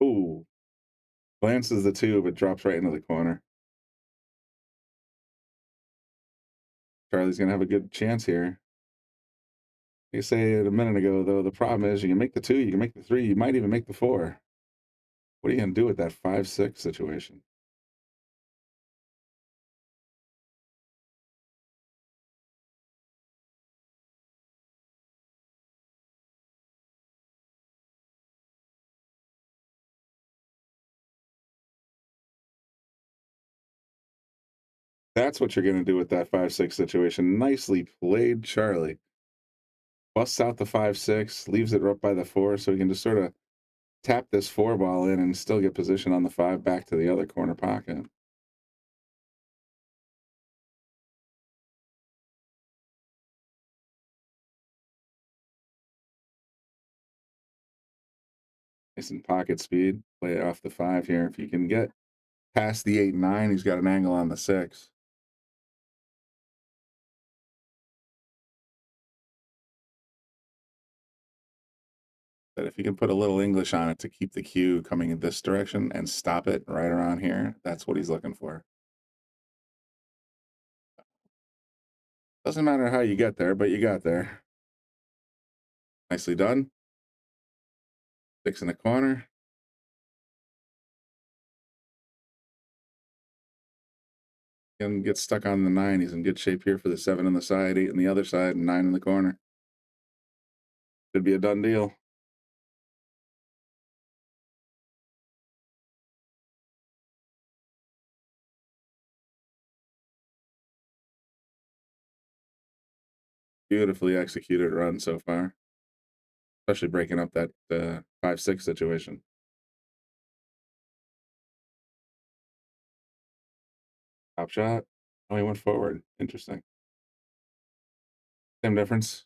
Ooh, glances the two, but drops right into the corner. Charlie's gonna have a good chance here. You say it a minute ago, though, the problem is you can make the two, you can make the three, you might even make the four. What are you gonna do with that 5-6 situation? That's what you're gonna do with that 5-6 situation. Nicely played, Charlie. Busts out the 5-6, leaves it up by the four, so he can just sort of tap this four ball in and still get position on the five back to the other corner pocket. Nice and pocket speed. Play it off the five here. If you can get past the 8-9, he's got an angle on the six. But if you can put a little English on it to keep the cue coming in this direction and stop it right around here, that's what he's looking for. Doesn't matter how you get there, but you got there. Nicely done. Six in the corner. And get stuck on the 9. He's in good shape here for the 7 on the side, 8 on the other side, and 9 in the corner. Could be a done deal. Beautifully executed run so far, especially breaking up that 5-6 situation. Top shot. Oh, he went forward. Interesting. Same difference.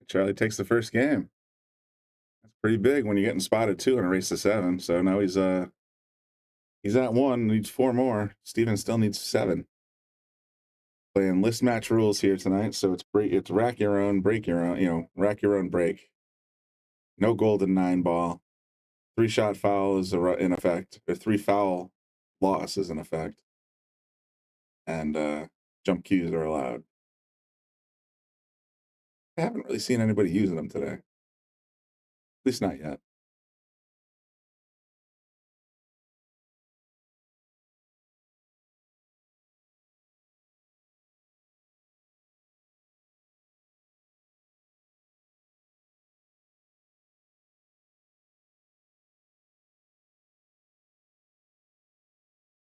Charlie takes the first game. That's pretty big when you're getting spotted too in a race to 7. So now he's at 1, needs 4 more. Steven still needs 7. Playing list match rules here tonight, so it's rack your own, break your own, rack your own break. No golden 9 ball. 3-shot foul is in effect, or 3 foul loss is in effect. And jump cues are allowed. I haven't really seen anybody using them today. At least not yet.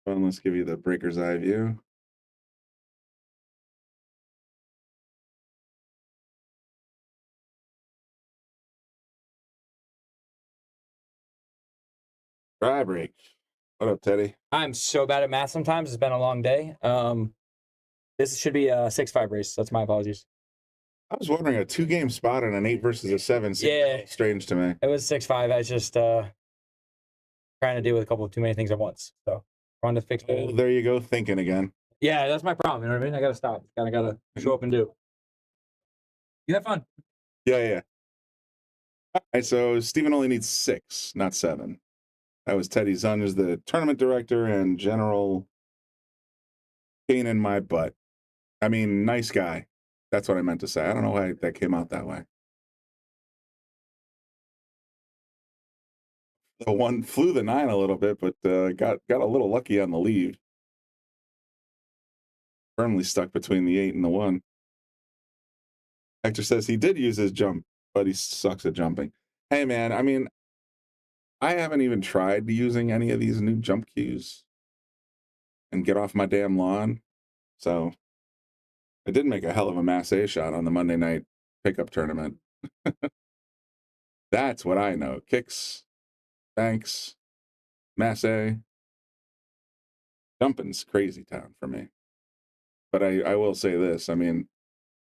Well, let's give you the breaker's eye view. Dry break. What up, Teddy? I'm so bad at math sometimes. It's been a long day. This should be a 6-5 race. That's my apologies. I was wondering, a 2-game spot on an 8 versus a 7 seems strange to me. It was 6-5. I was just trying to deal with a couple of too many things at once. So trying to fix it. Oh, there you go, thinking again. Yeah, that's my problem. You know what I mean? I gotta stop. Kind of gotta show up and do. You have fun. Yeah. All right, so Steven only needs 6, not 7. That was Teddy Zun, who's the tournament director and general pain in my butt. I mean, nice guy. That's what I meant to say. I don't know why that came out that way. The one flew the 9 a little bit, but got a little lucky on the lead. Firmly stuck between the 8 and the 1. Hector says he did use his jump, but he sucks at jumping. Hey, man, I mean, I haven't even tried using any of these new jump cues and get off my damn lawn. So I did make a hell of a Mass A shot on the Monday night pickup tournament. That's what I know. Kicks, banks, Mass A. Jumping's crazy town for me. But I will say this. I mean,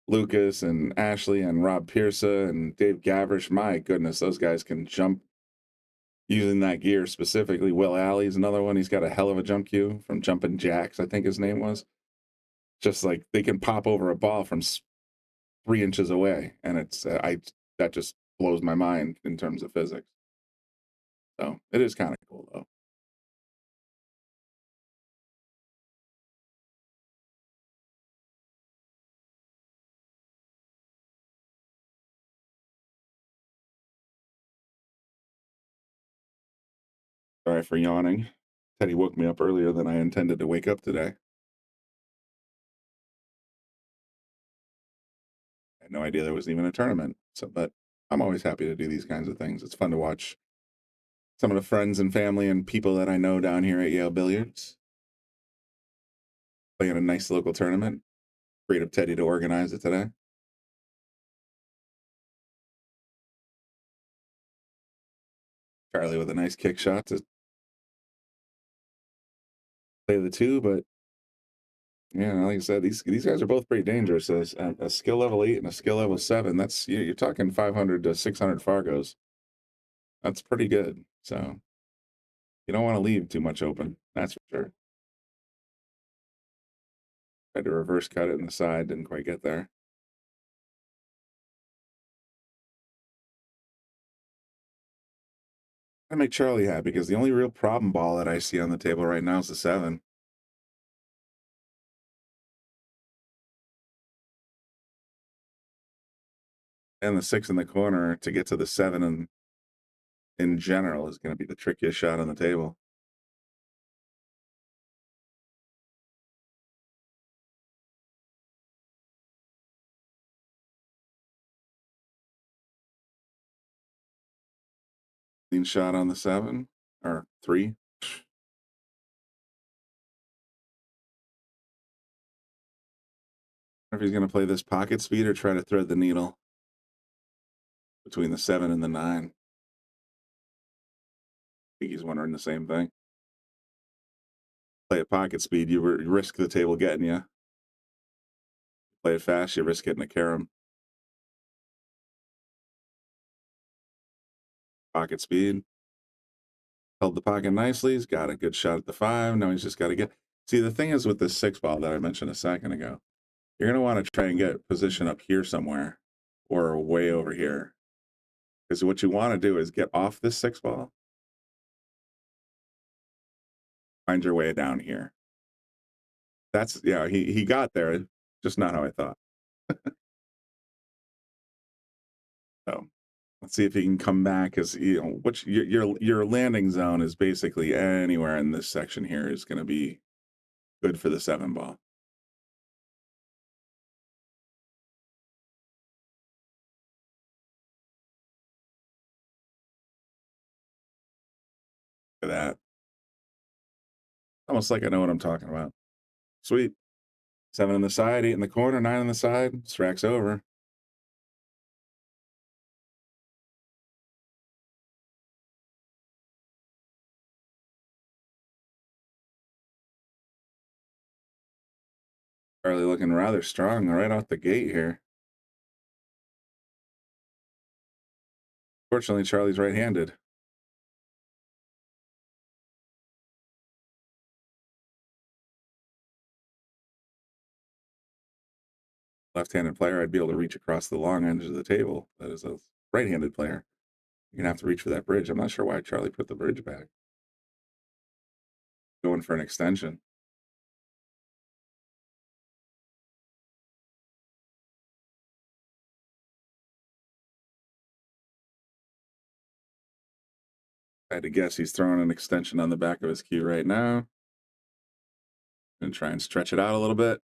Lucas and Ashley and Rob Pierce and Dave Gavrish. My goodness, those guys can jump using that gear specifically. Will Alley's another one. He's got a hell of a jump cue from Jumpin' Jacks, I think his name was. Just like they can pop over a ball from 3 inches away, and it's that just blows my mind in terms of physics. So it is kind of cool though. Sorry for yawning. Teddy woke me up earlier than I intended to wake up today. I had no idea there was even a tournament. So, but I'm always happy to do these kinds of things. It's fun to watch some of the friends and family and people that I know down here at Yale Billiards playing a nice local tournament. Great of Teddy to organize it today. Charlie with a nice kick shot to play the two, but yeah, like I said, these guys are both pretty dangerous. A skill level 8 and a skill level 7. That's you're talking 500 to 600 Fargos. That's pretty good. So you don't want to leave too much open. That's for sure. Tried to reverse cut it in the side, didn't quite get there. I make Charlie happy because the only real problem ball that I see on the table right now is the 7. And the 6 in the corner to get to the 7 and in general is going to be the trickiest shot on the table. Clean shot on the 7 or 3. If he's going to play this pocket speed or try to thread the needle between the 7 and the 9. I think he's wondering the same thing. Play at pocket speed, you risk the table getting you. Play it fast, you risk getting a carom. Pocket speed. Held the pocket nicely. He's got a good shot at the 5. Now he's just got to get. See, the thing is with this 6 ball that I mentioned a second ago, you're going to want to try and get position up here somewhere or way over here. Because what you want to do is get off this 6 ball, find your way down here. That's, yeah, he got there, just not how I thought. So let's see if he can come back. Because which your landing zone is basically anywhere in this section here is going to be good for the 7 ball. Look at that. Almost like I know what I'm talking about. Sweet. 7 on the side, 8 in the corner, 9 on the side. Strack's over. Charlie looking rather strong right out the gate here. Fortunately, Charlie's right-handed. Left-handed player, I'd be able to reach across the long edge of the table. That is a right-handed player. You're gonna have to reach for that bridge. I'm not sure why Charlie put the bridge back. Going for an extension. I had to guess he's throwing an extension on the back of his cue right now. Gonna try and stretch it out a little bit.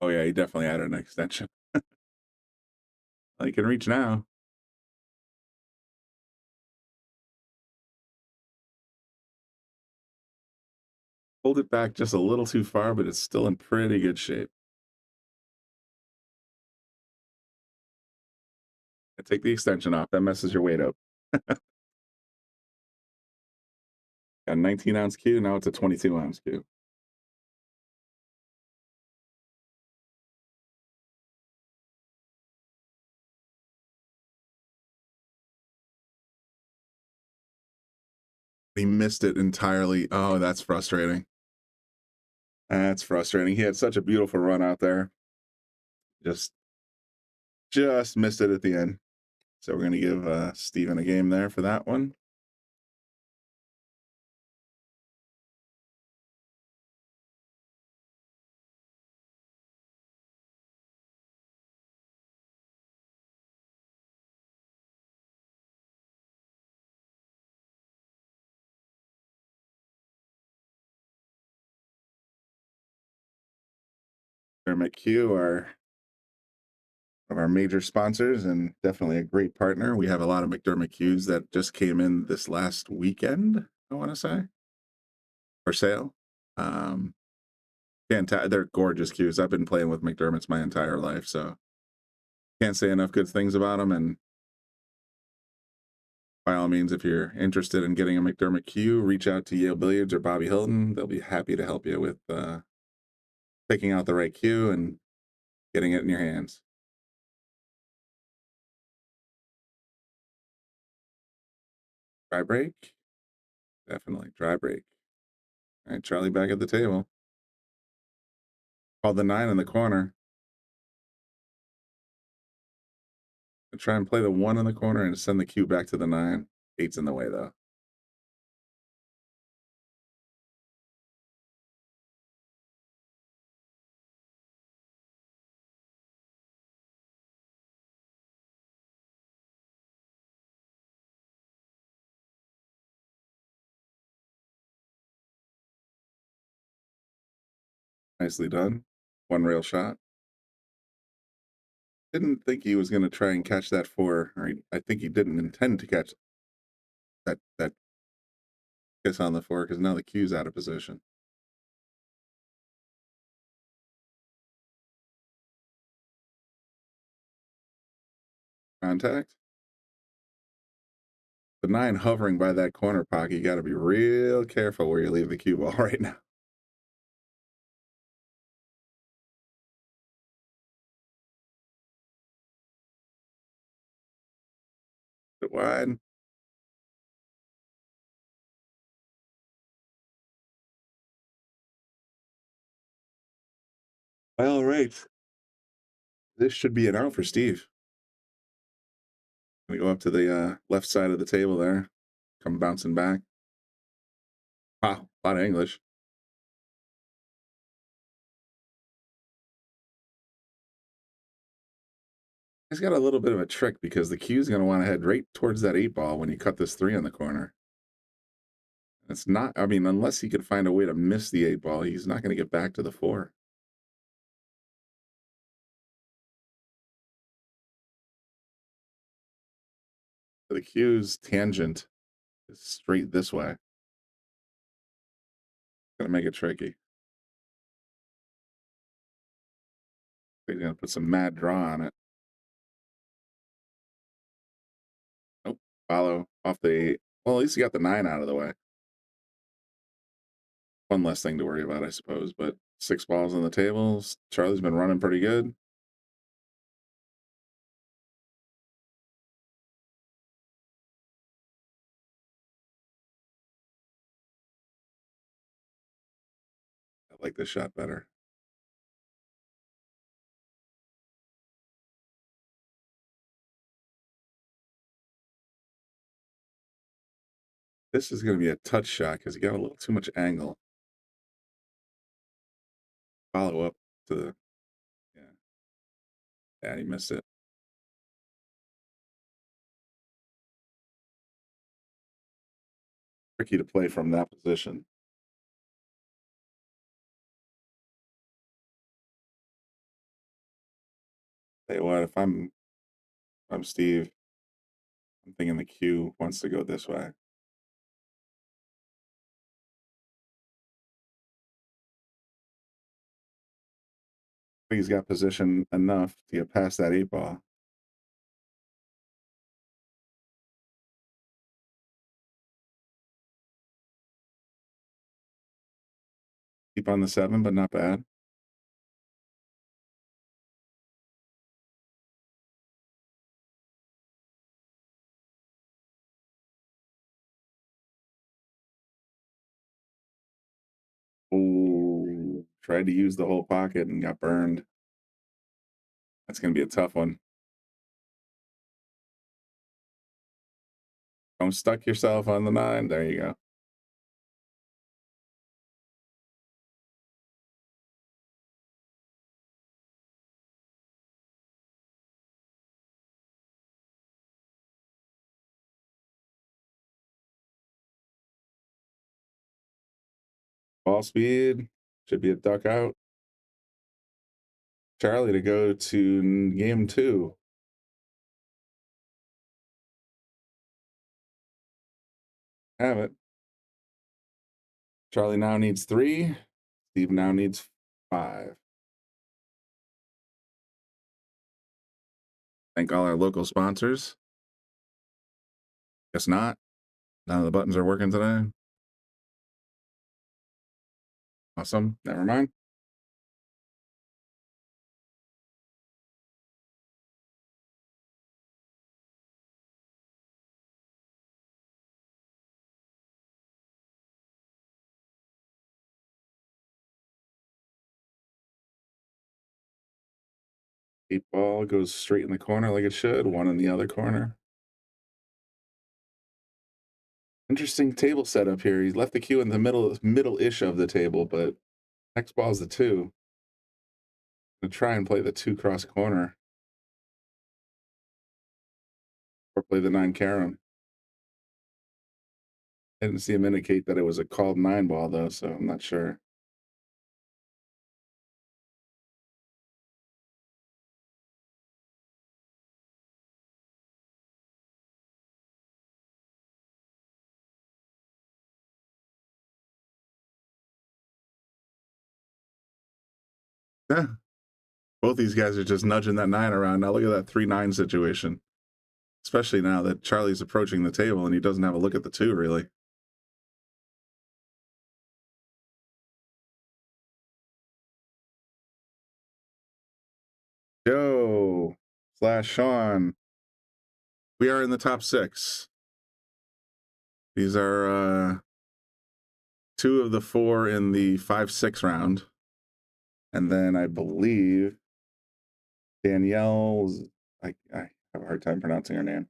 Oh yeah, he definitely added an extension. He can reach now. Hold it back just a little too far, but it's still in pretty good shape. Take the extension off. That messes your weight up. Got a 19-ounce cue. Now it's a 22-ounce cue. He missed it entirely. Oh, that's frustrating. That's frustrating. He had such a beautiful run out there. Just missed it at the end. So we're going to give Steven a game there for that one. McDermott Cue, one of our major sponsors and definitely a great partner. We have a lot of McDermott Cues that just came in this last weekend, I want to say, for sale. They're gorgeous cues. I've been playing with McDermott's my entire life, so can't say enough good things about them. And by all means, if you're interested in getting a McDermott Cue, reach out to Yale Billiards or Bobby Hilton. They'll be happy to help you with picking out the right cue and getting it in your hands. Dry break? Definitely. Dry break. All right, Charlie back at the table. Called the 9 in the corner. I try and play the 1 in the corner and send the cue back to the 9. 8's in the way, though. Nicely done. One rail shot. Didn't think he was going to try and catch that 4. I think he didn't intend to catch that kiss on the 4 because now the cue's out of position. Contact. The 9 hovering by that corner pocket. You got to be real careful where you leave the cue ball right now. Bit wide. All right. This should be an out for Steve. Gonna go up to the left side of the table there. Come bouncing back. Wow, a lot of English. He's got a little bit of a trick because the cue's going to want to head right towards that 8 ball when you cut this 3 in the corner. It's not, I mean, unless he could find a way to miss the 8 ball, he's not going to get back to the 4. The cue's tangent is straight this way. Gonna make it tricky. He's gonna put some mad draw on it. Nope. Follow off the. Well, at least he got the 9 out of the way. One less thing to worry about, I suppose. But 6 balls on the tables. Charlie's been running pretty good. I like this shot better. This is going to be a touch shot because he got a little too much angle. Follow up to the. Yeah, he missed it. Tricky to play from that position. Tell you what, if I'm Steve, I'm thinking the cue wants to go this way. He's got position enough to get past that 8 ball. Keep on the 7, but not bad. Oh, tried to use the whole pocket and got burned. That's going to be a tough one. Don't stuck yourself on the 9. There you go. Ball speed. Should be a duck out. Charlie to go to game 2. Have it. Charlie now needs 3. Steve now needs 5. Thank all our local sponsors. Guess not. None of the buttons are working today. Awesome. Never mind. Eight ball goes straight in the corner like it should. 1 in the other corner. Interesting table setup here. He's left the cue in the middle-ish of the table, but next ball's the 2. Gonna try and play the 2 cross corner. Or play the 9 carom. I didn't see him indicate that it was a called 9 ball though, so I'm not sure. Yeah. Both these guys are just nudging that 9 around. Now look at that 3-9 situation. Especially now that Charlie's approaching the table and he doesn't have a look at the 2 really. Joe / Sean. We are in the top 6. These are 2 of the 4 in the 5-6 round. And then I believe Danielle's, I have a hard time pronouncing her name.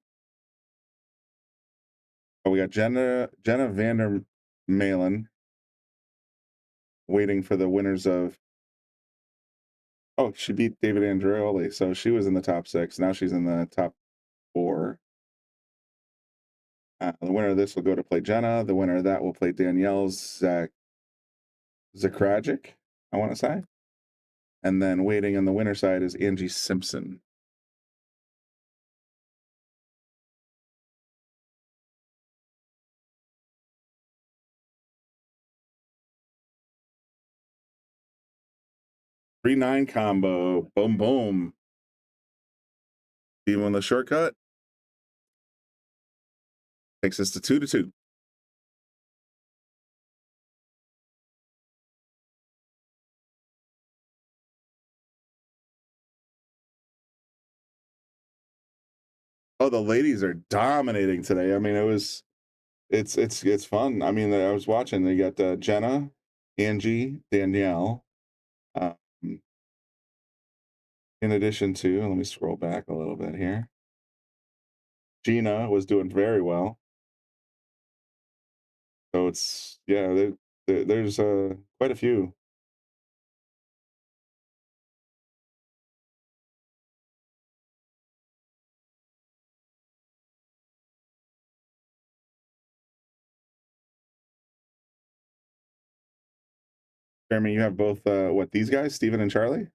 Oh, we got Jenna Vander Malen waiting for the winners of. Oh, she beat David Andreoli, so she was in the top 6. Now she's in the top 4. The winner of this will go to play Jenna. The winner of that will play Danielle's Zakrajic, I want to say. And then waiting on the winner side is Angie Simpson. Three 9 combo. Boom, boom. Even on the shortcut. Takes us to 2-2. Oh, the ladies are dominating today. I mean, it's fun. I mean, I was watching. They got Jenna, Angie, Danielle. In addition to, let me scroll back a little bit here. Gina was doing very well. So it's, yeah, there's quite a few. Jeremy, you have both what, these guys, Steven and Charlie?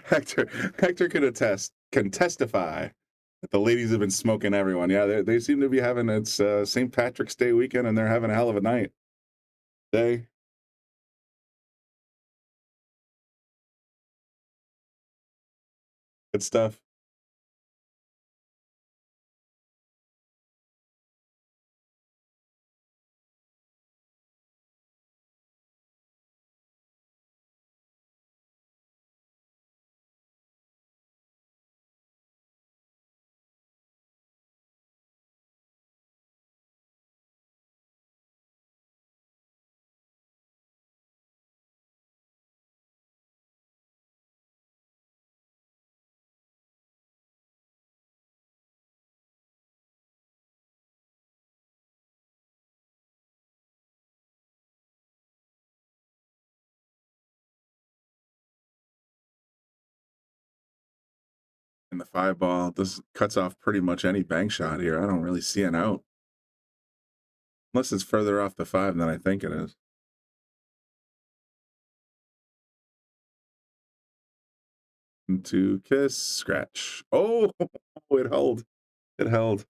Hector can testify that the ladies have been smoking everyone. Yeah, they seem to be having, it's St. Patrick's Day weekend, and they're having a hell of a night. Day. Good stuff. the 5 ball. This cuts off pretty much any bank shot here. I don't really see an out. Unless it's further off the 5 than I think it is. Into kiss, scratch. Oh, it held. It held.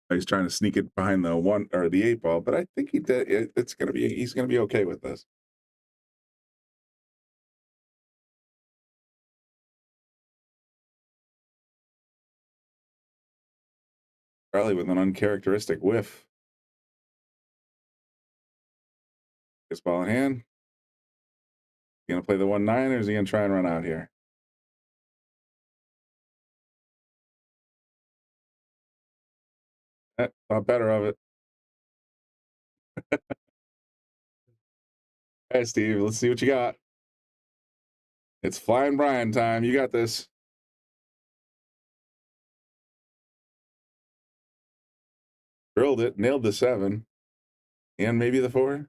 He's trying to sneak it behind the 1 or the 8 ball, but I think he did. He's gonna be okay with this. Probably with an uncharacteristic whiff. This ball in hand. He gonna play the 1-9, or is he gonna try and run out here? Thought better of it. Hey, Steve, let's see what you got. It's Flying Brian time. You got this. Drilled it, nailed the 7, and maybe the 4.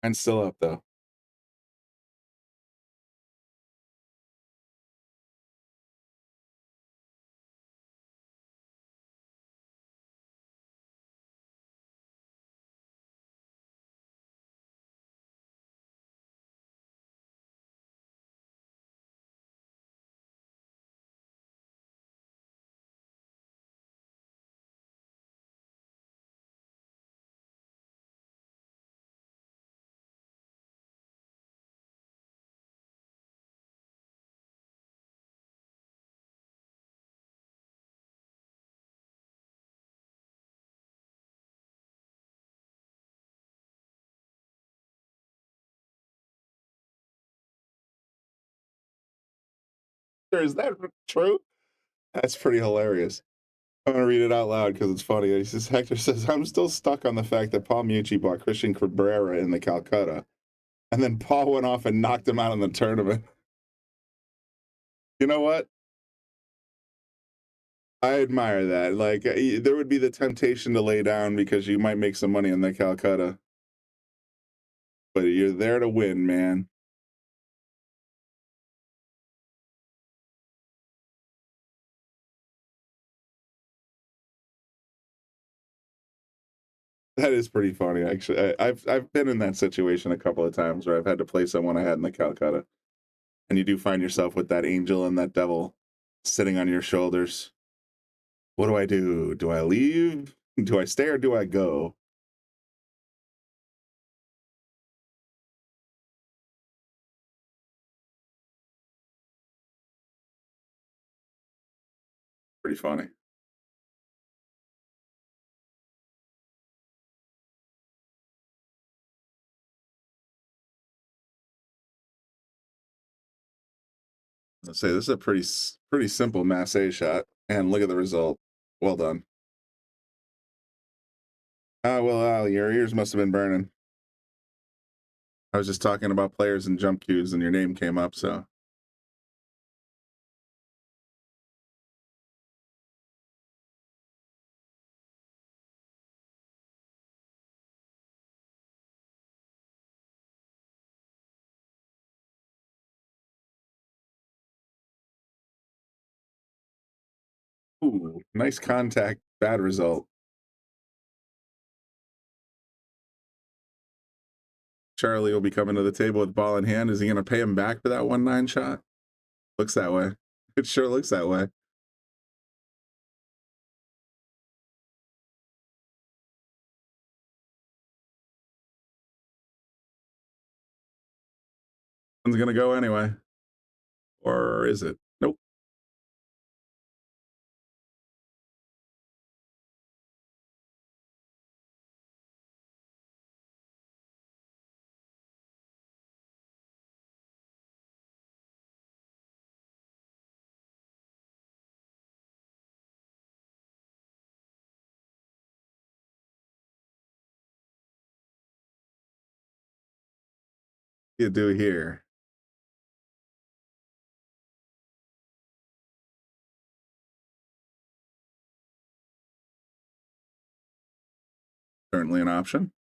And still up, though. Is that true? That's pretty hilarious. I'm gonna read it out loud because it's funny. He says, Hector says, I'm still stuck on the fact that Paul Miucci bought Christian Cabrera in the Calcutta, and then Paul went off and knocked him out in the tournament. You know what? I admire that. Like, there would be the temptation to lay down because you might make some money in the Calcutta, but you're there to win, man. That is pretty funny, actually. I've been in that situation a couple of times where I've had to play someone I had in the Calcutta, and you do find yourself with that angel and that devil sitting on your shoulders. What do I do? Do I leave? Do I stay or do I go? Pretty funny. Let's say this is a pretty simple masse shot, and look at the result. Well done. Well, your ears must have been burning. I was just talking about players and jump cues, and your name came up, so. Ooh, nice contact, bad result. Charlie will be coming to the table with ball in hand. Is he going to pay him back for that 1-9 shot? Looks that way. It sure looks that way. One's going to go anyway. Or is it? Nope. You do here. Certainly an option.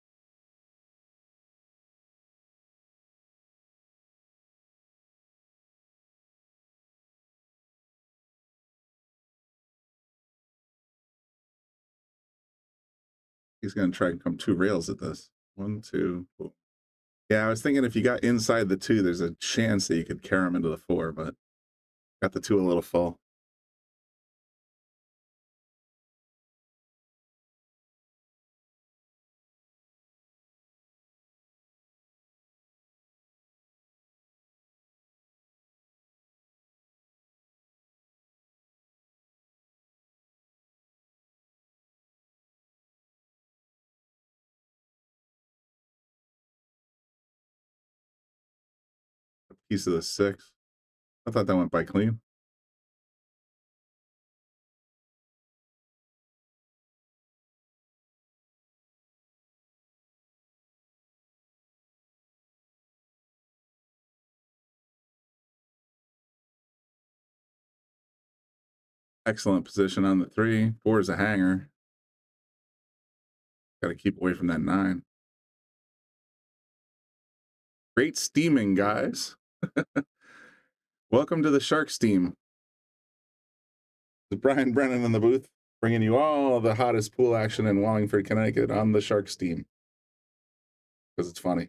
He's going to try and come 2 rails at this. 1, 2, 4. Yeah, I was thinking if you got inside the 2, there's a chance that you could carry him into the 4, but got the 2 a little full. A piece of the 6. I thought that went by clean. Excellent position on the 3. 4 is a hanger. Got to keep away from that 9. Great steaming, guys. Welcome to the Shark Steam. Brian Brennan in the booth, bringing you all the hottest pool action in Wallingford, Connecticut on the Shark Steam. Because it's funny.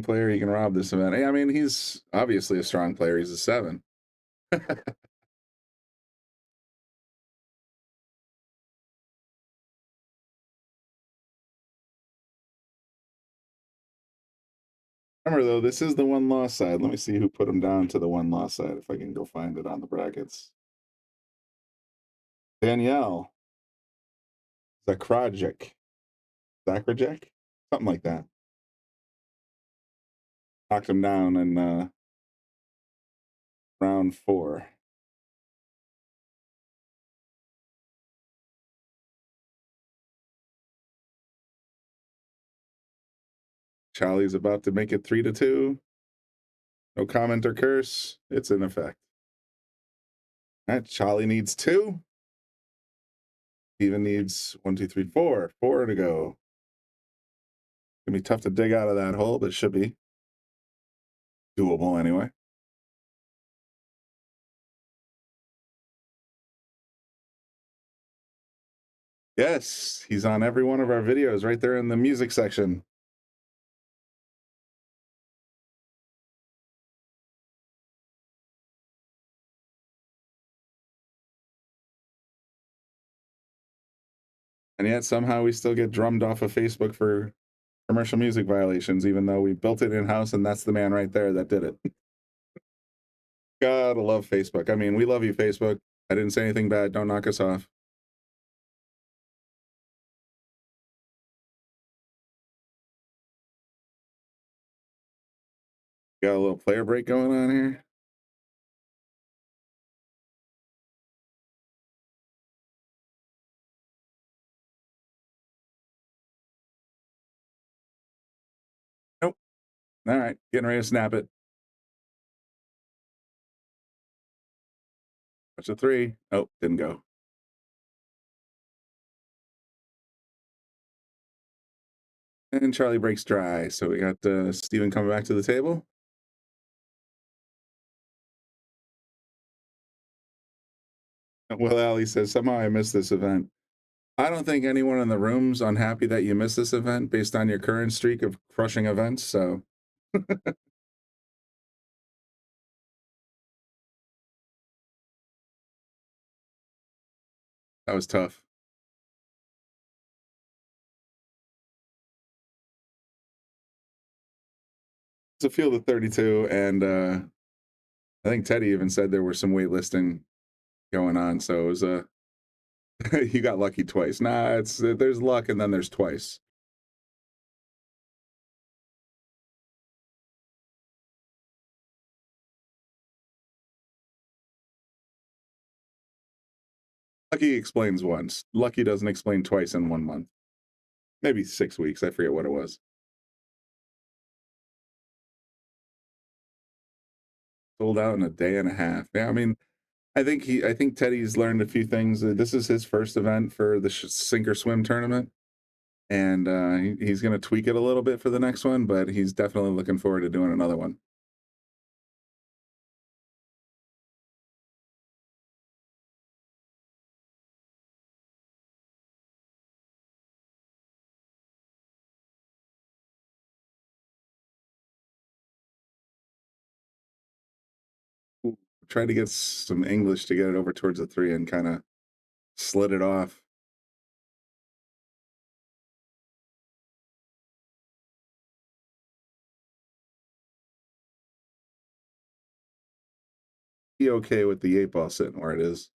Player, you can rob this event. I mean, he's obviously a strong player. He's a 7. Remember, though, this is the 1 loss side. Let me see who put him down to the 1 loss side, if I can go find it on the brackets. Danielle Zakrajek. Zakrajek? Something like that. Knocked him down in round 4. Charlie's about to make it 3-2. No comment or curse. It's in effect. All right, Charlie needs 2. Steven needs 1, 2, 3, 4. 4 to go. Gonna be tough to dig out of that hole, but it should be doable anyway. Yes, he's on every one of our videos right there in the music section. And yet somehow we still get drummed off of Facebook for commercial music violations, even though we built it in-house and that's the man right there that did it. Gotta love Facebook. I mean, we love you, Facebook. I didn't say anything bad. Don't knock us off. Got a little player break going on here. Nope. All right, getting ready to snap it. Watch a 3. Oh, didn't go. And Charlie breaks dry. So we got Steven coming back to the table. Will Alley says, somehow I missed this event. I don't think anyone in the room's unhappy that you missed this event based on your current streak of crushing events. So that was tough. It's a field of 32, and I think Teddy even said there were some weightlifting going on. So it was You got lucky twice. Nah, it's there's luck and then there's twice. Lucky explains once. Lucky doesn't explain twice in 1 month. Maybe 6 weeks. I forget what it was. Sold out in a day and a half. Yeah, I mean, I think Teddy's learned a few things. This is his first event for the sink or swim tournament, and he's going to tweak it a little bit for the next one. But he's definitely looking forward to doing another one. Tried to get some English to get it over towards the three and kind of slid it off. Be okay with the 8 ball sitting where it is.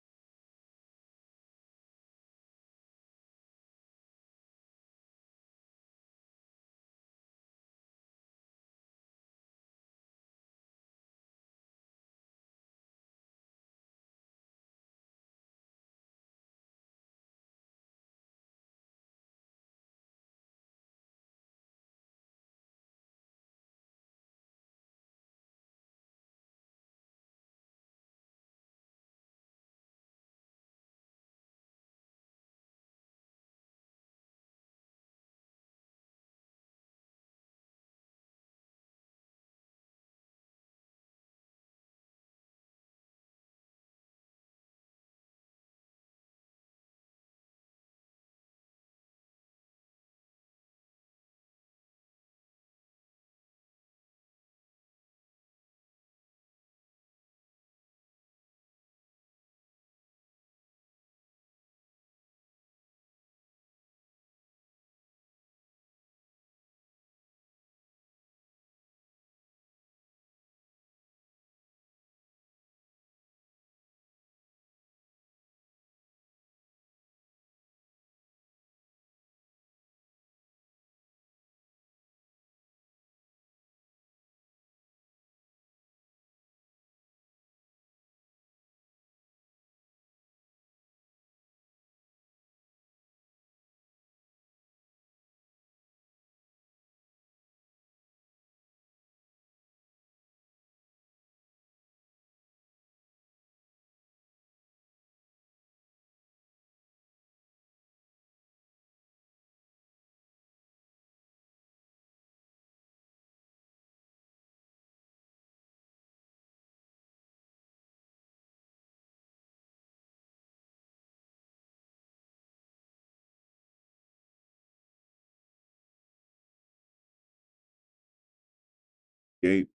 Gate.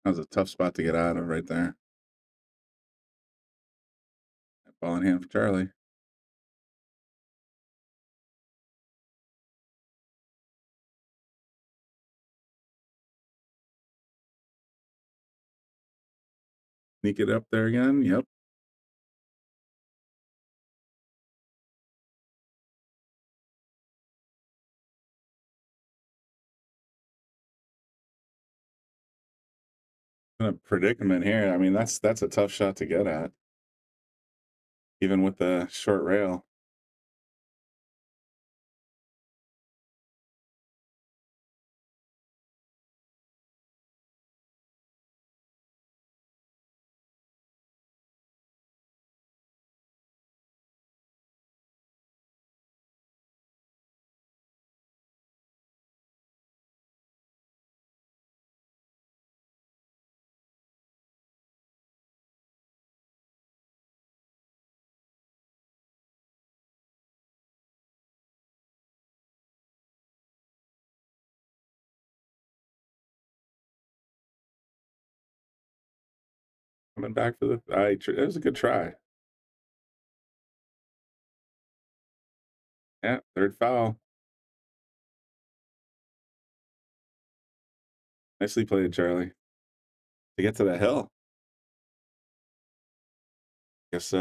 That was a tough spot to get out of right there. Ball in hand for Charlie. Sneak it up there again. Yep. In a predicament here. I mean, that's a tough shot to get at, even with the short rail. Coming back for the. It was a good try. Yeah, third foul. Nicely played, Charlie. To get to the hill. Guess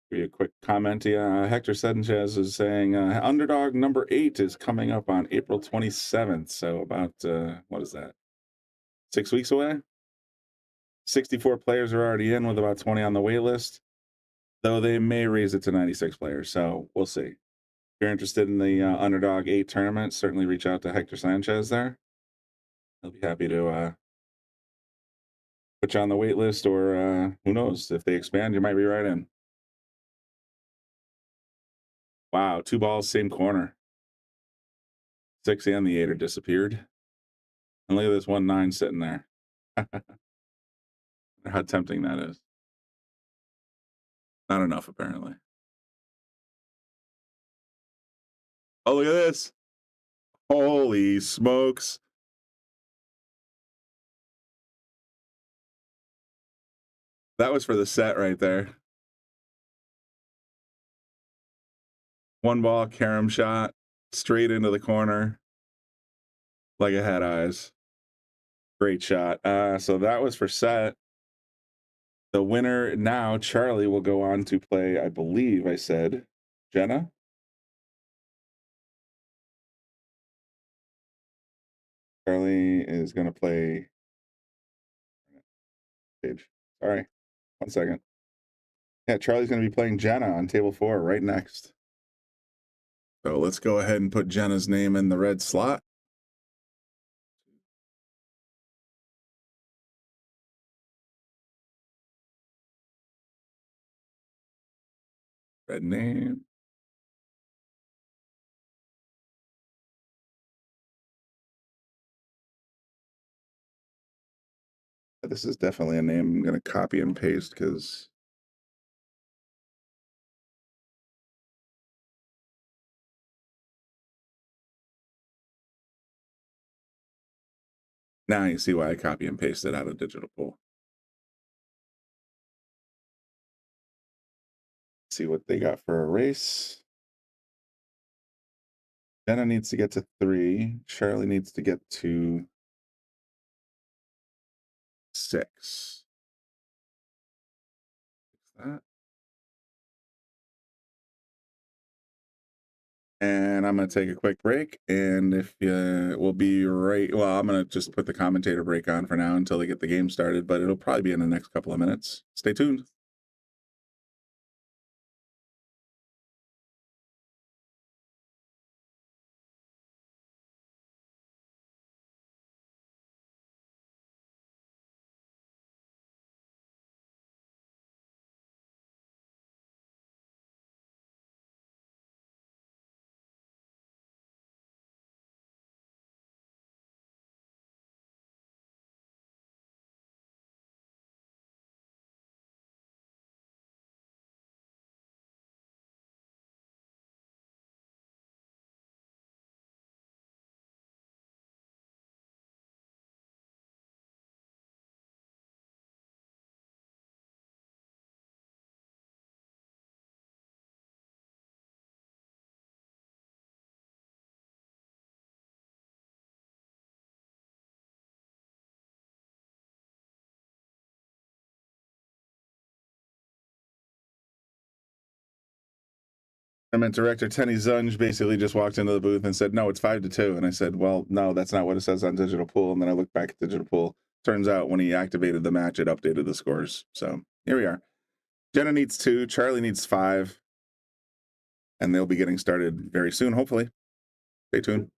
Give you a quick comment. Yeah, Hector Sanchez is saying underdog number 8 is coming up on April 27th. So about what is that? 6 weeks away. 64 players are already in with about 20 on the wait list, though they may raise it to 96 players. So we'll see. If you're interested in the underdog 8 tournament, certainly reach out to Hector Sanchez there. He'll be happy to put you on the wait list, or who knows, if they expand, you might be right in. Wow, 2 balls, same corner. 6 and the 8 are disappeared. And look at this 1-9 sitting there. How tempting that is. Not enough, apparently. Oh, look at this. Holy smokes. That was for the set right there. 1 ball, carom shot, straight into the corner. Like it had eyes. Great shot. So that was for set. The winner now, Charlie, will go on to play, I believe I said, Jenna. Charlie is going to play. Page. Sorry. 1 second. Yeah, Charlie's going to be playing Jenna on table 4 right next. So let's go ahead and put Jenna's name in the red slot. Red name. This is definitely a name I'm going to copy and paste because now you see why I copy and paste it out of digital pool. See what they got for a race. Jenna needs to get to 3. Charlie needs to get to 6. That. And I'm going to take a quick break. And if we'll be right, well, I'm going to just put the commentator break on for now until they get the game started, but it'll probably be in the next couple of minutes. Stay tuned. Tournament director Tenny Zunge basically just walked into the booth and said, "No, it's 5-2." And I said, "Well, no, that's not what it says on digital pool." And then I looked back at digital pool. Turns out when he activated the match, it updated the scores. So here we are. Jenna needs 2. Charlie needs 5. And they'll be getting started very soon, hopefully. Stay tuned.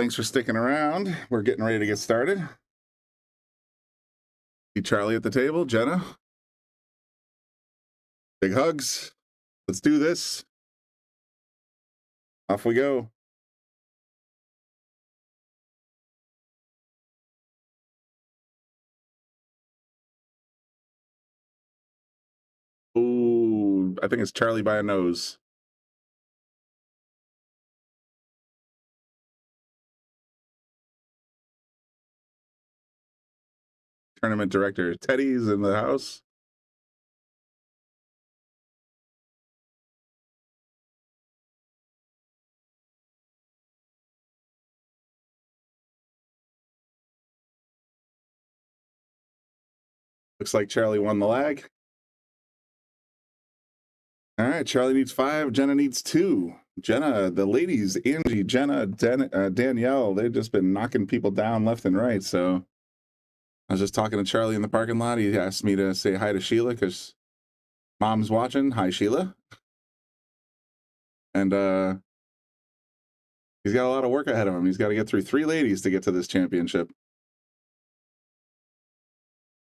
Thanks for sticking around. We're getting ready to get started. See Charlie at the table, Jenna. Big hugs. Let's do this. Off we go. Ooh, I think it's Charlie by a nose. Tournament director Teddy's in the house. Looks like Charlie won the lag. All right, Charlie needs 5. Jenna needs 2. Jenna, the ladies, Angie, Jenna, Danielle, they've just been knocking people down left and right. So I was just talking to Charlie in the parking lot. He asked me to say hi to Sheila because mom's watching. Hi, Sheila. And he's got a lot of work ahead of him. He's got to get through 3 ladies to get to this championship.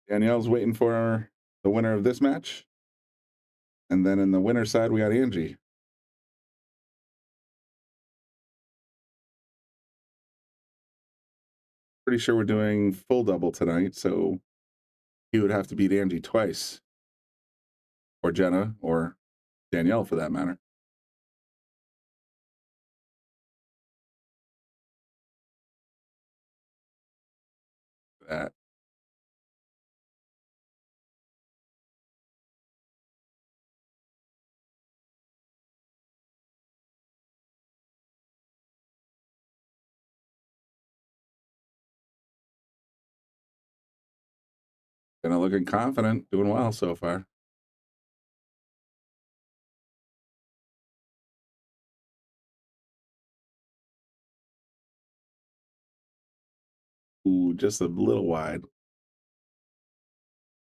Danielle's waiting for the winner of this match. And then in the winner's side, we got Angie. Pretty sure we're doing full double tonight, so he would have to beat Angie twice. Or Jenna, or Danielle for that matter. That. Jenna looking confident, doing well so far. Ooh, just a little wide.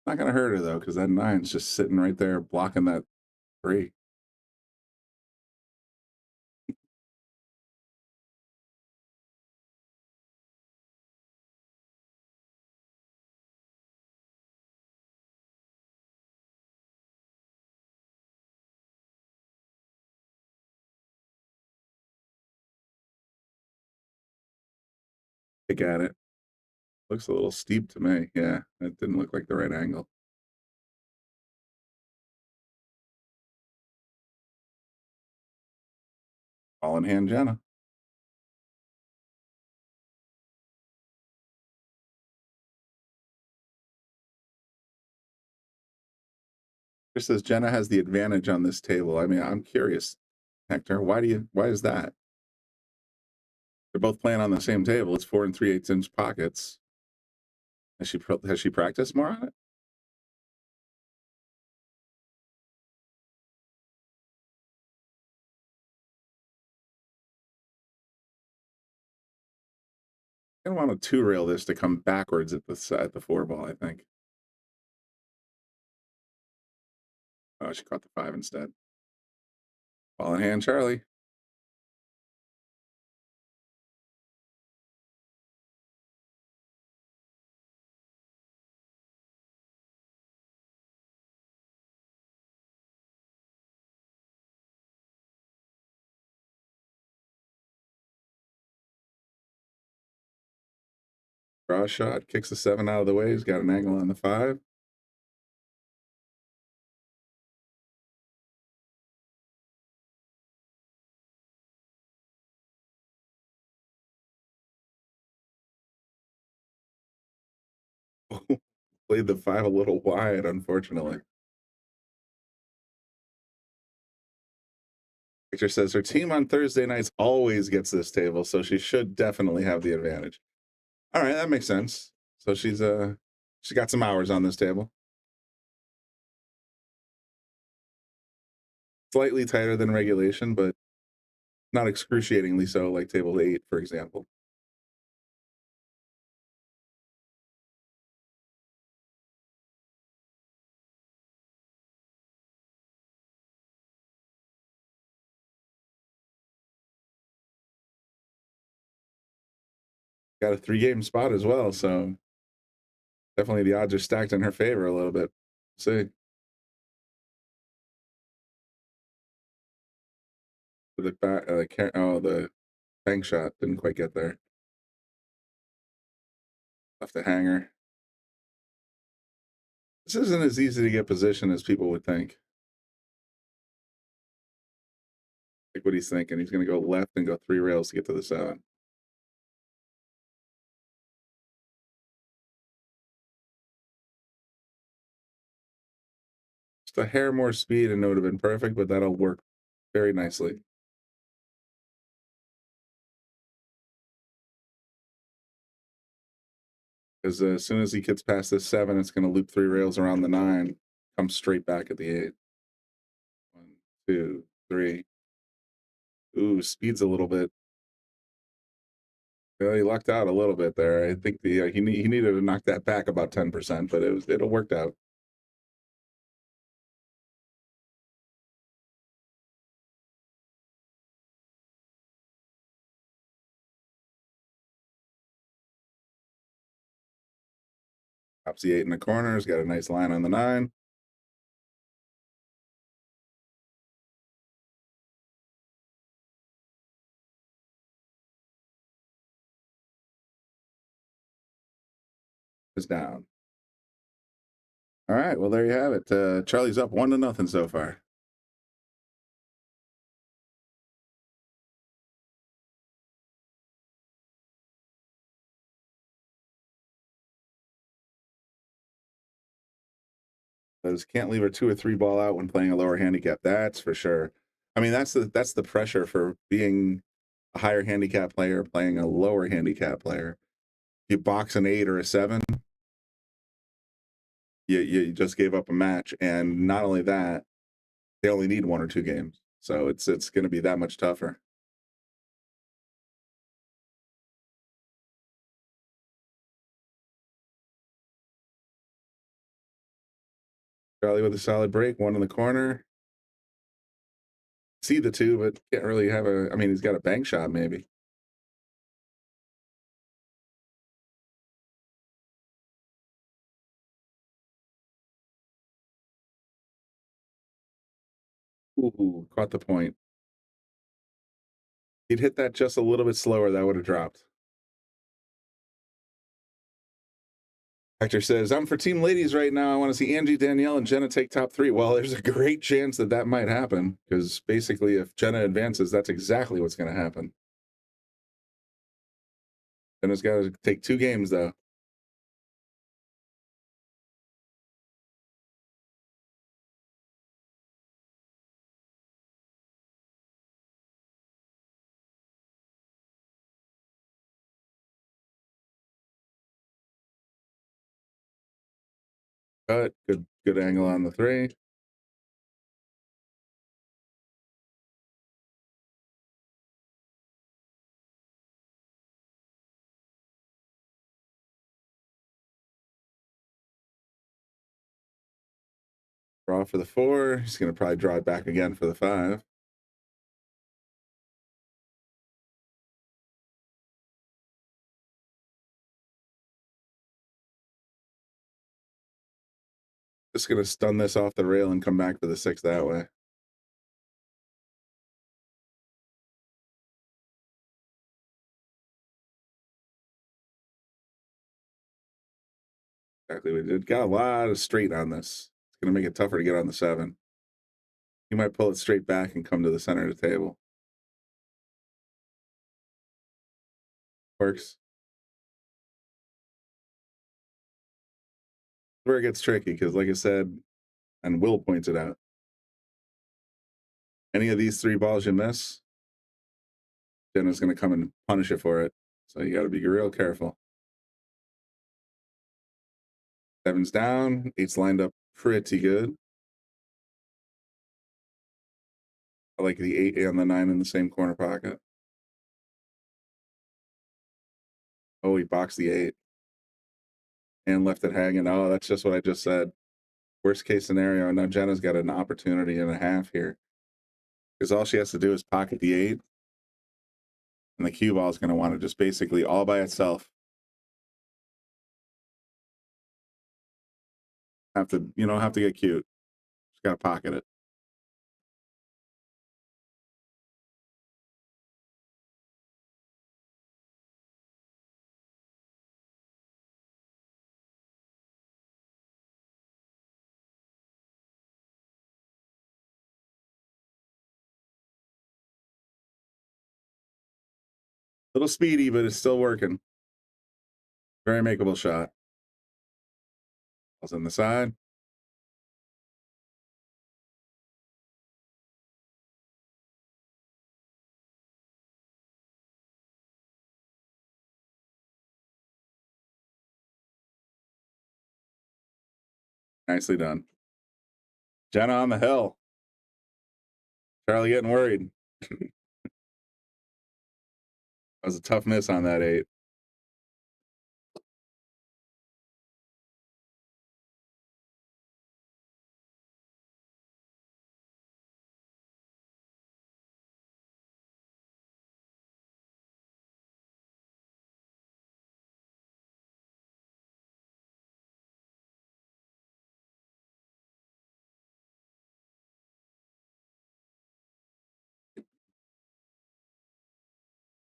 Not going to hurt her, though, because that 9's just sitting right there blocking that 3. Pick at it. Looks a little steep to me. Yeah, that didn't look like the right angle. Ball in hand, Jenna. Chris says Jenna has the advantage on this table. I mean, I'm curious, Hector. Why is that? They're both playing on the same table. It's 4 3/8-inch pockets. Has she practiced more on it? I want to 2-rail this to come backwards at the 4 ball, I think. Oh, she caught the 5 instead. Ball in hand, Charlie. Draw shot, kicks the 7 out of the way. He's got an angle on the 5. Played the 5 a little wide, unfortunately. Victor says her team on Thursday nights always gets this table, so she should definitely have the advantage. All right, that makes sense. So she got some hours on this table. Slightly tighter than regulation, but not excruciatingly so, like table 8, for example. got a 3-game spot as well, so definitely the odds are stacked in her favor a little bit. See. The back, the bank shot didn't quite get there. Left a hanger. This isn't as easy to get position as people would think. Like what he's thinking. He's going to go left and go 3 rails to get to the 7. Just a hair more speed and it would have been perfect, but that'll work very nicely. Because as soon as he gets past this 7, it's going to loop 3 rails around the 9, come straight back at the 8. 1, 2, 3. Ooh, speeds a little bit. Well, he lucked out a little bit there. I think he needed to knock that back about 10%, but it worked out. Pops the 8 in the corner. He's got a nice line on the 9. Is down. All right. Well, there you have it. Charlie's up 1-0 so far. Those can't leave a 2 or 3 ball out when playing a lower handicap. That's for sure. I mean, that's the pressure for being a higher handicap player playing a lower handicap player. You box an 8 or a 7, you just gave up a match, and not only that, they only need 1 or 2 games, so it's going to be that much tougher. Charlie with a solid break, 1 in the corner. See the 2, but can't really have a. I mean, he's got a bank shot maybe. Ooh, caught the point. He'd hit that just a little bit slower, that would have dropped. Hector says, I'm for Team Ladies right now. I want to see Angie, Danielle, and Jenna take top 3. Well, there's a great chance that might happen, because basically if Jenna advances, that's exactly what's going to happen. Jenna's got to take 2 games, though. Cut. Good angle on the 3. Draw for the 4. He's going to probably draw it back again for the 5. Just going to stun this off the rail and come back for the 6 that way. Exactly what we did. Got a lot of straight on this. It's going to make it tougher to get on the 7. He might pull it straight back and come to the center of the table. Works. Where it gets tricky, because like I said, and Will points it out, any of these 3 balls you miss, Jenna's going to come and punish it for it. So you got to be real careful. 7's down. 8's lined up pretty good. I like the 8 and the 9 in the same corner pocket. Oh, he boxed the 8 and left it hanging. Oh, that's just what I just said. Worst case scenario. Now Jenna's got an opportunity and a half here, because all she has to do is pocket the 8 And the cue ball is going to want to just basically all by itself. You don't have to get cute. Just got to pocket it. Little speedy, but it's still working. Very makeable shot. Balls on the side. Nicely done. Jenna on the hill. Charlie getting worried. That was a tough miss on that 8.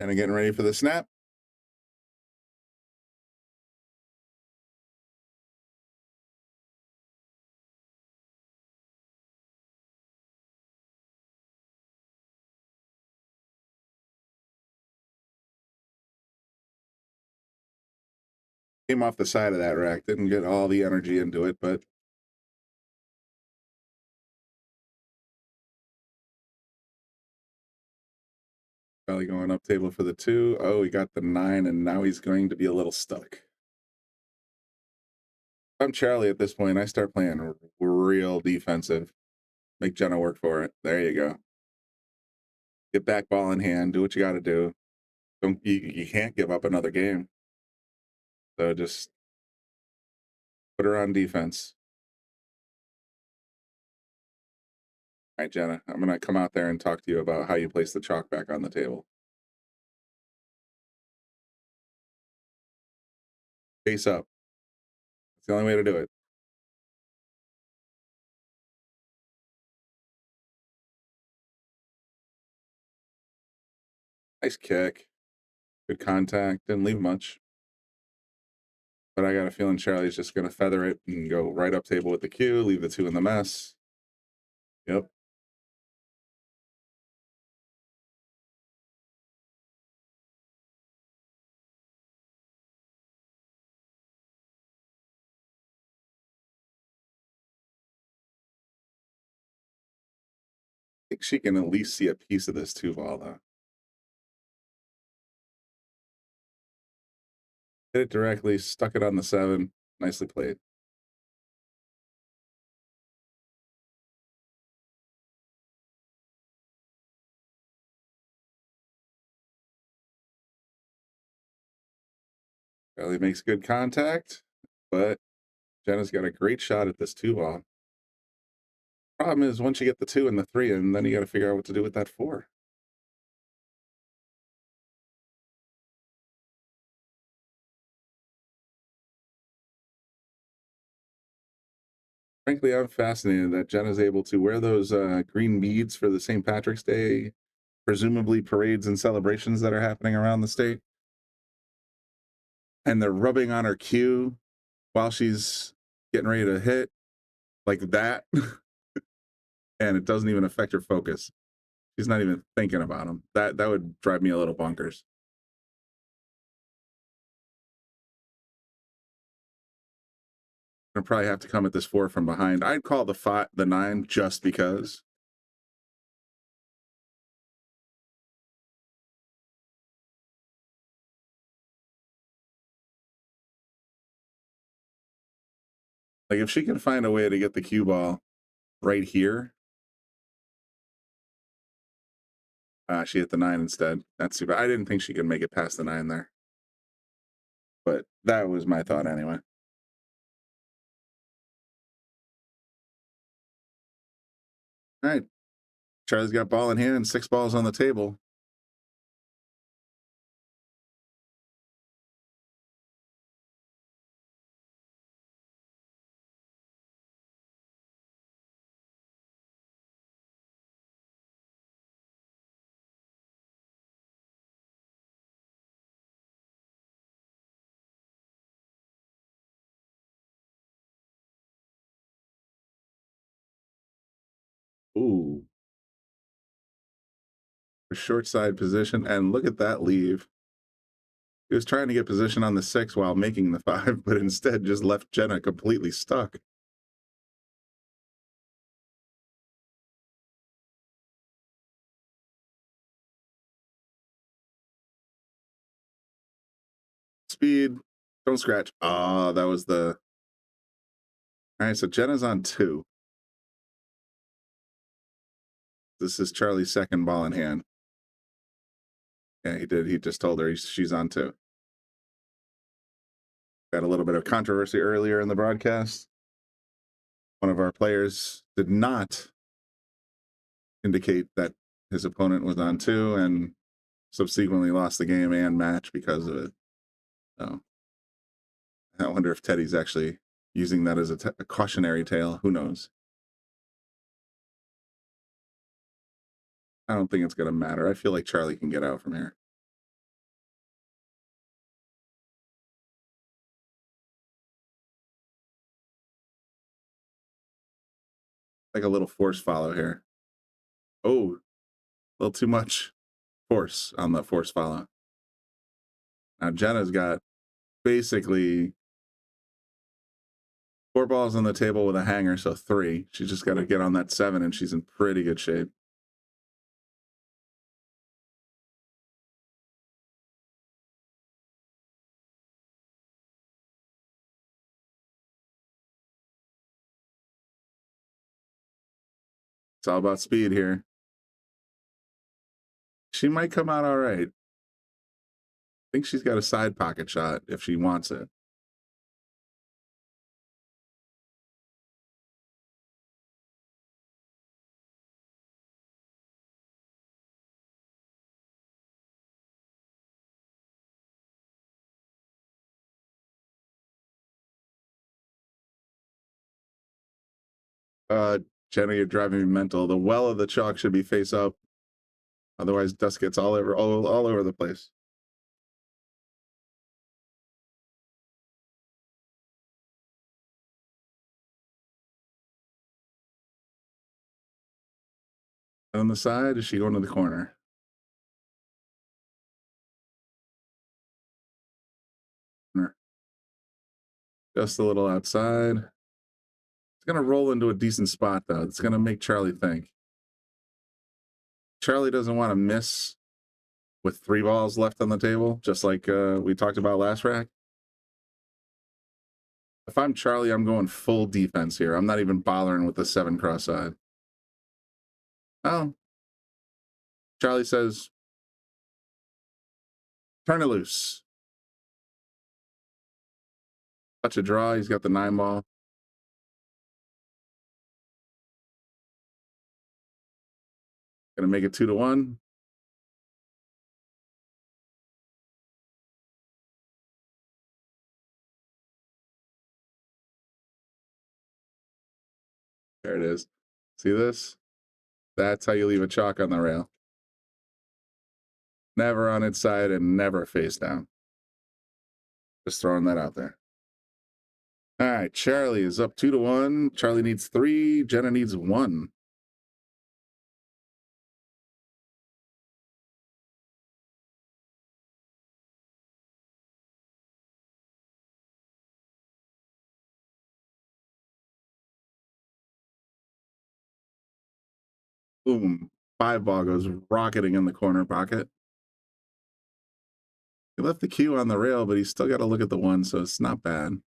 Jenna getting ready for the snap. Came off the side of that rack. Didn't get all the energy into it, but Charlie going up table for the 2. Oh, he got the 9, and now he's going to be a little stuck. If I'm Charlie at this point, I start playing real defensive. Make Jenna work for it. There you go. Get back ball in hand. Do what you got to do. You can't give up another game. So just put her on defense. All right, Jenna, I'm going to come out there and talk to you about how you place the chalk back on the table. Face up. It's the only way to do it. Nice kick. Good contact. Didn't leave much. But I got a feeling Charlie's just going to feather it and go right up table with the cue, leave the 2 in the mess. Yep. I think she can at least see a piece of this 2 ball, though. Hit it directly, stuck it on the 7. Nicely played. Charlie makes good contact, but Jenna's got a great shot at this 2 ball. Problem is, once you get the 2 and the 3, and then you got to figure out what to do with that 4. Frankly, I'm fascinated that Jenna's able to wear those green beads for the St. Patrick's Day, presumably parades and celebrations that are happening around the state. And they're rubbing on her cue while she's getting ready to hit like that. And it doesn't even affect her focus. She's not even thinking about them. That would drive me a little bonkers. I'll probably have to come at this 4 from behind. I'd call the 9 just because. Like if she can find a way to get the cue ball right here. She hit the 9 instead. That's too bad. I didn't think she could make it past the 9 there. But that was my thought anyway. All right. Charlie's got ball in hand, 6 balls on the table. Ooh, a short side position, and look at that leave. He was trying to get position on the 6 while making the 5, but instead just left Jenna completely stuck. Speed, don't scratch. Ah, that was the... All right, so Jenna's on 2. This is Charlie's second ball in hand. Yeah, he did. He just told her she's on 2. Got a little bit of controversy earlier in the broadcast. One of our players did not indicate that his opponent was on 2 and subsequently lost the game and match because of it. So I wonder if Teddy's actually using that as a cautionary tale. Who knows? I don't think it's going to matter. I feel like Charlie can get out from here. Like a little force follow here. Oh, a little too much force on the force follow. Now Jenna's got basically 4 balls on the table with a hanger, so 3. She's just got to get on that 7, and she's in pretty good shape. It's all about speed here. She might come out all right. I think she's got a side pocket shot if she wants it. Jenna, you're driving me mental. The well of the chalk should be face up. Otherwise, dust gets all over the place. On the side, is she going to the corner? Just a little outside. It's going to roll into a decent spot, though. It's going to make Charlie think. Charlie doesn't want to miss with 3 balls left on the table, just like we talked about last rack. If I'm Charlie, I'm going full defense here. I'm not even bothering with the 7 cross side. Oh. Charlie says, turn it loose. Touch a draw. He's got the 9 ball. Gonna make it 2-1. There it is. See this? That's how you leave a chalk on the rail. Never on its side and never face down. Just throwing that out there. All right, Charlie is up 2-1. Charlie needs 3. Jenna needs 1. Boom. 5 ball goes rocketing in the corner pocket. He left the cue on the rail, but he's still got to look at the 1, so it's not bad.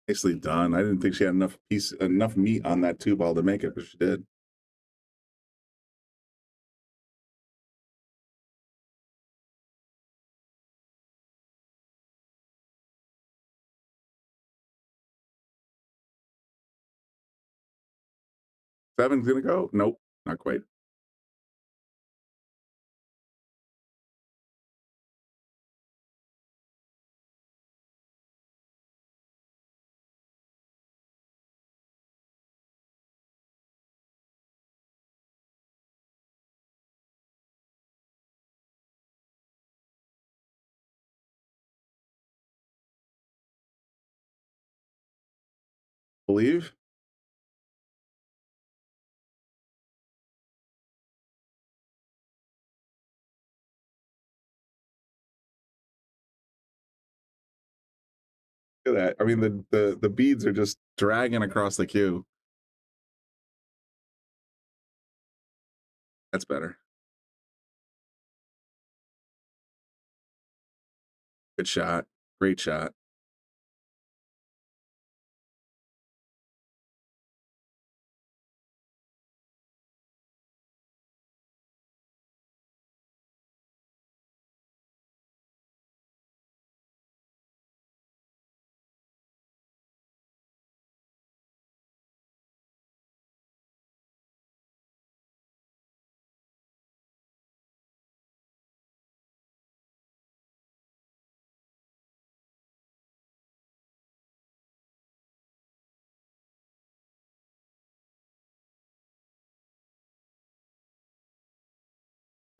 Nicely done. I didn't think she had enough meat on that 2 ball to make it, but she did. Seven's gonna go? Nope, not quite. Believe? Look at that. I mean, the beads are just dragging across the cue. That's better. Good shot. Great shot.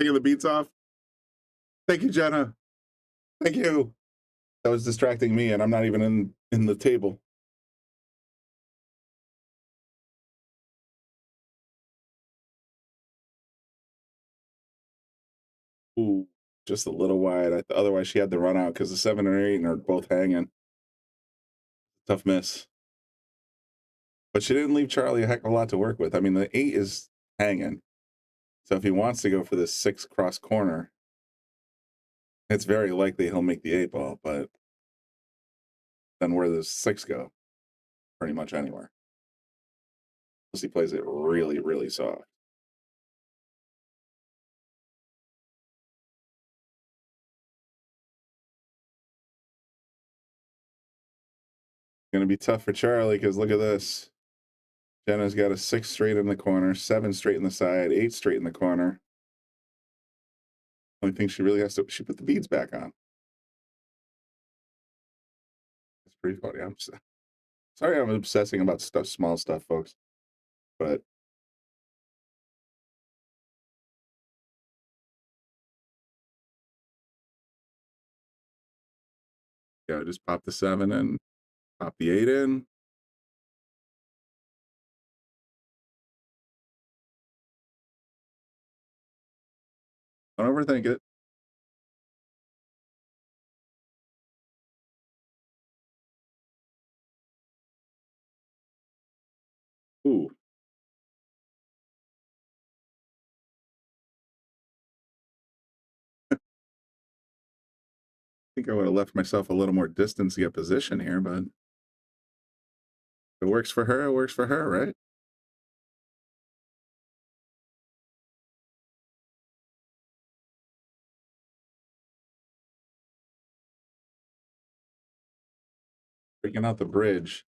Taking the beats off. Thank you, Jenna. Thank you. That was distracting me, and I'm not even in the table. Ooh, just a little wide. Otherwise, she had the run out because the 7 and 8 are both hanging. Tough miss. But she didn't leave Charlie a heck of a lot to work with. I mean, the 8 is hanging. So if he wants to go for the 6 cross corner, it's very likely he'll make the 8 ball, but then where does 6 go? Pretty much anywhere. Unless he plays it really, really soft. Gonna be tough for Charlie because look at this. Jenna's got a 6 straight in the corner, 7 straight in the side, 8 straight in the corner. Only thing she really has to, she put the beads back on. It's pretty funny. I'm sorry I'm obsessing about small stuff, folks. But yeah, just pop the 7 in, pop the 8 in. Don't overthink it. Ooh. I think I would have left myself a little more distance to get position here, but if it works for her, it works for her, right? Breaking out the bridge.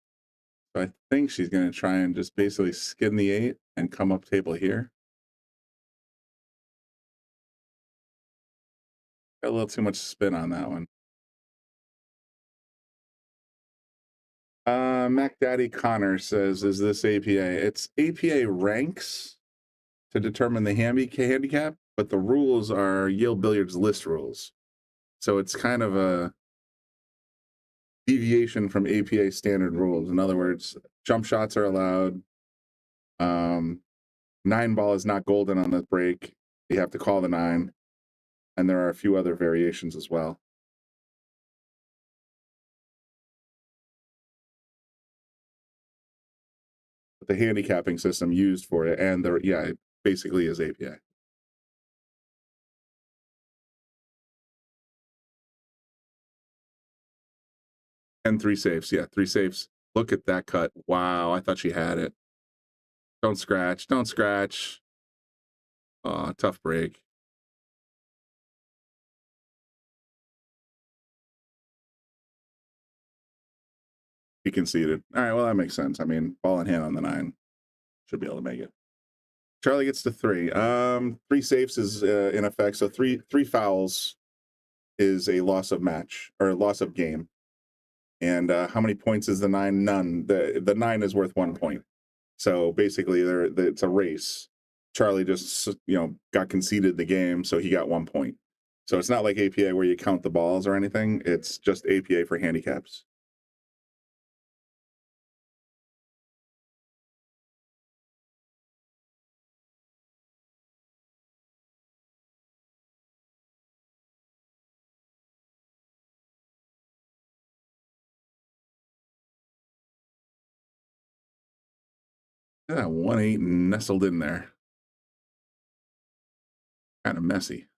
So I think she's going to try and just basically skin the 8 and come up table here. Got a little too much spin on that one. Mac Daddy Connor says, is this APA? It's APA ranks to determine the handicap, but the rules are Yale Billiards list rules. So it's kind of a deviation from APA standard rules. In other words, jump shots are allowed. 9-ball is not golden on the break. You have to call the 9. And there are a few other variations as well. But the handicapping system used for it, and there, yeah, it basically is APA. And 3 safes, yeah, 3 safes. Look at that cut. Wow, I thought she had it. Don't scratch. Don't scratch. Oh, tough break. He conceded. All right, well, that makes sense. I mean, ball in hand on the 9. Should be able to make it. Charlie gets to 3. 3 safes is in effect. So three fouls is a loss of match or loss of game. And how many points is the 9? None. The 9 is worth 1 point. So basically, it's a race. Charlie just got conceded the game, so he got 1 point. So it's not like APA where you count the balls or anything. It's just APA for handicaps. Yeah, 1-8 nestled in there. Kind of messy.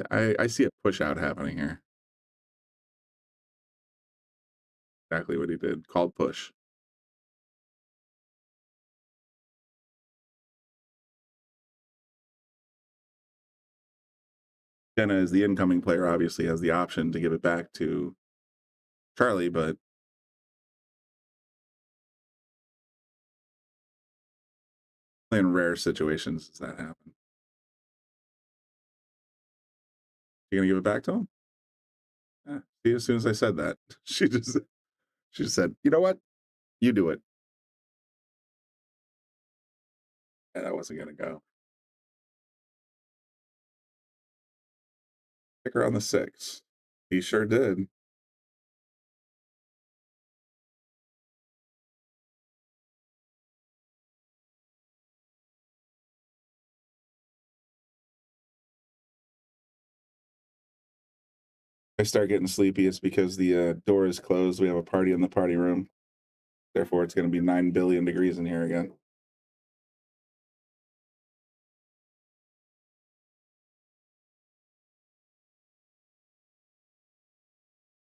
I see a push out happening here. Exactly what he did. Called push. Jenna, as the incoming player, obviously has the option to give it back to Charlie, but in rare situations does that happen. You gonna give it back to him? See, as soon as I said that, she just said, "You know what? You do it." And I wasn't gonna go. Pick her on the 6. He sure did. I start getting sleepy. It's because the door is closed. We have a party in the party room. Therefore, it's going to be 9 billion degrees in here again.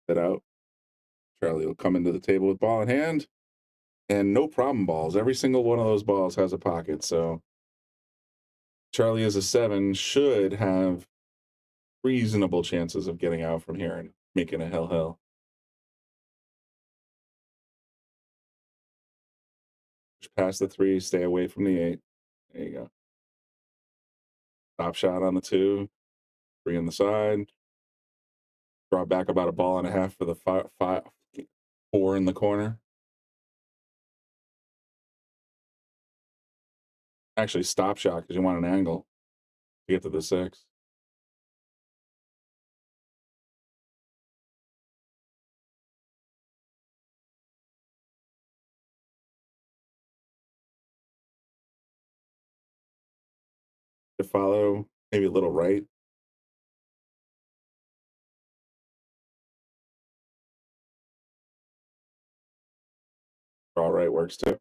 Sit out. Charlie will come into the table with ball in hand. And no problem balls. Every single one of those balls has a pocket. So Charlie is a 7, should have reasonable chances of getting out from here and making a hell. Push past the 3, stay away from the 8. There you go. Top shot on the 2, 3 on the side. Draw back about a ball and a half for the 4 in the corner. Actually, stop shot because you want an angle to get to the 6. To follow, maybe a little right. Draw right works too.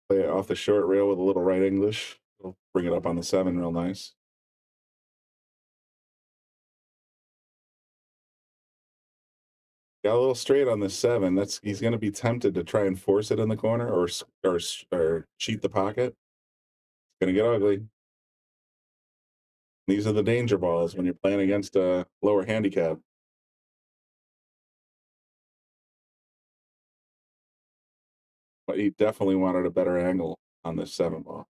Play it off the short rail with a little right English. It'll bring it up on the 7 real nice. Got a little straight on the 7. He's going to be tempted to try and force it in the corner or cheat the pocket. It's going to get ugly. These are the danger balls when you're playing against a lower handicap. But he definitely wanted a better angle on this 7 ball.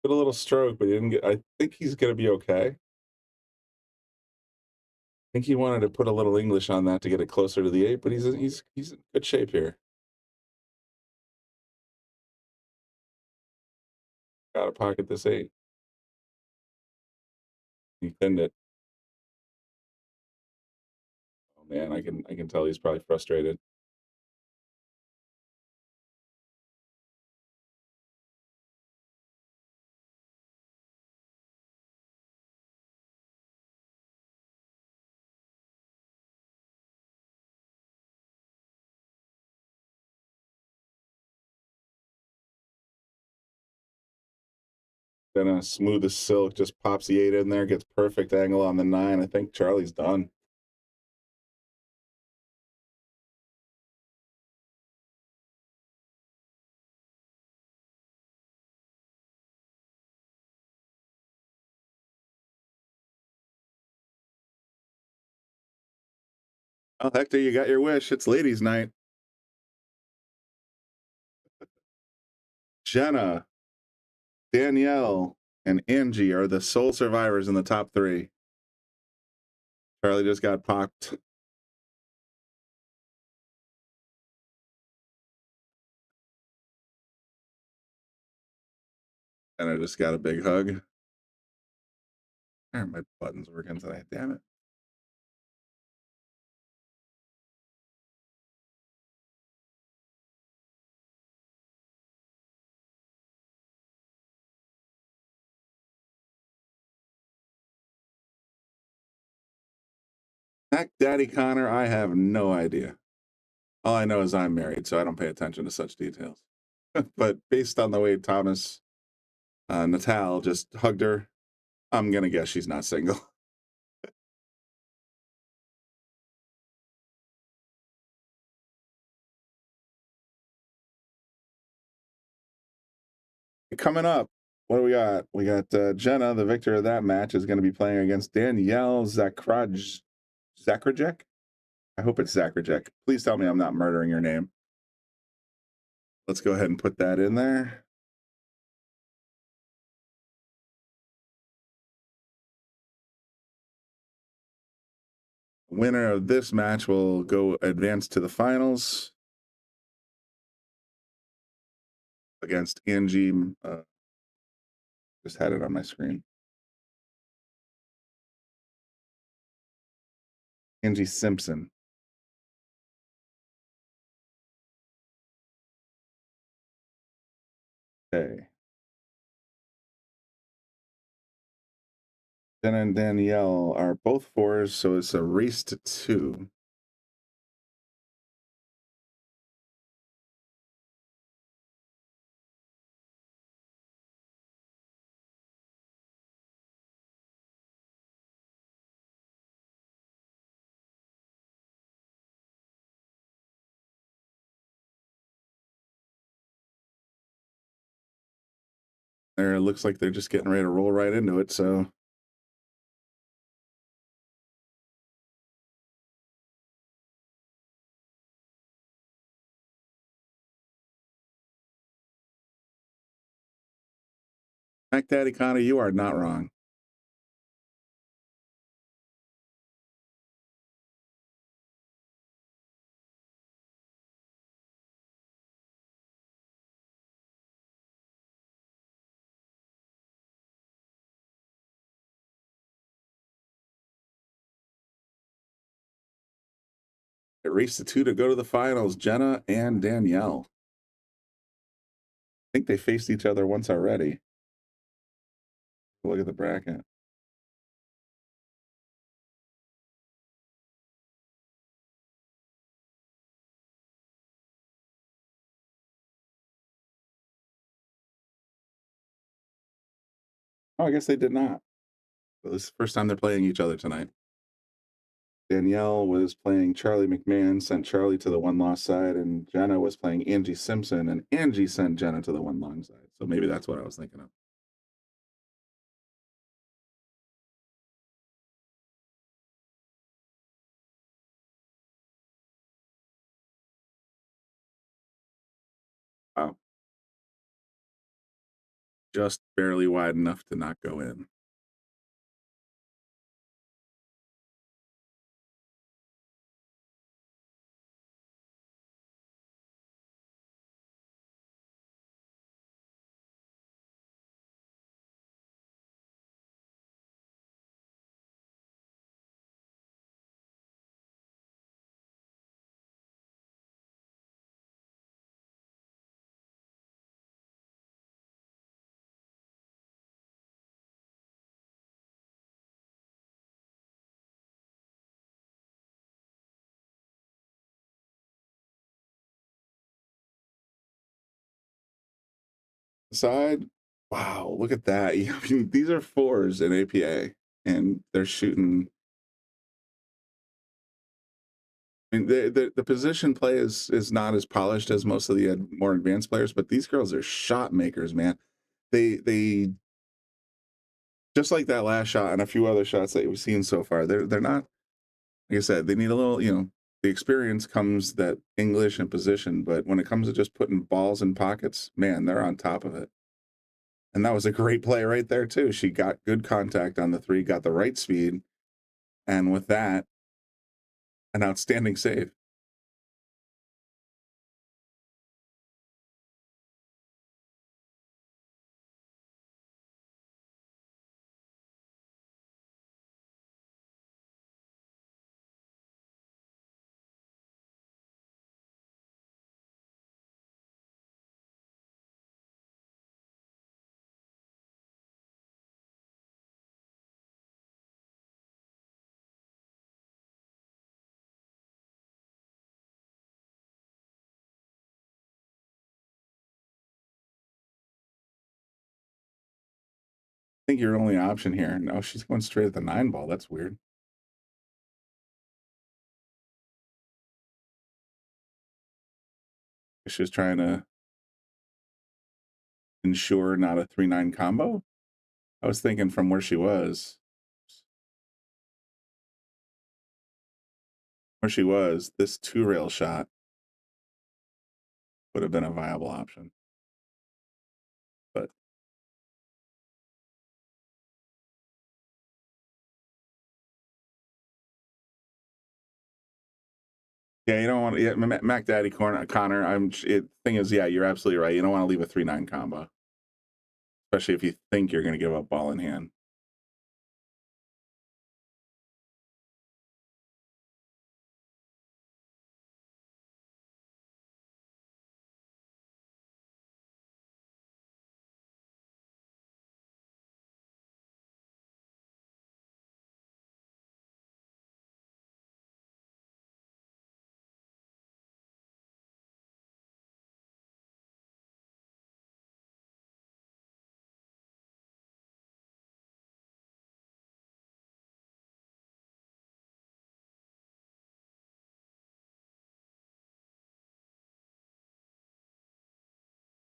Put a little stroke, but he didn't get. I think he's going to be okay. I think he wanted to put a little English on that to get it closer to the 8, but he's in good shape here. Got to pocket this 8. He thinned it. Oh man, I can tell he's probably frustrated. Then a smooth as silk, just pops the 8 in there, gets perfect angle on the 9. I think Charlie's done. Oh, Hector, you got your wish. It's ladies' night. Jenna, Danielle, and Angie are the sole survivors in the top 3. Charlie just got popped. And I just got a big hug. My button's working tonight, damn it. Heck, Daddy Connor, I have no idea. All I know is I'm married, so I don't pay attention to such details. But based on the way Thomas Natal just hugged her, I'm going to guess she's not single. Coming up, what do we got? We got Jenna, the victor of that match, is going to be playing against Danielle Zakrajek. I hope it's Zakrajek. Please tell me I'm not murdering your name. Let's go ahead and put that in there. Winner of this match will go advance to the finals against Angie. Just had it on my screen. Angie Simpson. Okay. Jenna and Danielle are both 4s, so it's a race to 2. There, it looks like they're just getting ready to roll right into it, so Mac Daddy Connor, you are not wrong. It raced to 2 to go to the finals, Jenna and Danielle. I think they faced each other once already. Look at the bracket. Oh, I guess they did not. So this is the first time they're playing each other tonight. Danielle was playing Charlie McMahon, sent Charlie to the 1-loss side, and Jenna was playing Angie Simpson, and Angie sent Jenna to the 1-loss side. So maybe that's what I was thinking of. Wow. Just barely wide enough to not go in. Side, Wow, look at that. I mean, these are fours in APA, and they're shooting. I mean, the position play is not as polished as most of the more advanced players, but these girls are shot makers, man. They just like that last shot and a few other shots that we've seen so far. They're not, like I said, they need a little, the experience comes that English and position, but when it comes to just putting balls in pockets, man, they're on top of it. And that was a great play right there too. She got good contact on the three, got the right speed, and with that, an outstanding save. I think your only option here. No, she's going straight at the 9 ball. That's weird. She was trying to ensure not a 3-9 combo. I was thinking from where she was, this 2-rail shot would have been a viable option. But yeah, you don't want to. Yeah, Mac Daddy Connor. Thing is, yeah, you're absolutely right. You don't want to leave a 3-9 combo, especially if you think you're going to give up ball in hand.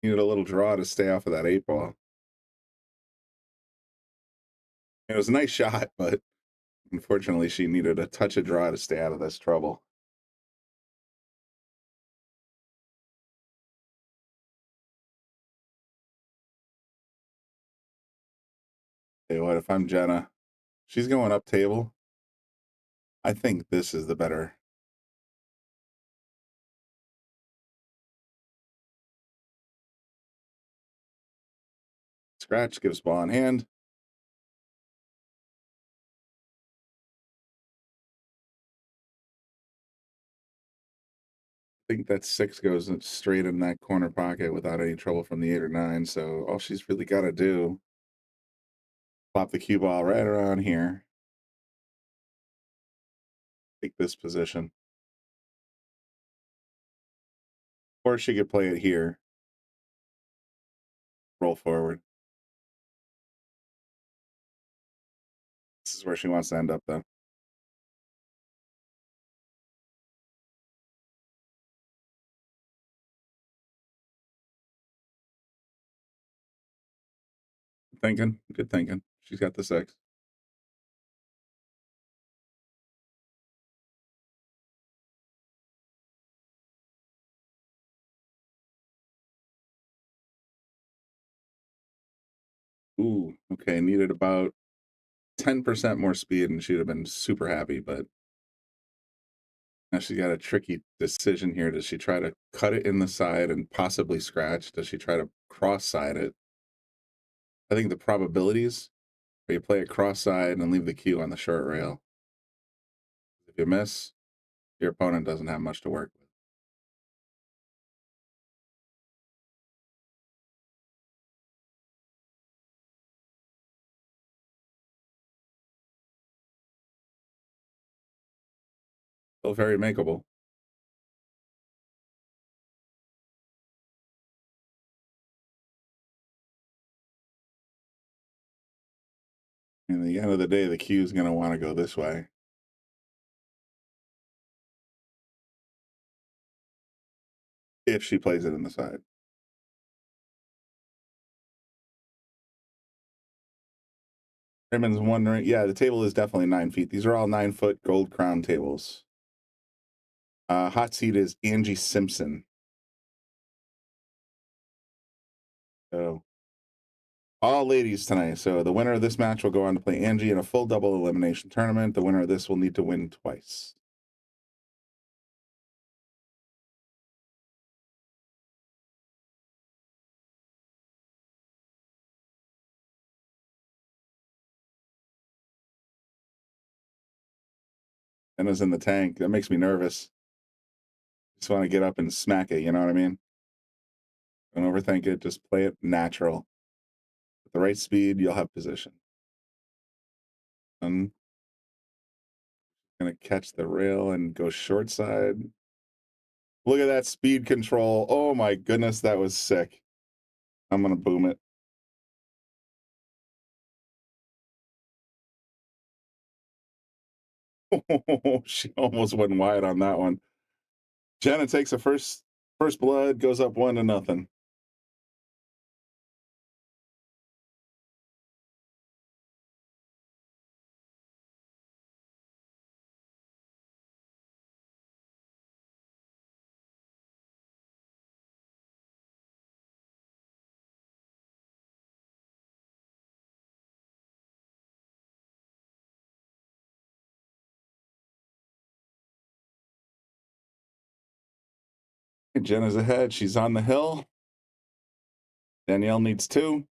Needed a little draw to stay off of that 8 ball. It was a nice shot, but unfortunately, she needed a touch of draw to stay out of this trouble. Tell you what, if I'm Jenna, she's going up table. I think this is the better. Scratch gives ball in hand. I think that 6 goes straight in that corner pocket without any trouble from the 8 or 9. So all she's really got to do, plop the cue ball right around here. Take this position. Or she could play it here. Roll forward. This is where she wants to end up, though. Thinking. Good thinking. She's got the 6. Ooh, okay. Needed about 10% more speed and she'd have been super happy, but now she's got a tricky decision here. Does she try to cut it in the side and possibly scratch? Does she try to cross side it? I think the probabilities are you play it cross side and leave the cue on the short rail. If you miss, your opponent doesn't have much to work with. Still very makeable. the end of the day, the cue is going to want to go this way. If she plays it in the side. Raymond's wondering, yeah, the table is definitely 9 feet. These are all 9-foot gold crown tables. Hot seat is Angie Simpson. So all ladies tonight. So the winner of this match will go on to play Angie in a full double elimination tournament. The winner of this will need to win twice. Jenna's in the tank. That makes me nervous. Just want to get up and smack it. You know what I mean? Don't overthink it. Just play it natural. At the right speed, you'll have position. I'm going to catch the rail and go short side. Look at that speed control. Oh my goodness, that was sick. I'm going to boom it. Oh, she almost went wide on that one. Jenna takes a first blood, goes up 1-0. Jenna's ahead. She's on the hill. Danielle needs 2.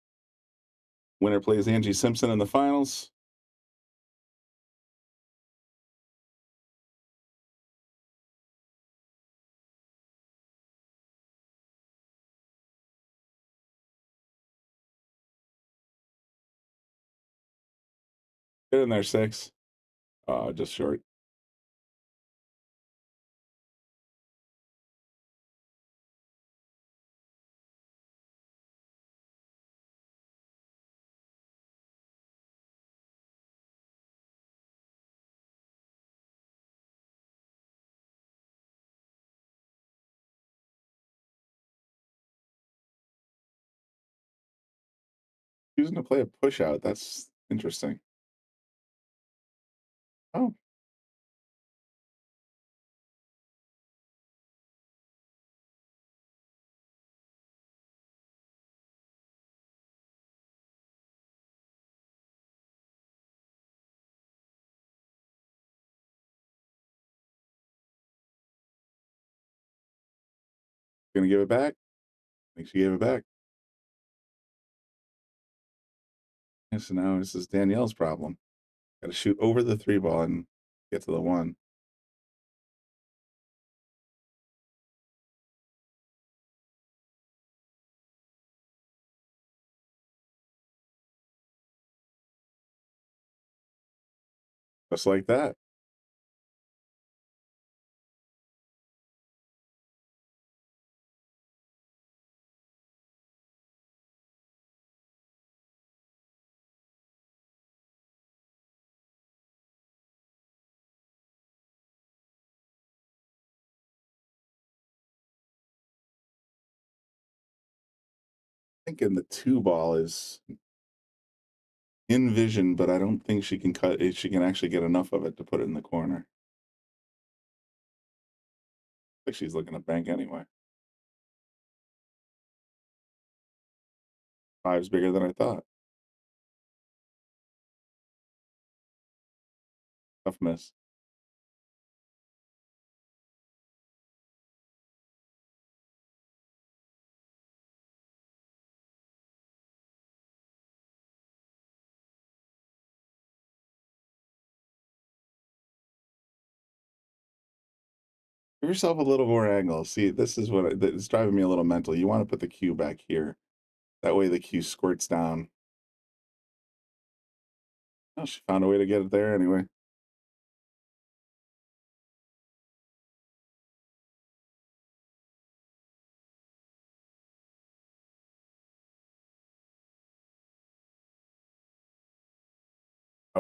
Winner plays Angie Simpson in the finals. Get in there, 6. Just short. Choosing to play a push out. That's interesting. Oh. Gonna give it back. I think she gave it back. And so now this is Danielle's problem. Got to shoot over the 3 ball and get to the 1. Just like that. Thinking the 2 ball is in vision, but I don't think she can cut it. She can actually get enough of it to put it in the corner. Like she's looking to bank anyway. 5's bigger than I thought. Tough miss. Give yourself a little more angle. See, this is what it's driving me a little mental. You want to put the cue back here. That way the cue squirts down. Oh, she found a way to get it there anyway.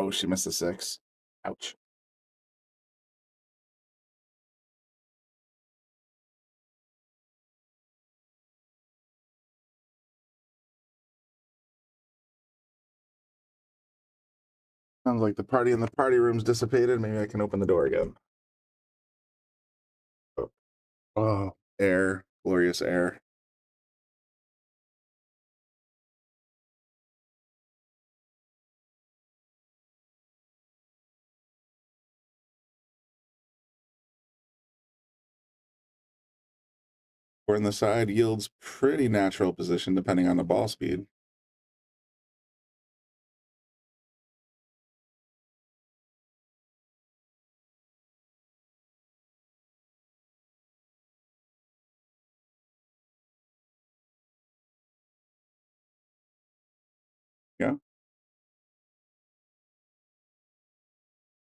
Oh, she missed a 6. Ouch. Sounds like the party in the party room's dissipated. Maybe I can open the door again. Oh, oh, air, glorious air. Four in the side yields pretty natural position depending on the ball speed. Yeah.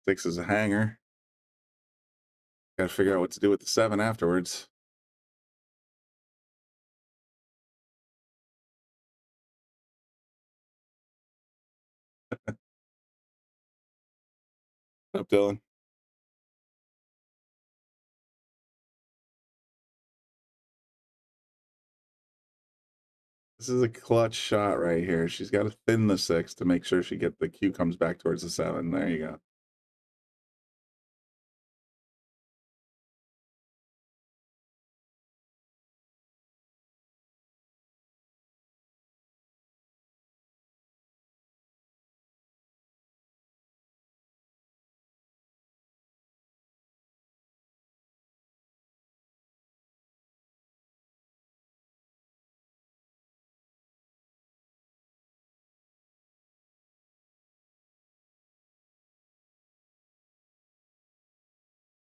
6 is a hanger. Got to figure out what to do with the 7 afterwards. Up, Dylan. This is a clutch shot right here. She's got to thin the 6 to make sure she get the cue comes back towards the 7. There you go.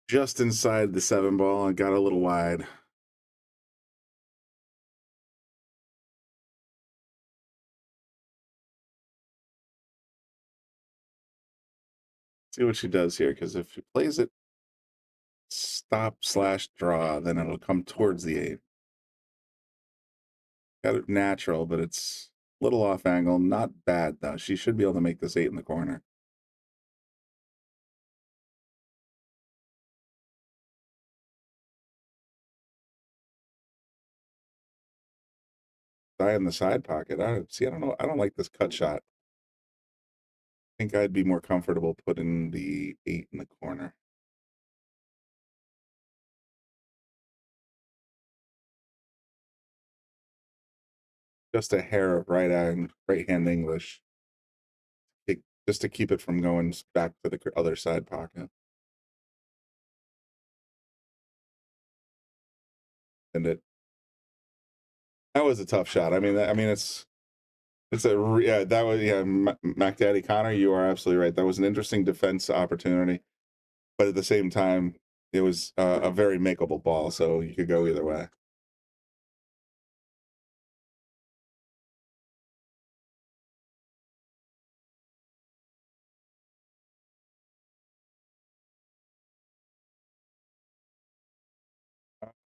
Just inside the 7 ball and got a little wide. See what she does here, because if she plays it stop/draw, then it'll come towards the 8. Got it natural, but it's a little off angle. Not bad, though. She should be able to make this 8 in the corner. Die in the side pocket. I don't know. I don't like this cut shot. I think I'd be more comfortable putting the 8 in the corner. Just a hair of right hand English. Just to keep it from going back to the other side pocket. And that was a tough shot. I mean, yeah, that was, yeah, Mac Daddy Connor, you are absolutely right. That was an interesting defense opportunity, but at the same time, it was a very makeable ball, so you could go either way.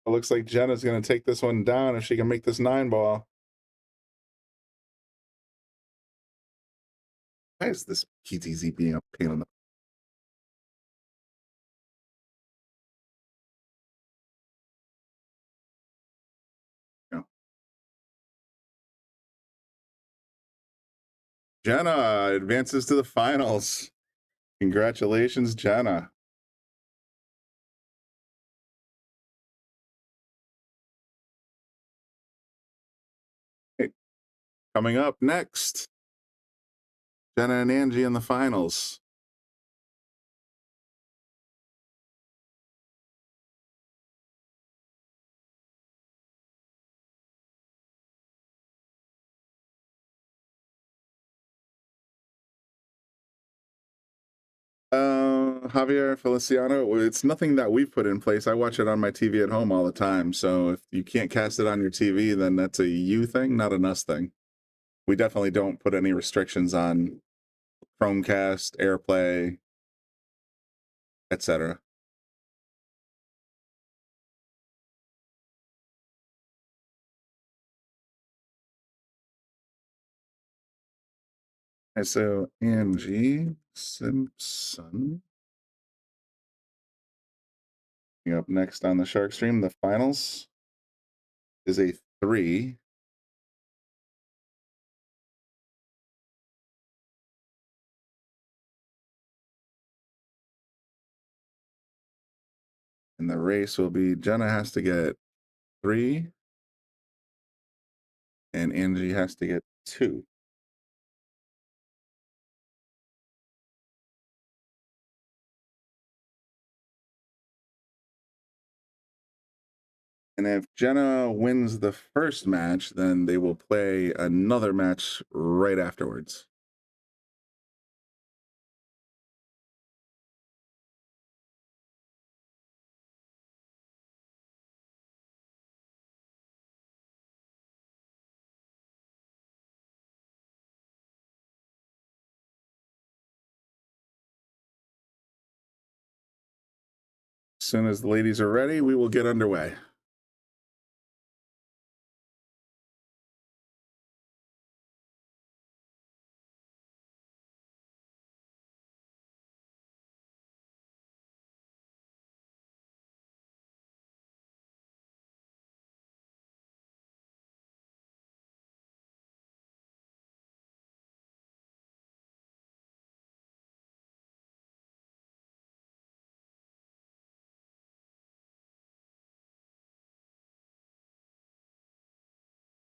It looks like Jenna's going to take this one down if she can make this 9 ball. Why is this PTZ being a pain in the... You know? Jenna advances to the finals. Congratulations, Jenna. Hey, coming up next, Jenna and Angie in the finals. Javier Feliciano, it's nothing that we've put in place. I watch it on my TV at home all the time. So if you can't cast it on your TV, then that's a you thing, not an us thing. We definitely don't put any restrictions on Chromecast, AirPlay, etc. And so Angie, Simpson. Up next on the Shark Stream, the finals is a 3. And the race will be Jenna has to get 3, and Angie has to get 2. And if Jenna wins the first match, then they will play another match right afterwards. As soon as the ladies are ready, we will get underway.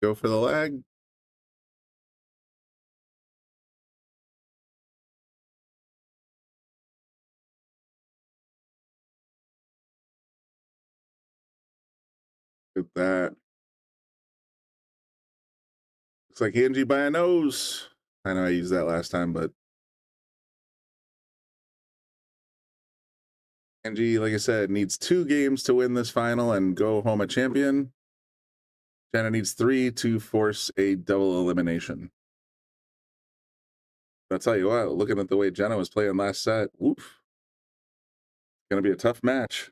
Go for the leg. Look at that. Looks like Angie by a nose. I know I used that last time, but Angie, like I said, needs 2 games to win this final and go home a champion. Jenna needs 3 to force a double elimination. I'll tell you what, looking at the way Jenna was playing last set, woof. Gonna be a tough match.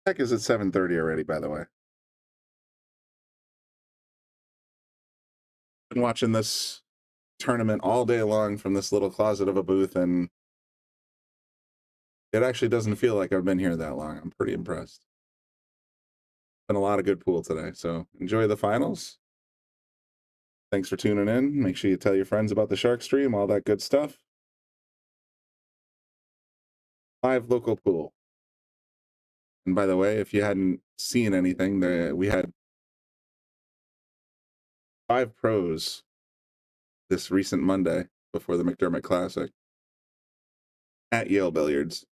Heck is at 7:30 already, by the way. Been watching this tournament all day long from this little closet of a booth, and it actually doesn't feel like I've been here that long. I'm pretty impressed. Been a lot of good pool today, so enjoy the finals. Thanks for tuning in. Make sure you tell your friends about the Shark Stream, all that good stuff. Live local pool. And by the way, if you hadn't seen anything, we had 5 pros this recent Monday before the McDermott Classic at Yale Billiards.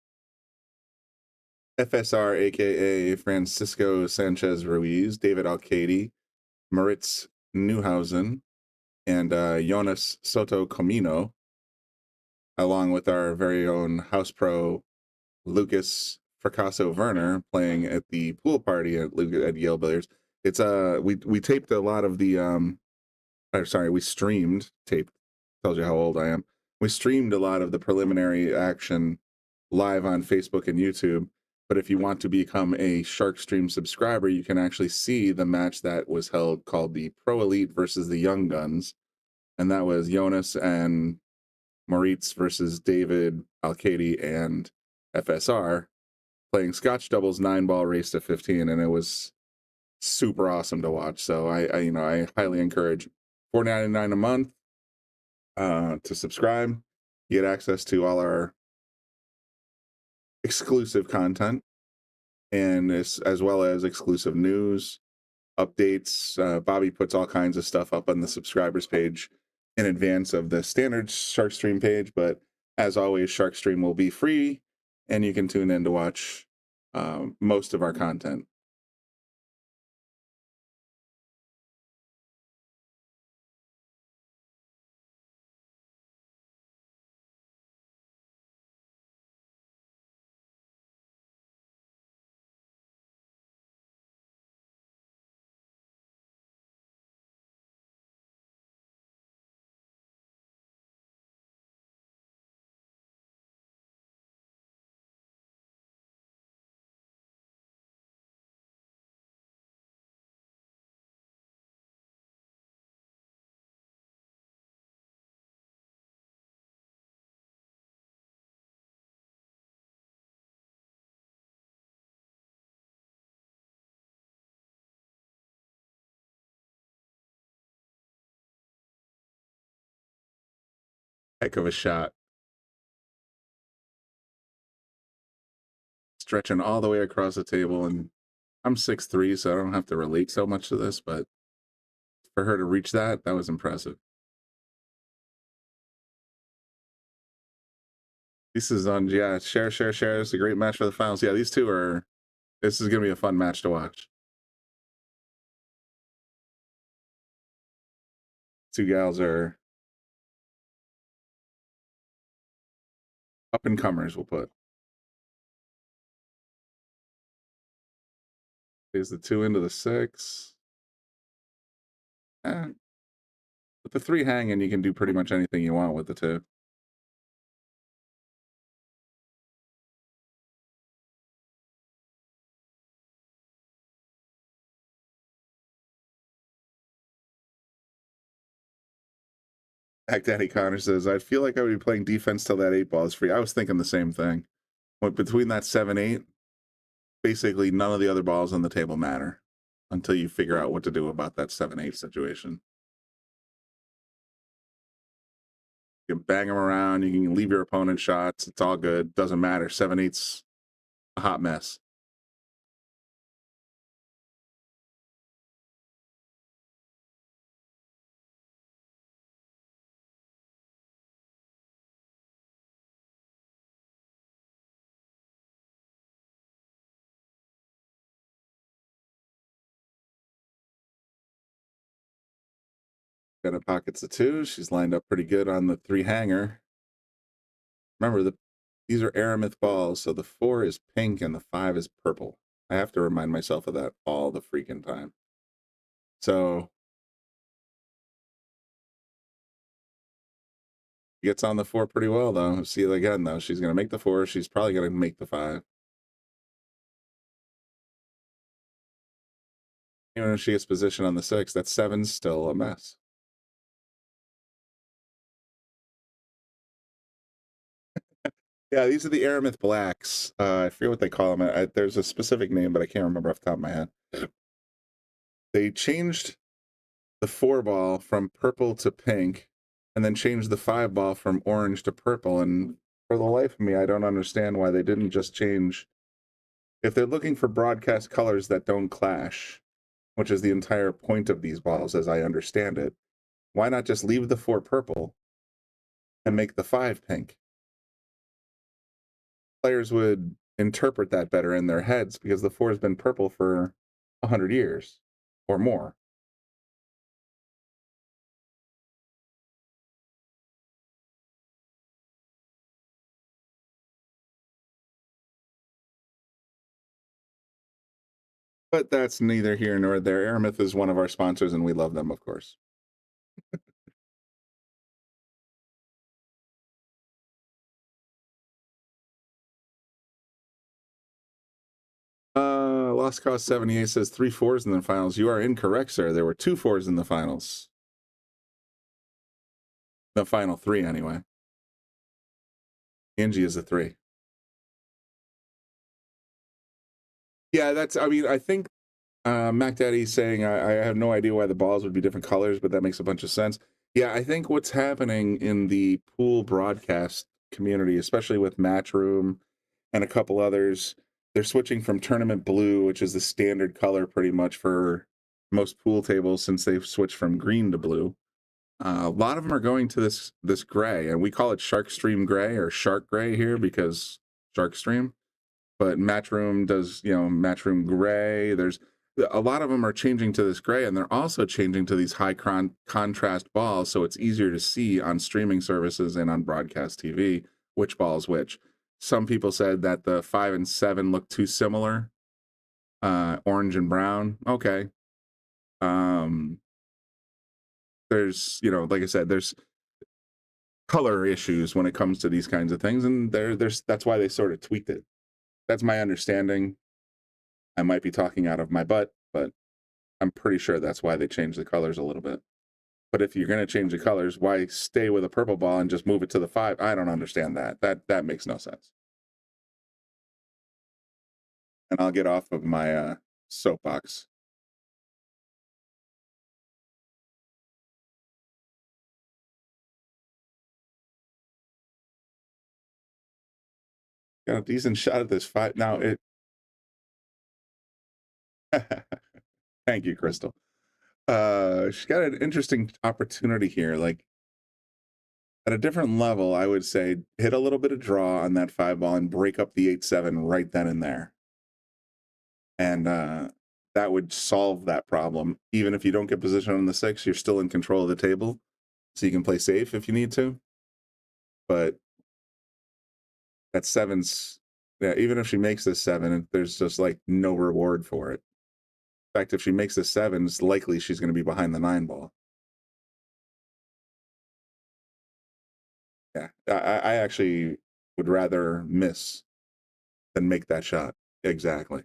FSR, aka Francisco Sanchez Ruiz, David Alcady, Moritz Neuhausen, and Jonas Soto Comino, along with our very own house pro Lucas Fracasso Werner, playing at the pool party at Yale Billiards. It's we taped a lot of the we streamed, taped, tells you how old I am. We streamed a lot of the preliminary action live on Facebook and YouTube. But if you want to become a Shark Stream subscriber, you can actually see the match that was held called the Pro Elite versus the Young Guns. And that was Jonas and Moritz versus David Alcady and FSR playing Scotch doubles 9-ball race to 15. And it was super awesome to watch. So I highly encourage $4.99 a month to subscribe. You get access to all our exclusive content, and as well as exclusive news, updates. Bobby puts all kinds of stuff up on the subscribers page in advance of the standard Shark Stream page. But as always, Shark Stream will be free, and you can tune in to watch most of our content. Heck of a shot. Stretching all the way across the table, and I'm 6'3", so I don't have to relate so much to this, but for her to reach that was impressive. This is on, yeah, share. It's a great match for the finals. Yeah, these two are, this is going to be a fun match to watch. Two gals are up and comers, we'll put. Here's the 2 into the 6. With the 3 hanging, you can do pretty much anything you want with the 2. Act Daddy Connor says, I feel like I would be playing defense till that 8 ball is free. I was thinking the same thing. But between that 7-8, basically none of the other balls on the table matter until you figure out what to do about that 7-8 situation. You can bang them around, you can leave your opponent shots, it's all good. Doesn't matter. 7-8's a hot mess. Got a pockets of 2. She's lined up pretty good on the 3 hanger. Remember, these are Aramith balls, so the 4 is pink and the 5 is purple. I have to remind myself of that all the freaking time. So gets on the 4 pretty well, though. See, again, though, she's going to make the 4. She's probably going to make the 5. Even if she gets position on the 6, that 7's still a mess. Yeah, these are the Aramith Blacks. I forget what they call them. There's a specific name, but I can't remember off the top of my head. They changed the 4 ball from purple to pink, and then changed the 5 ball from orange to purple. And for the life of me, I don't understand why they didn't just change. If they're looking for broadcast colors that don't clash, which is the entire point of these balls, as I understand it, why not just leave the 4 purple and make the 5 pink? Players would interpret that better in their heads because the 4 has been purple for 100 years or more. But that's neither here nor there. Aramith is one of our sponsors, and we love them, of course. Lost Cause 78 says 3 4s in the finals. You are incorrect, sir. There were 2 4s in the finals. The final 3, anyway. Angie is a 3. Yeah, that's, I mean, I think Mac Daddy's saying, I have no idea why the balls would be different colors, but that makes a bunch of sense. Yeah, I think what's happening in the pool broadcast community, especially with Matchroom and a couple others, they're switching from tournament blue, which is the standard color pretty much for most pool tables since they've switched from green to blue. A lot of them are going to this gray, and we call it Shark Stream Gray or Shark Gray here because Shark Stream. But Matchroom does, Matchroom Gray. There's a lot of them are changing to this gray, and they're also changing to these high contrast balls, so it's easier to see on streaming services and on broadcast TV which ball is which. Some people said that the 5 and 7 look too similar, orange and brown. Okay. There's, like I said, there's color issues when it comes to these kinds of things, and that's why they sort of tweaked it. That's my understanding. I might be talking out of my butt, but I'm pretty sure that's why they changed the colors a little bit. But if you're going to change the colors, why stay with a purple ball and just move it to the 5? I don't understand that. That makes no sense. And I'll get off of my soapbox. got a decent shot at this fight. Now it thank you, Crystal. She's got an interesting opportunity here. Like at a different level, I would say hit a little bit of draw on that 5 ball and break up the 8-7 right then and there. And that would solve that problem. Even if you don't get position on the 6, you're still in control of the table. So you can play safe if you need to. But that 7's, yeah, even if she makes this 7, there's just like no reward for it. In fact, if she makes this 7, it's likely she's going to be behind the 9 ball. Yeah, I actually would rather miss than make that shot. Exactly.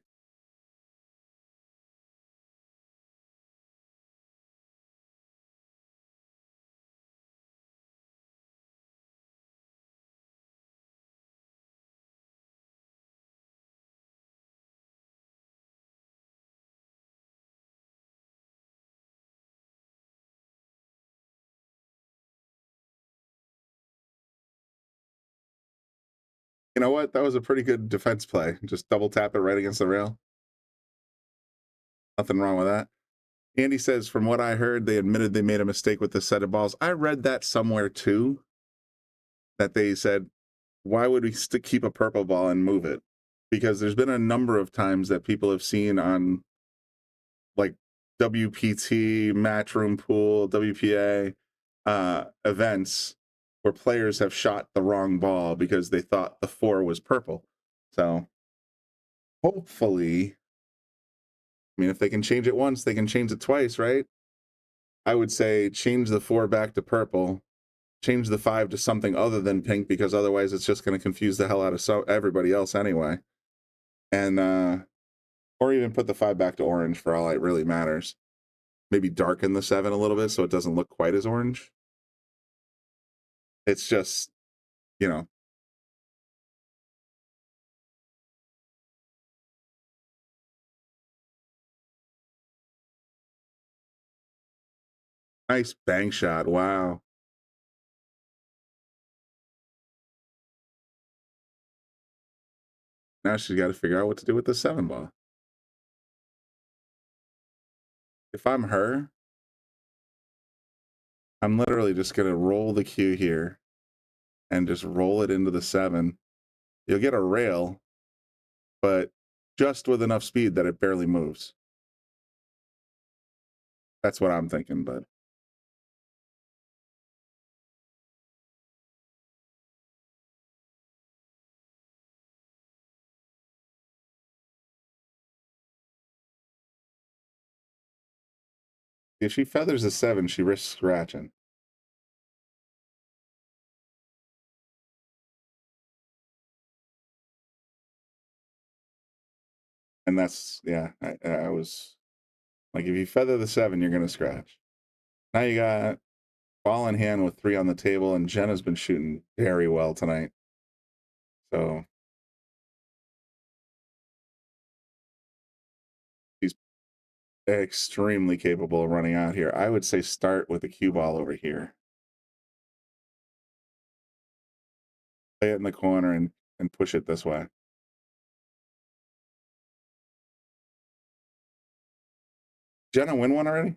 You know what? That was a pretty good defense play. Just double tap it right against the rail. Nothing wrong with that. Andy says, from what I heard, they admitted they made a mistake with the set of balls. I read that somewhere too, that they said, why would we keep a purple ball and move it? Because there's been a number of times that people have seen on like WPT, Matchroom Pool, WPA events where players have shot the wrong ball because they thought the 4 was purple. So hopefully, I mean, if they can change it once, they can change it twice, right? I would say change the 4 back to purple, change the 5 to something other than pink, because otherwise it's just going to confuse the hell out of everybody else anyway. And or even put the 5 back to orange for all it really matters. Maybe darken the 7 a little bit so it doesn't look quite as orange. It's just, you know. Nice bank shot. Wow. Now she's got to figure out what to do with the 7 ball. If I'm her, I'm literally just going to roll the cue here and just roll it into the 7. You'll get a rail, but just with enough speed that it barely moves. That's what I'm thinking, but if she feathers a 7, she risks scratching. And that's, yeah, I was like, if you feather the 7, you're going to scratch. Now you got ball in hand with 3 on the table, and Jenna's been shooting very well tonight. So she's extremely capable of running out here. I would say start with the cue ball over here. Play it in the corner and push it this way. Jenna win one already?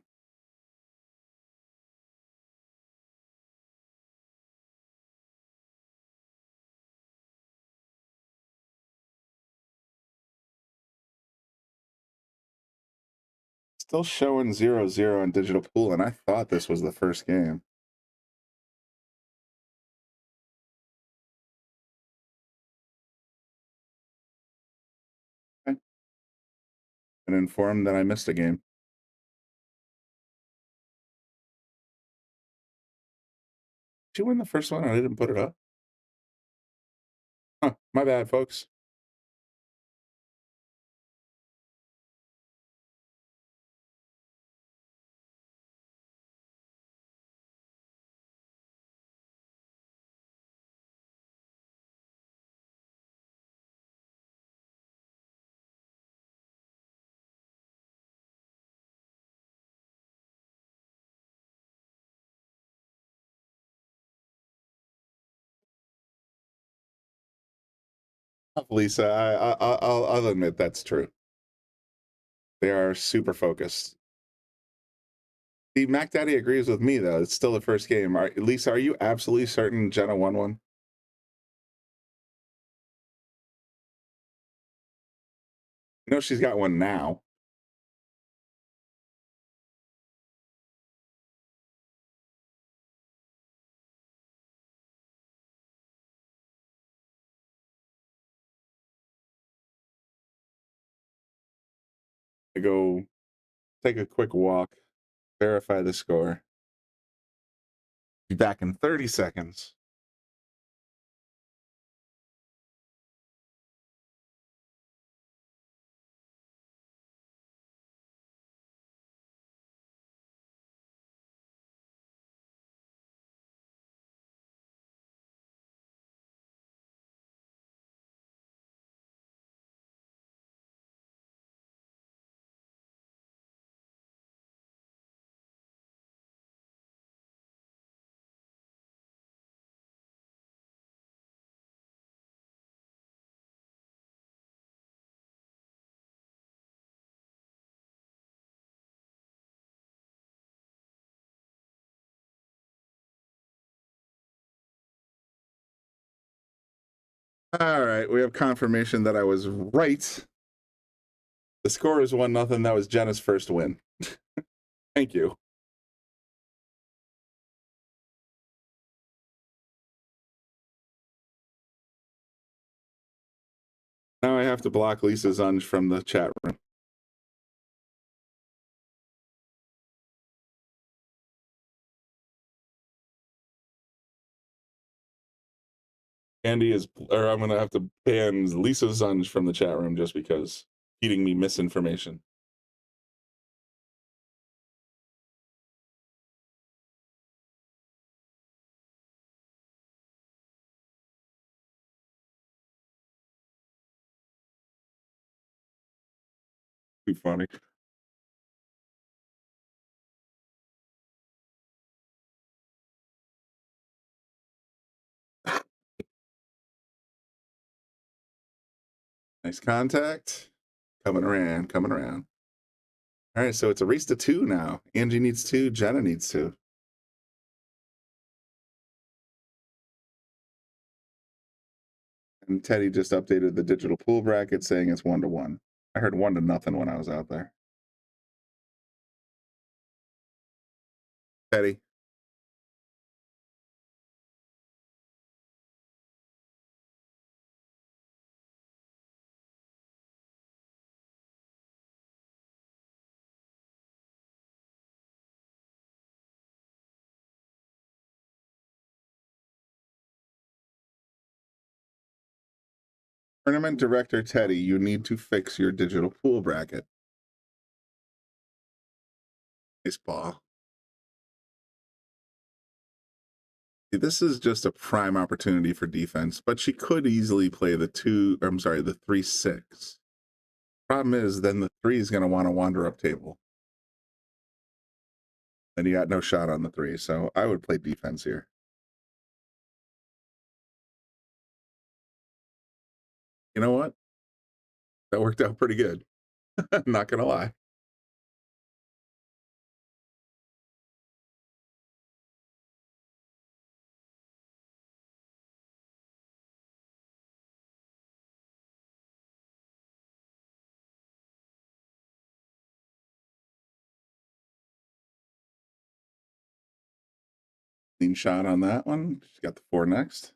Still showing 0-0 in digital pool, and I thought this was the first game. Okay. And informed that I missed a game. Did you win the first one and I didn't put it up? Huh, my bad, folks. Lisa. I'll admit that's true. They are super focused. The Mac Daddy agrees with me though. It's still the first game. Lisa, are you absolutely certain Jenna won one? You know she's got one now. I go take a quick walk, verify the score. Be back in 30 seconds. All right, we have confirmation that I was right. The score is 1-0. That was Jenna's first win. Thank you. Now I have to block Lisa Zunge from the chat room. Andy is, or I'm going to have to ban Lisa Zunge from the chat room just because feeding me misinformation. Too funny. Nice contact. Coming around, coming around. All right, so it's a race to 2 now. Angie needs 2, Jenna needs 2. And Teddy just updated the digital pool bracket saying it's 1-1. I heard 1-0 when I was out there. Teddy. Tournament director Teddy, you need to fix your digital pool bracket. Nice ball. This is just a prime opportunity for defense, but she could easily play the 3-6. Problem is, then the 3 is going to want to wander up table. And you got no shot on the 3, so I would play defense here. You know what? That worked out pretty good. Not going to lie. Clean shot on that one. She's got the 4 next.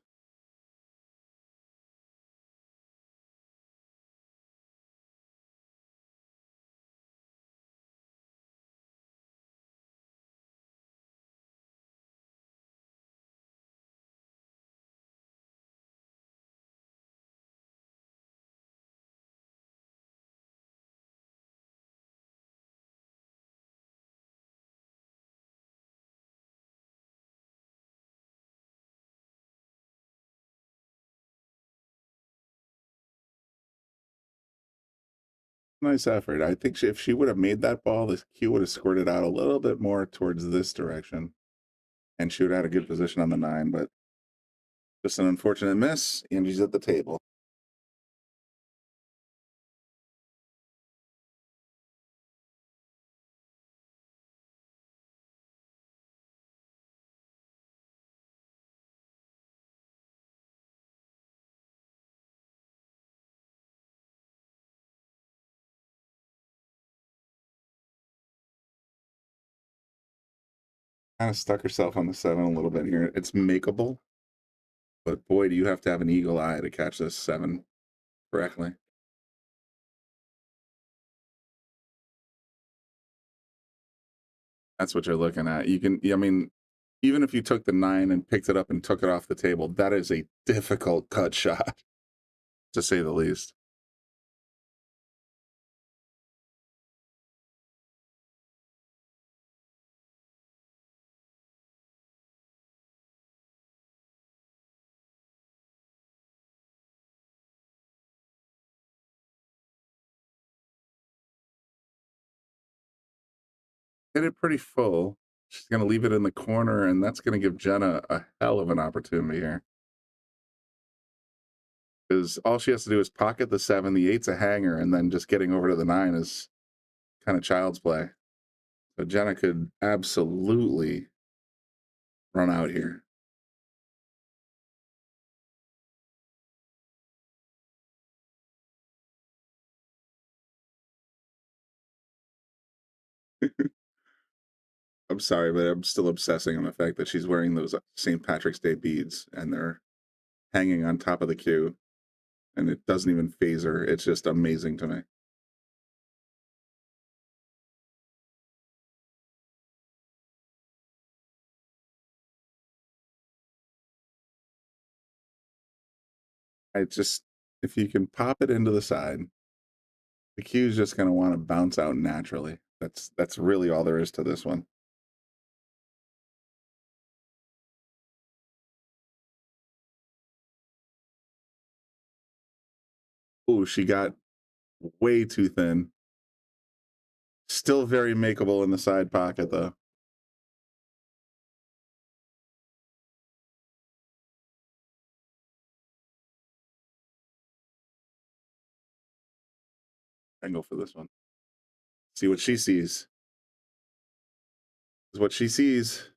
Nice effort. I think if she would have made that ball, the cue would have squirted out a little bit more towards this direction. And she would have had a good position on the 9, but just an unfortunate miss. Angie's at the table. Kind of stuck herself on the 7 a little bit here. It's makeable, but boy, do you have to have an eagle eye to catch this 7 correctly. That's what you're looking at. You can, I mean, even if you took the 9 and picked it up and took it off the table, that is a difficult cut shot, to say the least. Hit it pretty full. She's going to leave it in the corner, and that's going to give Jenna a hell of an opportunity here. Because all she has to do is pocket the 7, the 8's a hanger, and then just getting over to the 9 is kind of child's play. So Jenna could absolutely run out here. I'm sorry, but I'm still obsessing on the fact that she's wearing those St. Patrick's Day beads, and they're hanging on top of the cue, and it doesn't even phase her. It's just amazing to me. I just, if you can pop it into the side, the cue's just going to want to bounce out naturally. That's really all there is to this one. Ooh, she got way too thin. Still very makeable in the side pocket, though. Angle for this one. See what she sees. Is what she sees.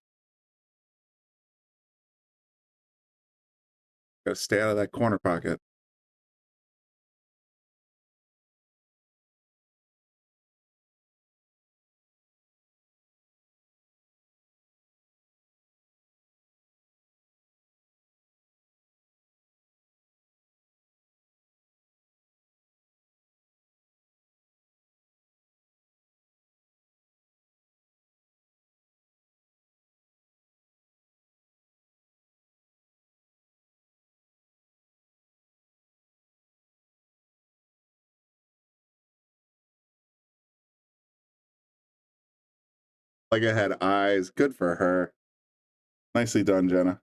Got to stay out of that corner pocket. Like I had eyes. Good for her. Nicely done, Jenna.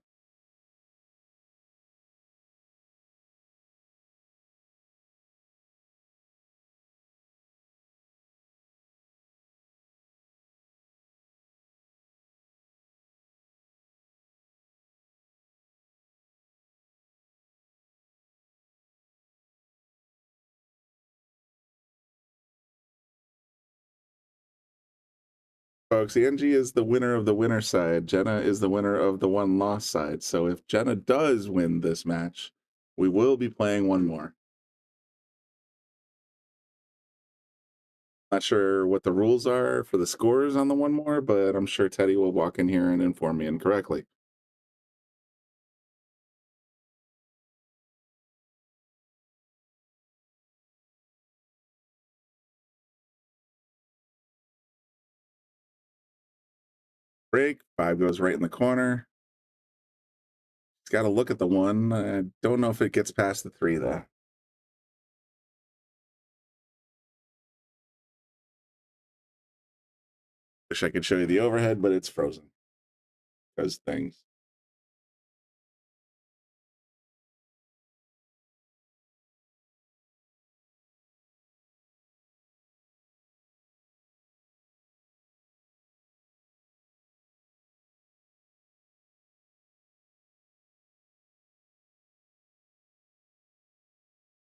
Folks, Angie is the winner of the winner side. Jenna is the winner of the one loss side. So if Jenna does win this match, we will be playing one more. Not sure what the rules are for the scores on the one more, but I'm sure Teddy will walk in here and inform me incorrectly. Break. 5 goes right in the corner. He's got to look at the 1. I don't know if it gets past the 3, though. Wish I could show you the overhead, but it's frozen. Those things.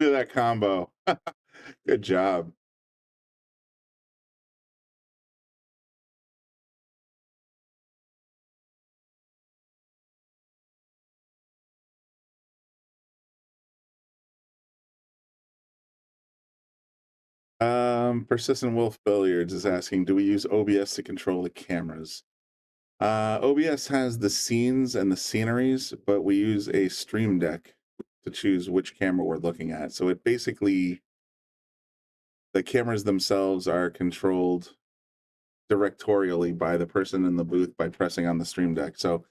Look at that combo. Good job. Persistent Wolf Billiards is asking, do we use OBS to control the cameras? OBS has the scenes and the sceneries, but we use a stream deck to choose which camera we're looking at. So it basically, the cameras themselves are controlled directorially by the person in the booth by pressing on the stream deck. So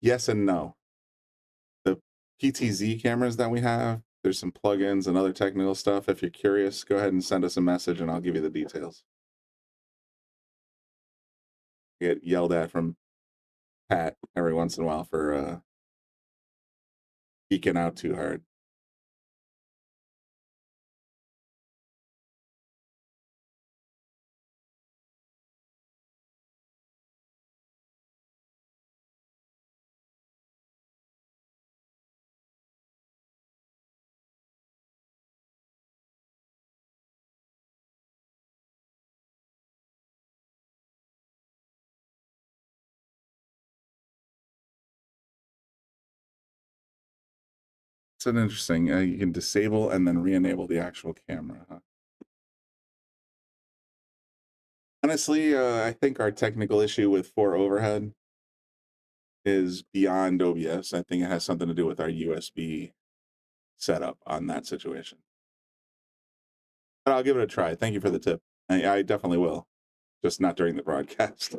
yes and no. The PTZ cameras that we have, there's some plugins and other technical stuff. If you're curious, go ahead and send us a message and I'll give you the details. Get yelled at from Pat every once in a while for geeking out too hard. It's an interesting, you can disable and then re-enable the actual camera, huh? Honestly, I think our technical issue with 4 overhead is beyond OBS. I think it has something to do with our USB setup on that situation. But I'll give it a try. Thank you for the tip. I definitely will, just not during the broadcast.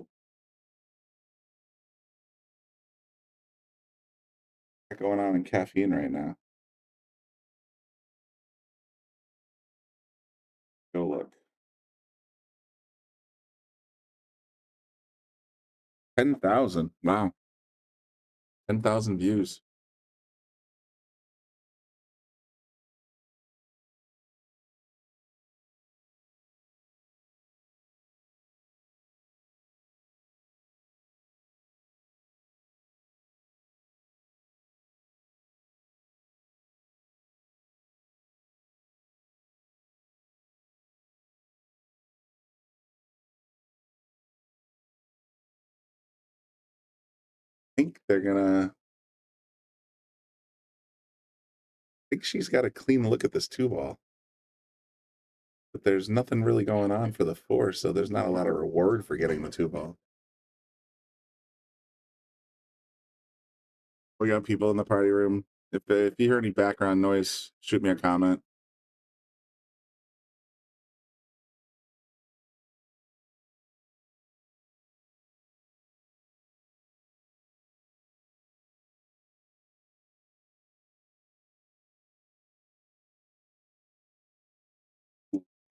What's going on in caffeine right now? Go look. 10,000. Wow. 10,000 views. I think they're gonna. I think she's got a clean look at this 2-ball. But there's nothing really going on for the 4, so there's not a lot of reward for getting the 2-ball. We got people in the party room. If you hear any background noise, shoot me a comment.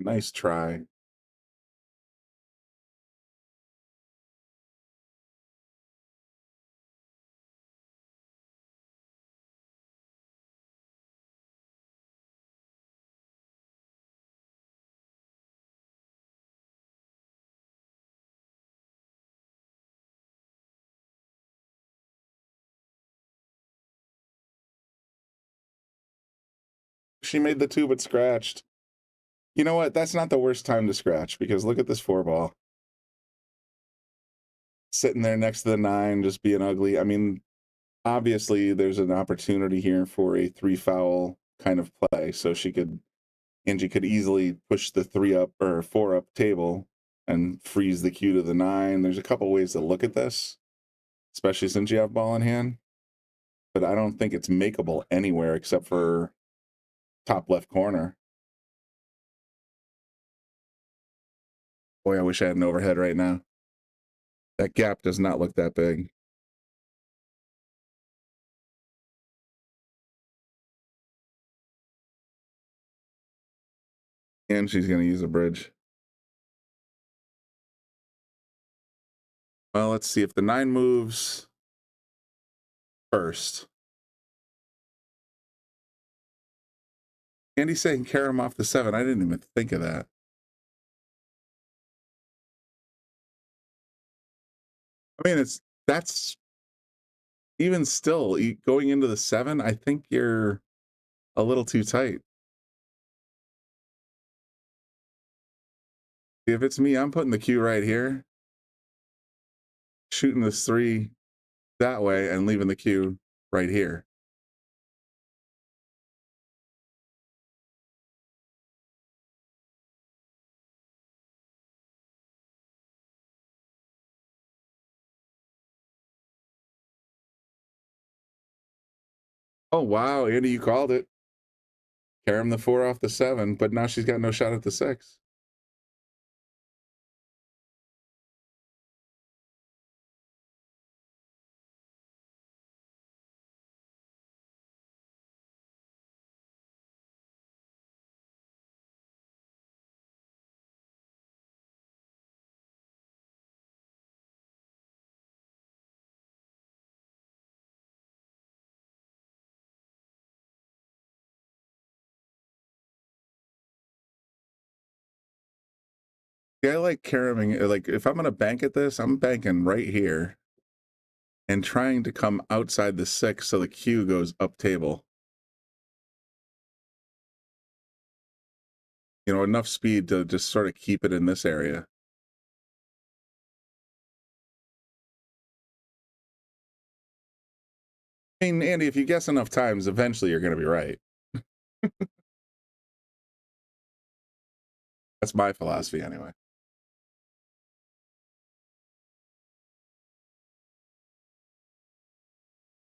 Nice try. She made the 2 but scratched. You know what? That's not the worst time to scratch because look at this 4-ball. Sitting there next to the 9, just being ugly. I mean, obviously there's an opportunity here for a 3-foul kind of play. So Angie could easily push the 3 up or 4 up table and freeze the cue to the 9. There's a couple ways to look at this, especially since you have ball in hand. But I don't think it's makeable anywhere except for top left corner. Boy, I wish I had an overhead right now. That gap does not look that big. And she's going to use a bridge. Well, let's see if the 9 moves first. Andy's saying carry him off the 7. I didn't even think of that. I mean, that's even still going into the 7. I think you're a little too tight. If it's me, I'm putting the cue right here, shooting this 3 that way and leaving the cue right here. Oh, wow, Andy, you called it. Carom the 4 off the 7, but now she's got no shot at the 6. Yeah, I like caroming. Like, if I'm going to bank at this, I'm banking right here and trying to come outside the 6 so the cue goes up table. You know, enough speed to just sort of keep it in this area. I mean, Andy, if you guess enough times, eventually you're going to be right. That's my philosophy anyway.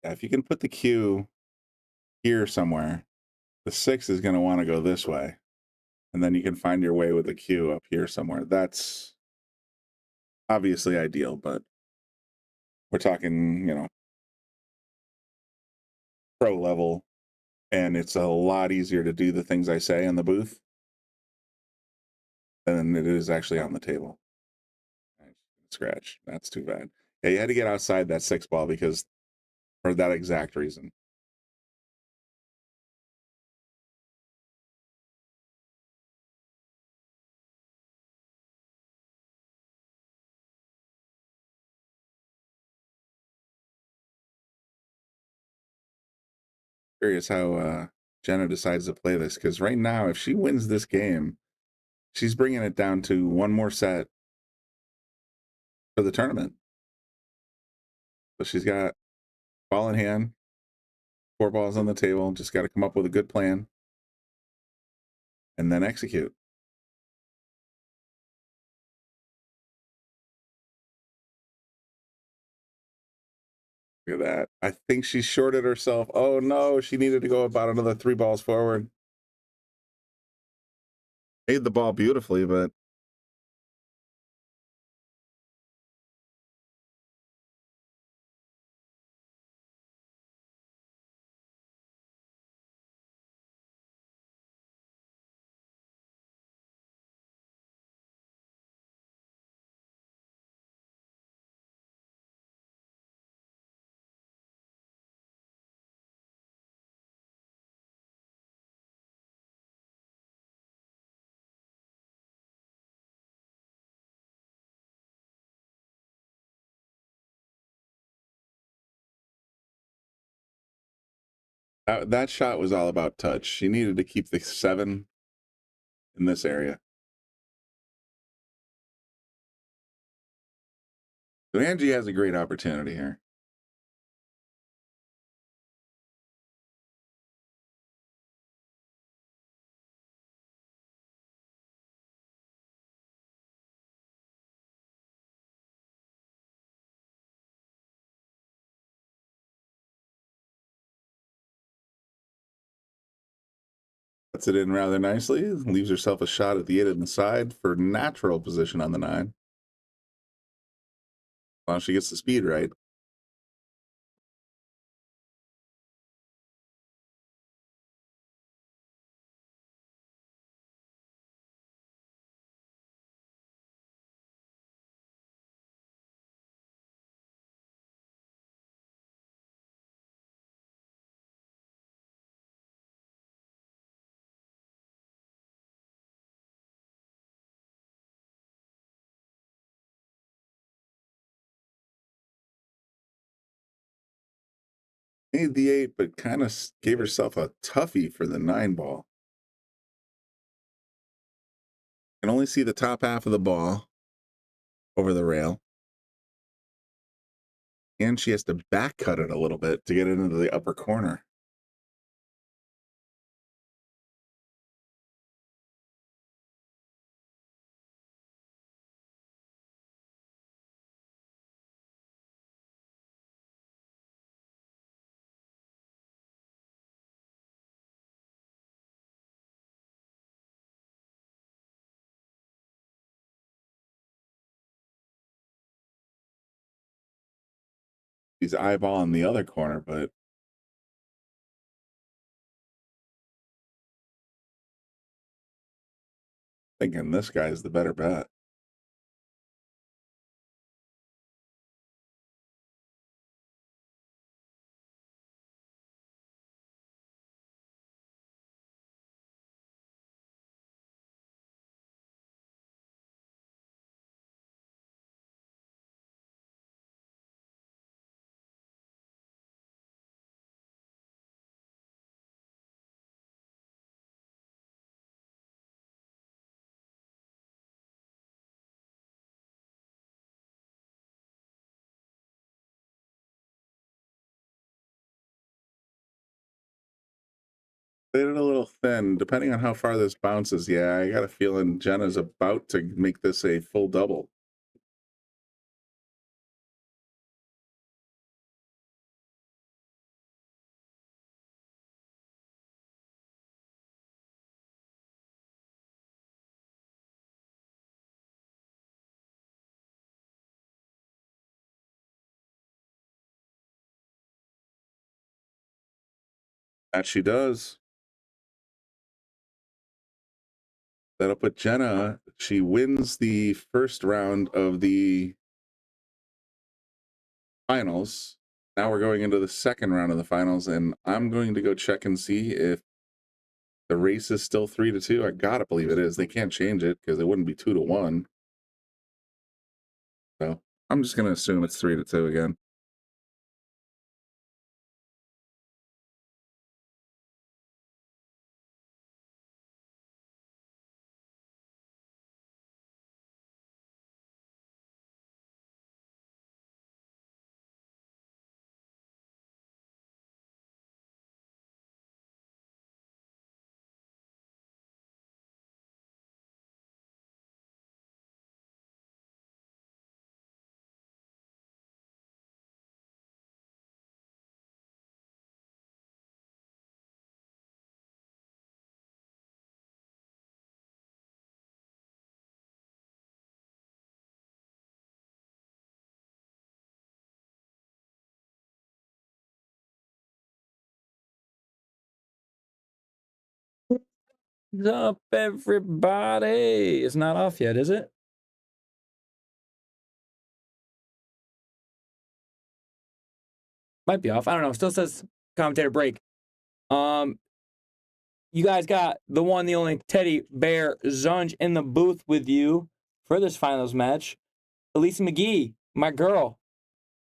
Yeah, if you can put the cue here somewhere, the 6 is going to want to go this way. And then you can find your way with the cue up here somewhere. That's obviously ideal, but we're talking, you know, pro level, and it's a lot easier to do the things I say in the booth than it is actually on the table. Scratch. That's too bad. Yeah, you had to get outside that 6 ball because for that exact reason. Curious how Jenna decides to play this, because right now, if she wins this game, she's bringing it down to one more set for the tournament. So she's got ball in hand, 4 balls on the table, just got to come up with a good plan and then execute. Look at that. I think she shorted herself. Oh no, she needed to go about another 3 balls forward. Made the ball beautifully, but that shot was all about touch. She needed to keep the 7 in this area. So Angie has a great opportunity here. Puts it in rather nicely, leaves herself a shot at the 8 on the side for natural position on the 9. Well, she gets the speed right. Made the 8, but kind of gave herself a toughie for the 9 ball. Can only see the top half of the ball over the rail. And she has to back cut it a little bit to get it into the upper corner. he's eyeballing the other corner, but thinking this guy's the better bet. They did a little thin, depending on how far this bounces. Yeah, I got a feeling Jenna's about to make this a full double. That she does. That'll put Jenna, she wins the first round of the finals. Now we're going into the second round of the finals, and I'm going to go check and see if the race is still 3-2. I gotta believe it is. They can't change it because it wouldn't be 2-1. So I'm just gonna assume it's 3-2 again. What's up, everybody? It's not off yet, is it? Might be off. I don't know. Still says commentator break. You guys got the one, the only Teddy Bear Zunge in the booth with you for this finals match. Elisa McGee, my girl.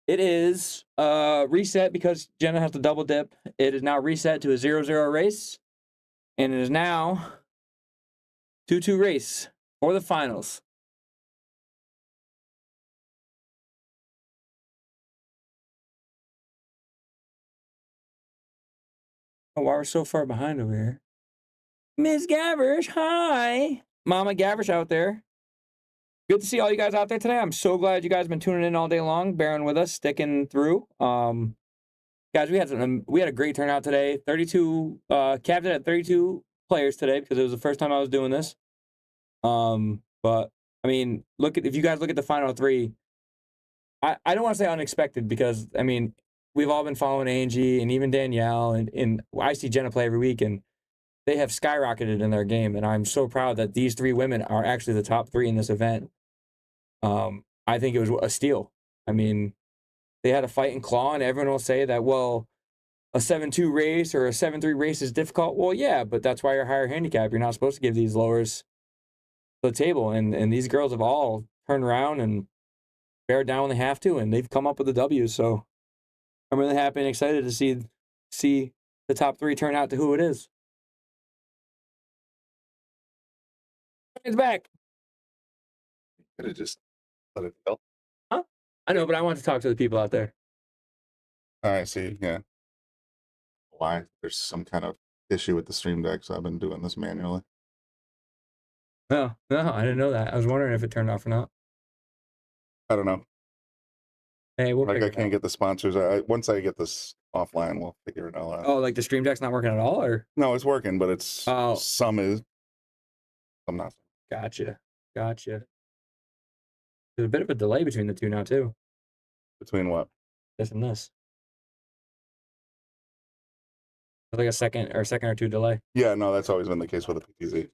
It is reset because Jenna has to double dip. It is now reset to a 0-0 race. And it is now 2-2 race for the finals. Oh, why we're so far behind over here? Miss Gavish, hi. Mama Gavish out there. Good to see all you guys out there today. I'm so glad you guys have been tuning in all day long, bearing with us, sticking through. Guys, we had a great turnout today. 32 capped it at 32 players today because it was the first time I was doing this. But I mean, if you guys look at the final three, I don't want to say unexpected because I mean we've all been following Angie and even Danielle and I see Jenna play every week and they have skyrocketed in their game and I'm so proud that these three women are actually the top three in this event. I think it was a steal. I mean, they had a fight and claw, and everyone will say that, well, a 7-2 race or a 7-3 race is difficult. Well, yeah, but that's why you're higher handicap. You're not supposed to give these lowers the table. And these girls have all turned around and bear down when they have to, and they've come up with the W. So I'm really happy and excited to see the top three turn out to who it is. It's back. Could have just let it go. Huh? I know, but I want to talk to the people out there. All right, see, yeah. Why? There's some kind of issue with the stream deck, so I've been doing this manually. No, I didn't know that. I was wondering if it turned off or not. I don't know. Hey, we'll like figure I it can't out. get the sponsors. Once I get this offline, we'll figure it all out. Oh, like the stream deck's not working at all, or No, it's working, but it's some is, some not. Gotcha. There's a bit of a delay between the two now too. Between what? This and this. Like a second or two delay. Yeah, no, that's always been the case with the PTZ.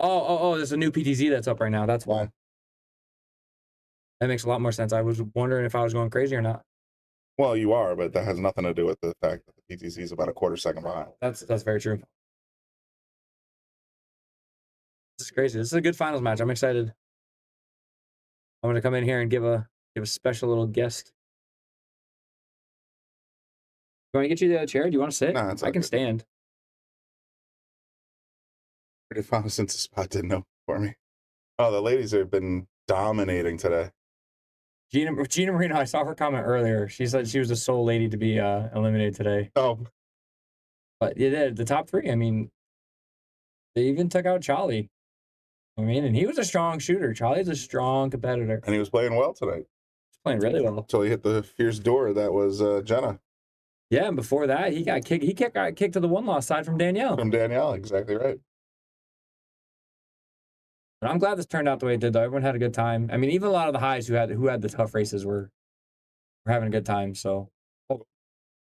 Oh, there's a new PTZ that's up right now. That's why. That makes a lot more sense. I was wondering if I was going crazy or not. Well, you are, but that has nothing to do with the fact that the PTZ is about a quarter second behind. That's very true. This is crazy. This is a good finals match. I'm excited. I'm gonna come in here and give a special little guest. You want to get you the chair? Do you want to sit? Nah, it's I can okay. stand. Pretty fun since the spot didn't open for me. Oh, the ladies have been dominating today. Gina Marino, I saw her comment earlier. She said she was the sole lady to be eliminated today. Oh, But yeah, the top three, I mean, they even took out Charlie. I mean, and he was a strong shooter. Charlie's a strong competitor. and he was playing well tonight. He's playing really well. Until he hit the fierce door that was Jenna. Yeah, and before that, he got kicked. He got kicked to the one loss side from Danielle. From Danielle, exactly right. But I'm glad this turned out the way it did, though. Everyone had a good time. I mean, even a lot of the highs who had the tough races were having a good time. So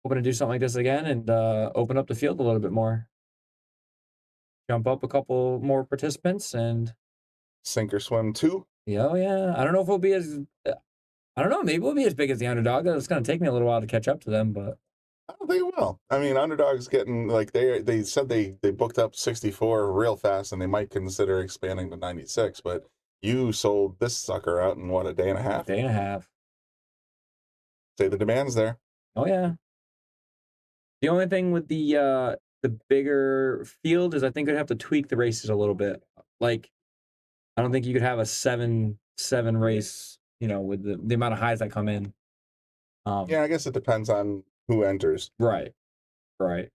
hoping to do something like this again and open up the field a little bit more. Jump up a couple more participants and Sink or swim too. yeah, I don't know if we'll be as I don't know, maybe we'll be as big as the underdog. It's gonna take me a little while to catch up to them, but I don't think it will. I mean, underdogs getting like they said they booked up 64 real fast, and they might consider expanding to 96. But you sold this sucker out in what, a day and a half? day and a half. Say the demand's there. Oh yeah. The only thing with the bigger field is I think I'd have to tweak the races a little bit. Like, I don't think you could have a 7-7 race, you know, with the amount of highs that come in. Yeah, I guess it depends on who enters. Right. But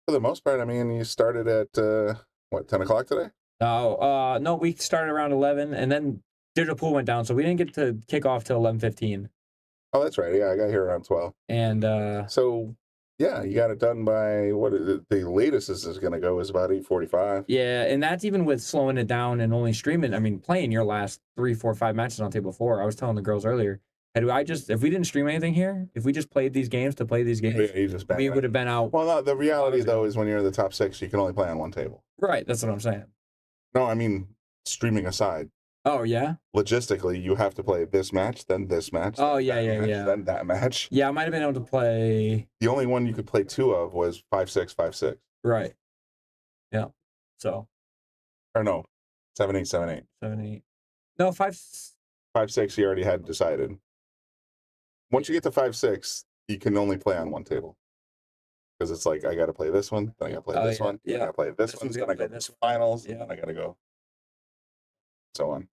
for the most part, I mean, you started at 10 o'clock today? No, we started around 11, and then digital pool went down, so we didn't get to kick off till 11:15. Oh, that's right. Yeah, I got here around 12. And so yeah, you got it done by what is it? The latest this is going to go is about 8:45. yeah, and that's even with slowing it down and only streaming. I mean, playing your last 3, 4, 5 matches on table 4. I was telling the girls earlier, if we didn't stream anything here, if we just played these games to play these games, Yeah, you just we would have been out. Well, no, the reality though is when you're in the top 6, you can only play on one table. Right, that's what I'm saying. No, I mean streaming aside. Oh yeah. Logistically, you have to play this match, then this match. Oh then yeah, that match, yeah. Then that match. Yeah, I might have been able to play. The only one you could play 2 of was 5-6, 5-6. Right. Yeah. So. Or no, 7-8, 7-8. 7-8. No, 5. 5-6. You already had decided. Once you get to 5-6, you can only play on one table. Because it's like, I got to play this one, then I got to play this one, then I got to play this one, then I go to this finals, then I got to go. So on.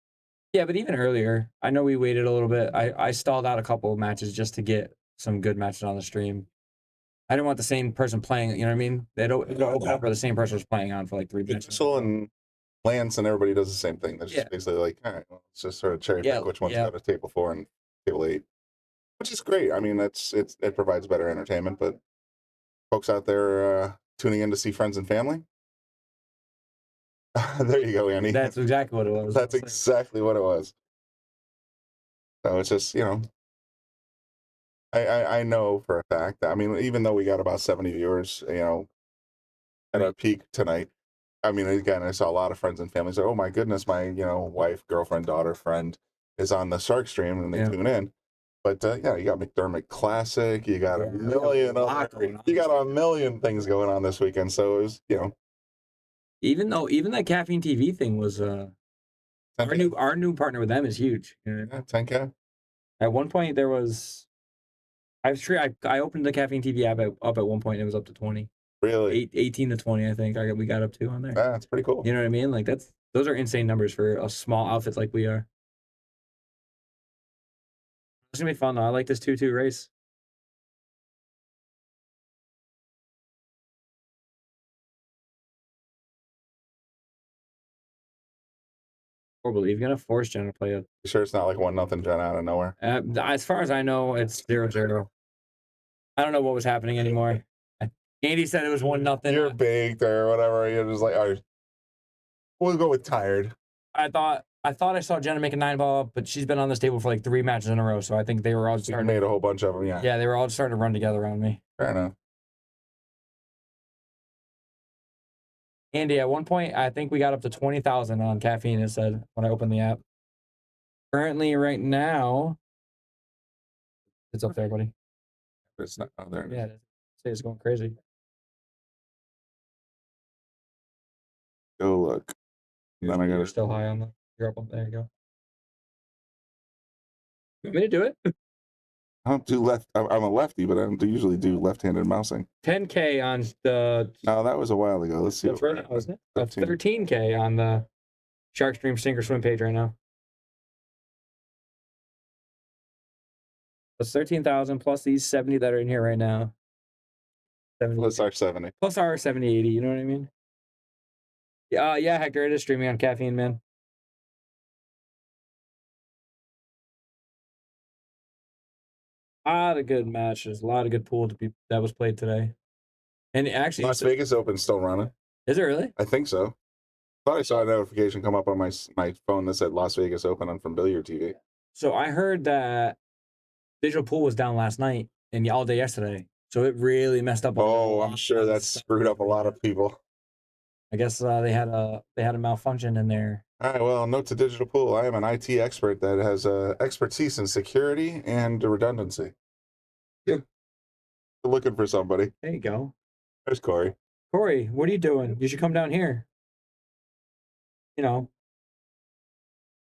Yeah, but even earlier, I know we waited a little bit. I stalled out a couple of matches just to get some good matches on the stream. I didn't want the same person playing, you know what I mean? They'd open up where the same person was playing on for like 3 matches. So and Lance and everybody does the same thing. They're just basically like, all right, well, let's just sort of cherry pick which one's got a table 4 and table 8. Which is great. I mean, it provides better entertainment, but folks out there tuning in to see friends and family. There you go, Andy. That's exactly what it was. That's exactly what it was. So it's just, you know, I know for a fact that, I mean, even though we got about 70 viewers, you know, at our peak tonight, I mean, again, I saw a lot of friends and families say, oh my goodness, my, you know, wife, girlfriend, daughter, friend is on the Shark stream, and they tune in. But yeah, you got McDermott Classic, you got a million things going on this weekend. So it was, you know. Even that Caffeine TV thing was our new partner with them is huge. Yeah, 10K. At one point there was I opened the Caffeine TV app up at one point, and it was up to 20. Really? 18 to 20, I think we got up to on there. Yeah, that's pretty cool. You know what I mean? Like those are insane numbers for a small outfit like we are. It's gonna be fun though. I like this 2-2 race. Horrible. You're gonna force Jen to play it. You sure it's not like 1-0 Jen out of nowhere? As far as I know, it's 0-0. I don't know what was happening anymore. Andy said it was 1-0. You're baked or whatever. You're just like, all right, we'll go with tired. I thought I thought I saw Jenna make a 9-ball, but she's been on this table for like 3 matches in a row, so I think they were all She made a whole bunch of them, yeah. Yeah, they were all starting to run together on me. Fair enough. Andy, at one point, I think we got up to 20,000 on caffeine, it said, when I opened the app. Currently, right now, it's up there, buddy. It's not out there. Yeah, it's going crazy. Go look. Then I You're still high on the. You're up. There you go. You want me to do it? I don't do left. I'm a lefty, but I don't usually do left-handed mousing. 10K on the. No, that was a while ago. Let's see. That's right now, isn't it? That's 13K on the Shark Stream Sinker Swim page right now. That's 13,000 plus these 70 that are in here right now. 70. Plus our 70. Plus our 70, 80. You know what I mean? Yeah, Hector, it is streaming on caffeine, man. A lot of good matches, a lot of good pool that was played today. And actually, Las Vegas Open still running. Is it really? I think so. Thought I saw a notification come up on my phone that said Las Vegas Open on from Billiard TV. So I heard that digital pool was down last night and all day yesterday. So it really messed up. Oh, I'm sure that's screwed up a lot of people. I guess they had a malfunction in there. All right, well, note to digital pool. I am an IT expert that has expertise in security and redundancy. Yeah. Looking for somebody. There you go. There's Corey. Corey, what are you doing? You should come down here. You know,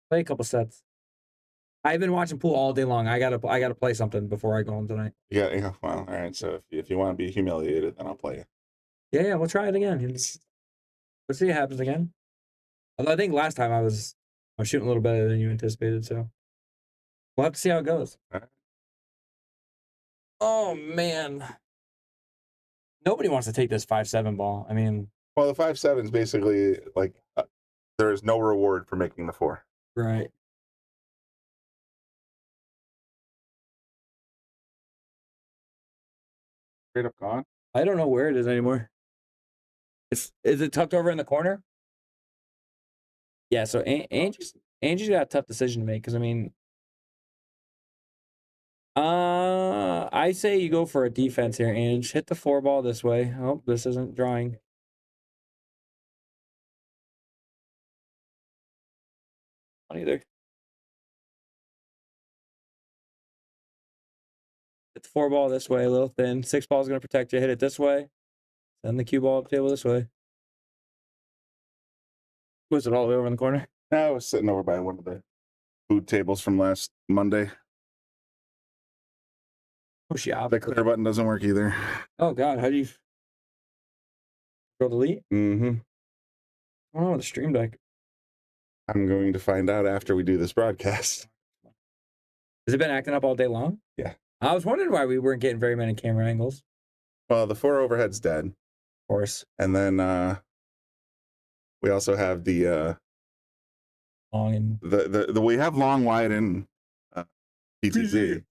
play a couple sets. I've been watching pool all day long. I gotta play something before I go home tonight. Yeah. Well, all right. So if you want to be humiliated, then I'll play you. Yeah, we'll try it again. Let's see what happens again. Although I think last time I was shooting a little better than you anticipated, so we'll have to see how it goes. Right. Oh man, nobody wants to take this 5-7 ball. I mean, well, the 5-7 is basically like there is no reward for making the 4. Right. Straight up gone. I don't know where it is anymore. Is it tucked over in the corner? Yeah. So Angie's got a tough decision to make because I mean, I say you go for a defense here, Ange. Hit the 4 ball this way. Oh, this isn't drawing. Not either. Hit the 4 ball this way, a little thin. 6 ball is going to protect you. Hit it this way. Send the cue ball up the table this way. Was it all the way over in the corner? No, I was sitting over by one of the food tables from last Monday. Oh, shit. The clear button doesn't work either. Oh, God. How do you go delete? Mm-hmm. I don't know, the stream deck. I'm going to find out after we do this broadcast. Has it been acting up all day long? Yeah. I was wondering why we weren't getting very many camera angles. Well, the 4 overhead's dead. Of course. And then we also have the long and the we have long, wide, and PTZ.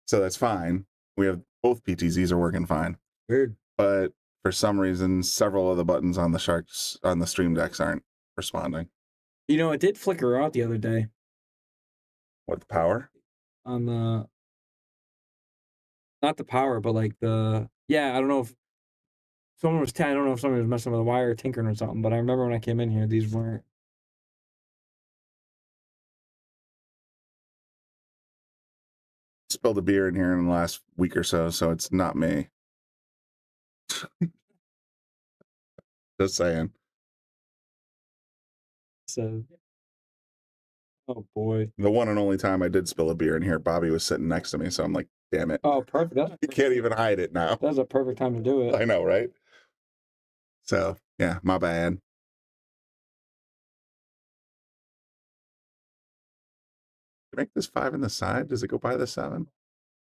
So that's fine. We have both PTZs are working fine. Weird. But for some reason, several of the buttons on the stream decks aren't responding. You know, it did flicker out the other day. What, the power? On the not the power, but like I don't know if someone was I don't know if someone was messing with the wire or tinkering or something, but I remember when I came in here, these weren't. Spilled a beer in here in the last week or so it's not me. Just saying. So, oh boy. The one and only time I did spill a beer in here, Bobby was sitting next to me, so I'm like, damn it. Oh, perfect. You can't even hide it now. That's a perfect time to do it. I know, right? So, yeah, my bad. Make this 5 in the side. Does it go by the 7?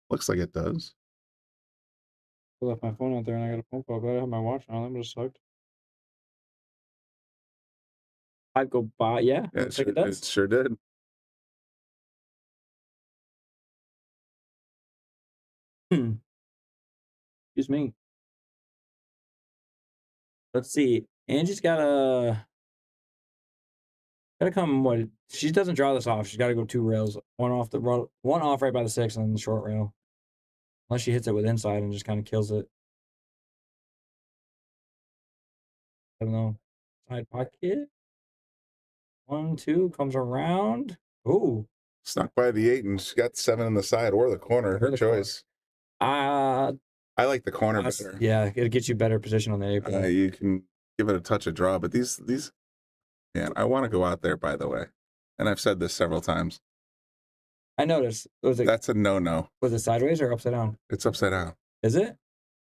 Looks like it does. I left my phone out there and I got a phone call. Glad I have my watch on. That just sucked. I'd go by, yeah. It sure did. Excuse me. Let's see. Angie's gotta come She doesn't draw this off. She's got to go 2 rails, one off right by the 6, and then the short rail. Unless she hits it with inside and just kind of kills it. I don't know. Side pocket. 1, 2 comes around. Ooh. Snuck by the 8, and she got 7 in the side or the corner. Her choice. I like the corner better. Yeah, it gets you better position on the 8. You can give it a touch of draw, but these, man, I want to go out there, by the way. And I've said this several times. I noticed. That's a no-no. Was it sideways or upside down? It's upside down. Is it?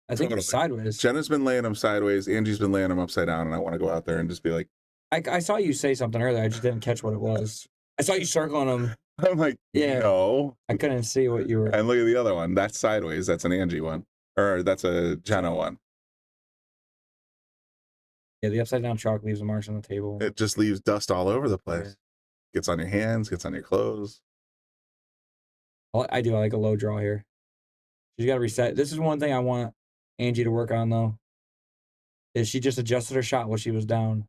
I think it's sideways. Jenna's been laying them sideways. Angie's been laying them upside down, and I want to go out there and just be like... I saw you say something earlier. I just didn't catch what it was. I saw you circling them. I'm like, yeah. No. I couldn't see what you were... And look at the other one. That's sideways. That's an Angie one. Or that's a Jenna one. Yeah, the upside down chalk leaves a marks on the table. It just leaves dust all over the place. Yeah. Gets on your hands, gets on your clothes. I like a low draw here. She's got to reset. This is one thing I want Angie to work on, though. Is she just adjusted her shot while she was down.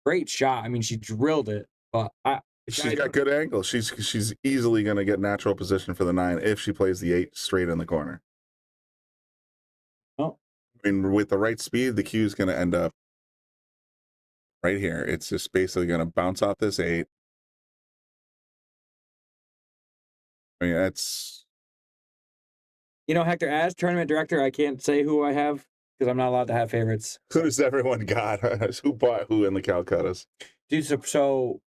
Great shot. I mean, she drilled it, but she's got good angle. She's easily going to get natural position for the 9 if she plays the 8 straight in the corner. Oh. I mean, with the right speed, the cue is going to end up right here. It's just basically going to bounce off this 8. I mean, that's... You know, Hector, as tournament director, I can't say who I have because I'm not allowed to have favorites. Who does everyone got? Who bought who in the Calcuttas? Dude, so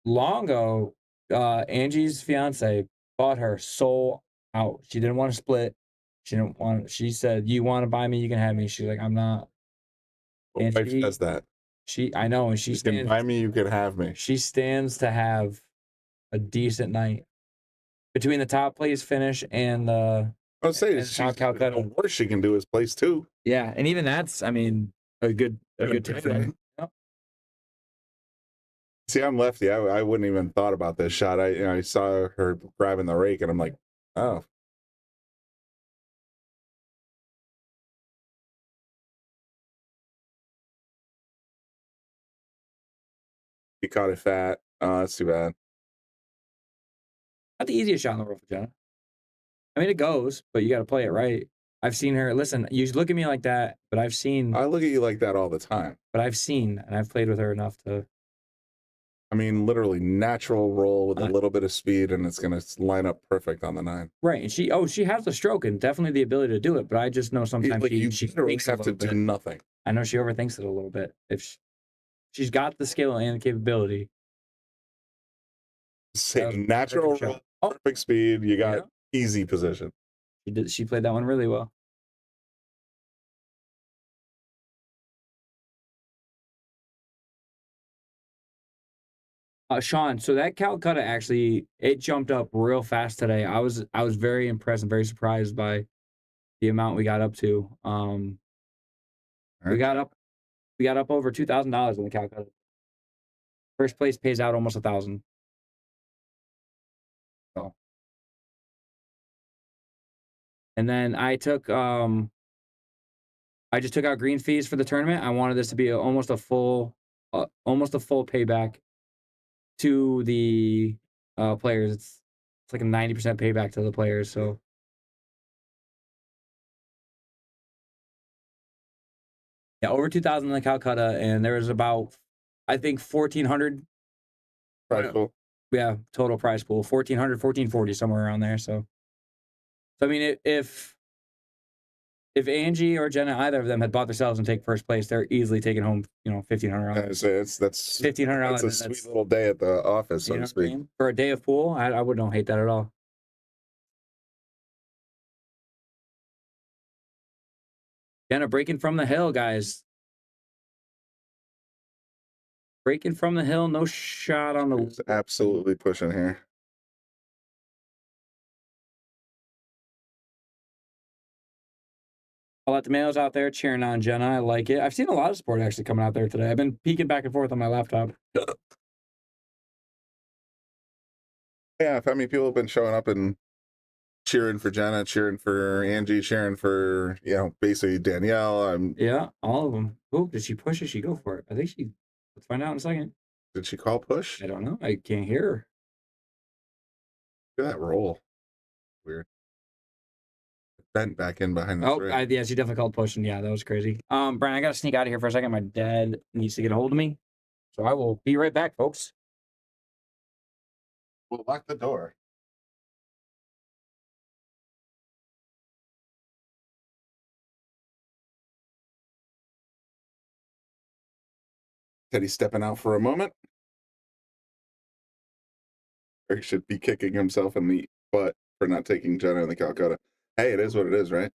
long ago, Angie's fiance bought her soul out. She didn't want to split. She said, "You want to buy me, you can have me." She's like, "I'm not." My wife says that. I know, and she can buy me, you can have me. She stands to have a decent night between the top place finish and the. I would say the worst she can do is place 2. Yeah, and even that's, I mean, a good thing. Yep. See, I'm lefty. I wouldn't even thought about this shot. I saw her grabbing the rake, and I'm like, oh. He caught it fat. Oh, that's too bad. Not the easiest shot in the world for Jenna. I mean, it goes, but you got to play it right. I've seen her. Listen, you look at me like that, but I've seen. I look at you like that all the time. But I've seen, and I've played with her enough to. I mean, literally natural roll with a little bit of speed, and it's going to line up perfect on the 9. Right, and she has the stroke and definitely the ability to do it. But I just know sometimes she thinks have to do nothing. I know she overthinks it a little bit. If she's got the skill and the capability. Same natural roll, perfect speed. You got easy position. She played that one really well. Sean, so that Calcutta actually, it jumped up real fast today. I was very impressed and very surprised by the amount we got up to. We got up over $2,000 in the Calcutta. First place pays out almost $1,000. So. And then I just took out green fees for the tournament. I wanted this to be almost a full payback to the players. It's like a 90% payback to the players. So yeah, over 2,000 in the Calcutta, and there was about, I think, 1,400 prize pool. Yeah, total prize pool, 1,400, 1,440, somewhere around there. So I mean, if Angie or Jenna, either of them, had bought themselves and take first place, they're easily taking home, $1,500. That's $1,500. That's a sweet little day at the office, so to speak. For a day of pool, I wouldn't hate that at all. Jenna breaking from the hill, guys. Breaking from the hill, no shot on the. It's absolutely pushing here. I'll let the males out there cheering on Jenna. I like it. I've seen a lot of support actually coming out there today. I've been peeking back and forth on my laptop. Yeah, how many people have been showing up and cheering for Jenna, cheering for Angie, cheering for, you know, basically Danielle. Yeah, all of them. Oh, did she push or she go for it? I think she. Let's find out in a second. Did she call push? I don't know. I can't hear her. Look at that roll. Weird. Bent back in behind the Oh, three. yeah, she definitely called pushing. Yeah, that was crazy. Brian, I gotta sneak out of here for a second. My dad needs to get a hold of me, so I will be right back, folks. Well, lock the door. Teddy's stepping out for a moment. Or he should be kicking himself in the butt for not taking Jenna in the Calcutta. Hey, it is what it is, right?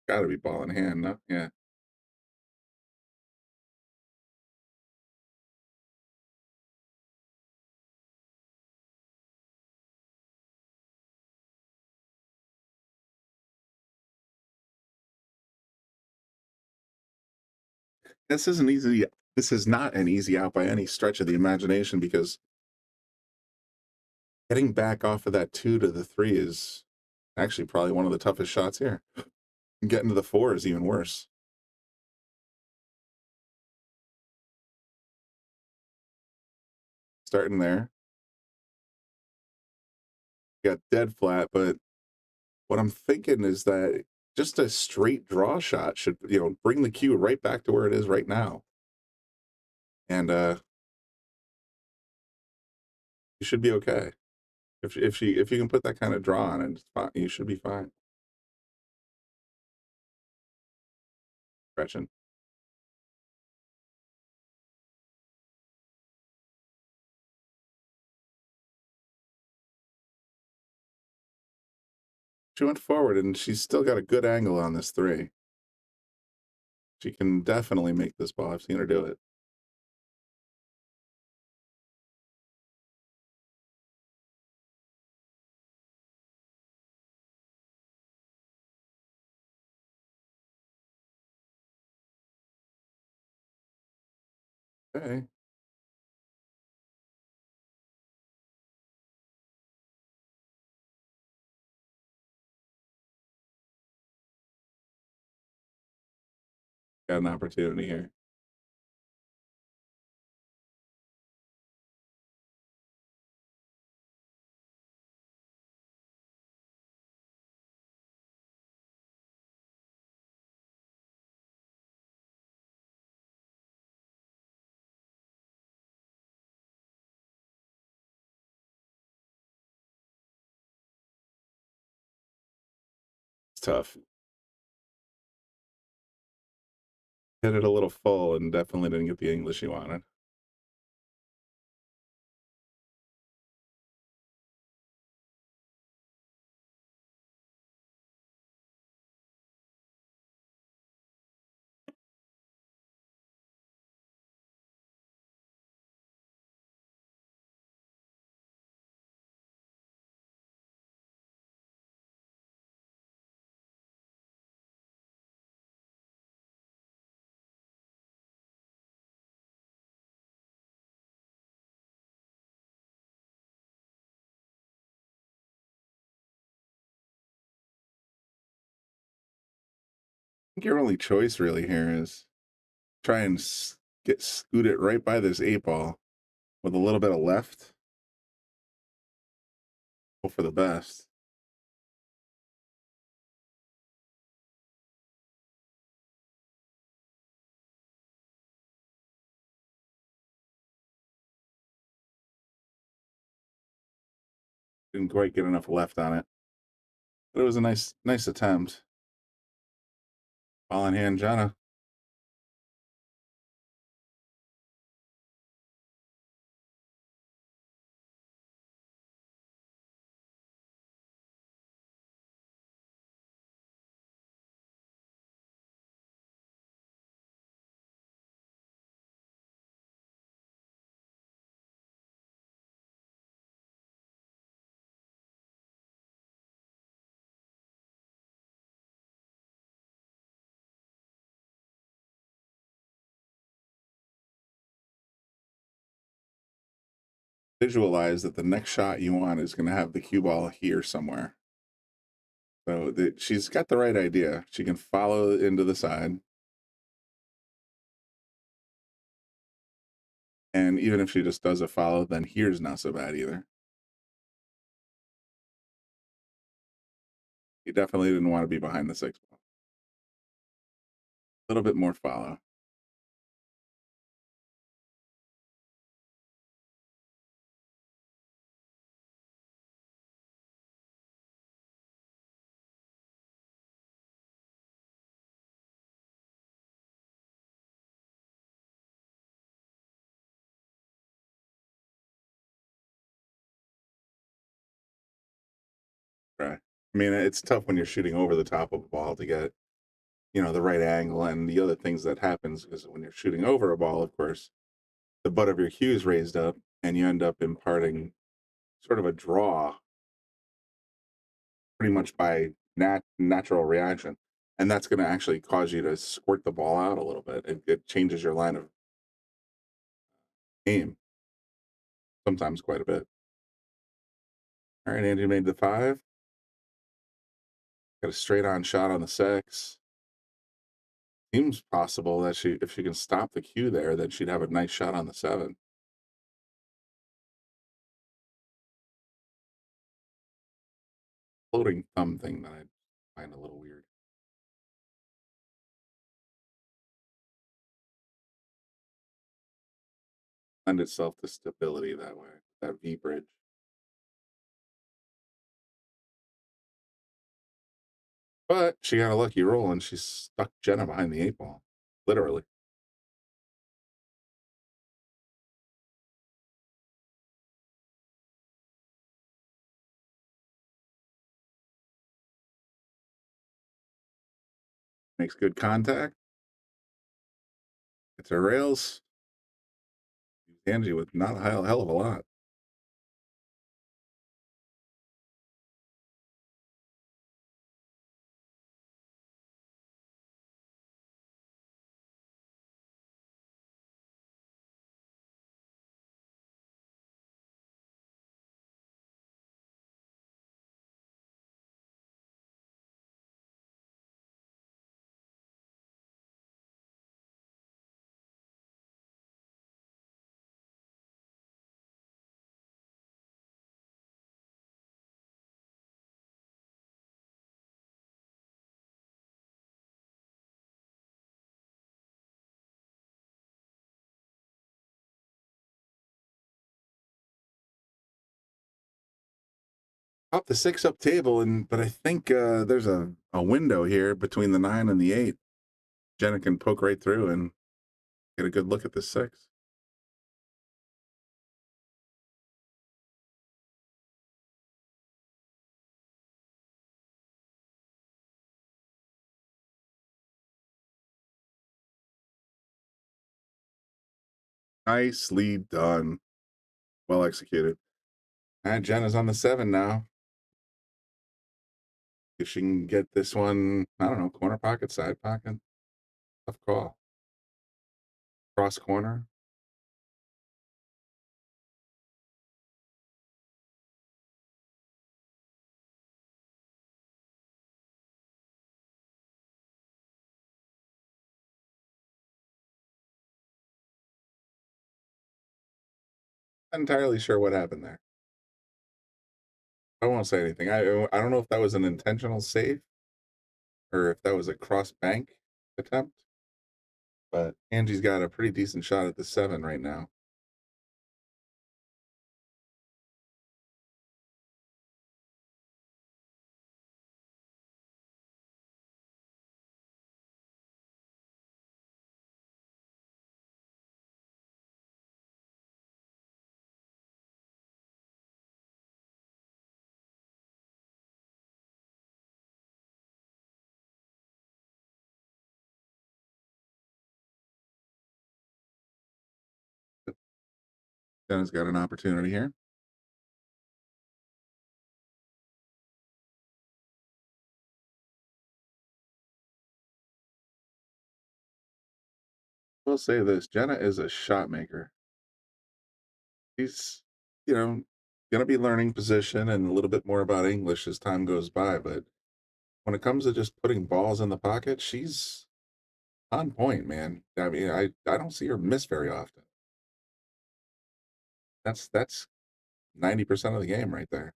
Gotta be ball in hand, no? Yeah. This isn't easy. This is not an easy out by any stretch of the imagination, because getting back off of that 2 to the 3 is actually probably one of the toughest shots here. Getting to the 4 is even worse. Starting there. Got dead flat, but what I'm thinking is that just a straight draw shot should, you know, bring the cue right back to where it is right now. And you should be okay. If you can put that kind of draw on it, it's fine. You should be fine. Gretchen. She went forward, and she's still got a good angle on this 3. She can definitely make this ball. I've seen her do it. Okay. Got an opportunity here. It's tough. Hit it a little full and definitely didn't get the English he wanted. I think your only choice really here is try and scoot it right by this 8 ball with a little bit of left. Hope for the best. Didn't quite get enough left on it, but it was a nice attempt. Ball in hand, Jana. visualize that the next shot you want is going to have the cue ball here somewhere. So that she's got the right idea. She can follow into the side. And even if she just does a follow, then here's not so bad either. You definitely didn't want to be behind the 6 ball. A little bit more follow. Right. I mean, it's tough when you're shooting over the top of a ball to get, the right angle. And the other things that happens is when you're shooting over a ball, of course, the butt of your cue is raised up and you end up imparting sort of a draw pretty much by natural reaction. And that's going to actually cause you to squirt the ball out a little bit. It changes your line of aim, sometimes quite a bit. All right, Angie made the 5. Got a straight on shot on the 6. Seems possible that if she can stop the cue there, then she'd have a nice shot on the 7. Floating thumb thing that I find a little weird. Lend itself to stability that way, that V bridge. But she got a lucky roll and she stuck Jenna behind the 8 ball, literally. Makes good contact. It's her rails. Angie with not a hell of a lot. Pop the 6 up table, but I think there's a window here between the 9 and the 8. Jenna can poke right through and get a good look at the 6. Nicely done. Well executed. And Jenna's on the 7 now. If she can get this one, I don't know, corner pocket, side pocket. Tough call. Cross corner. Not entirely sure what happened there. I won't say anything. I don't know if that was an intentional save or if that was a cross bank attempt. But Angie's got a pretty decent shot at the 7 right now. Jenna's got an opportunity here. We'll say this: Jenna is a shot maker. She's going to be learning position and a little bit more about English as time goes by. But when it comes to just putting balls in the pocket, she's on point, man. I mean, I don't see her miss very often. That's 90% of the game right there.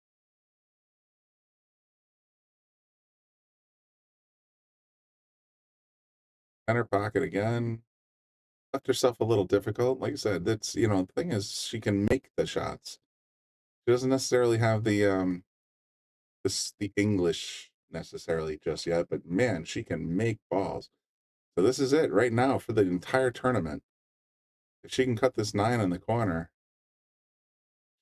Center pocket again. Left herself a little difficult. Like I said, that's the thing is she can make the shots. She doesn't necessarily have the English necessarily just yet, but man, she can make balls. So this is it right now for the entire tournament. If she can cut this 9 in the corner,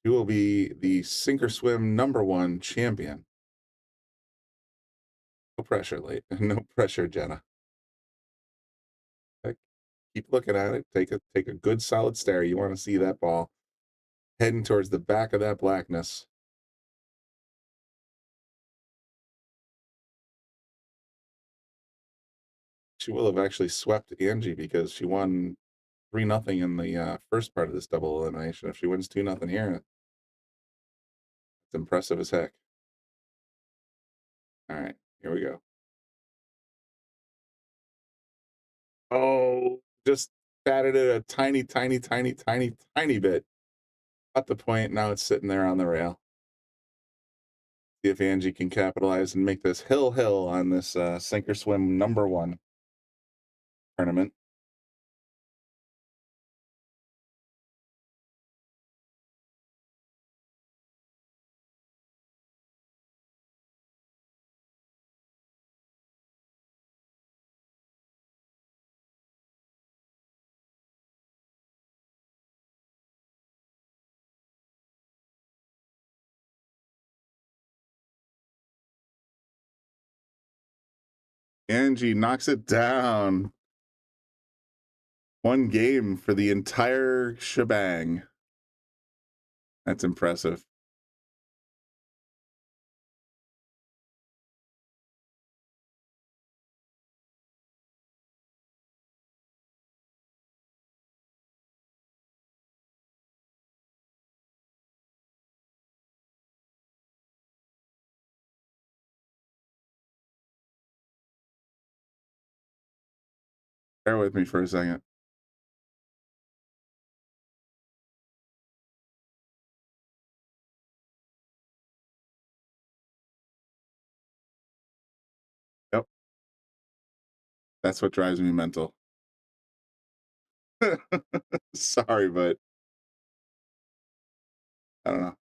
she will be the sink or swim #1 champion. No pressure, no pressure, Jenna. Keep looking at it. Take a good solid stare. You want to see that ball heading towards the back of that blackness. She will have actually swept Angie because she won 3-0 in the first part of this double elimination. If she wins 2-0 here, it's impressive as heck. All right, here we go. Oh, just batted it a tiny bit. At the point, now it's sitting there on the rail. See if Angie can capitalize and make this hill on this sink or swim #1 tournament. Angie knocks it down. 1 game for the entire shebang. That's impressive. Bear with me for a second. Yep. That's what drives me mental. Sorry, but I don't know.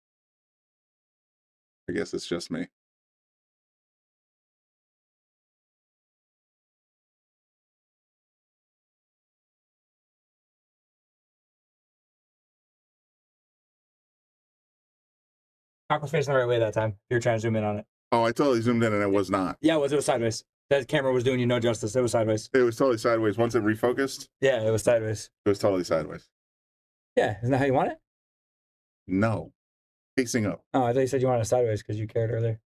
I guess it's just me. Cock was facing the right way that time. You were trying to zoom in on it. Oh, I totally zoomed in and it was not. Yeah, it was sideways. That camera was doing you no justice. It was sideways. It was totally sideways. Once it refocused, Yeah, it was sideways. it was totally sideways. Yeah, isn't that how you want it? No. Facing up. Oh, I thought you said you wanted it sideways because you cared earlier.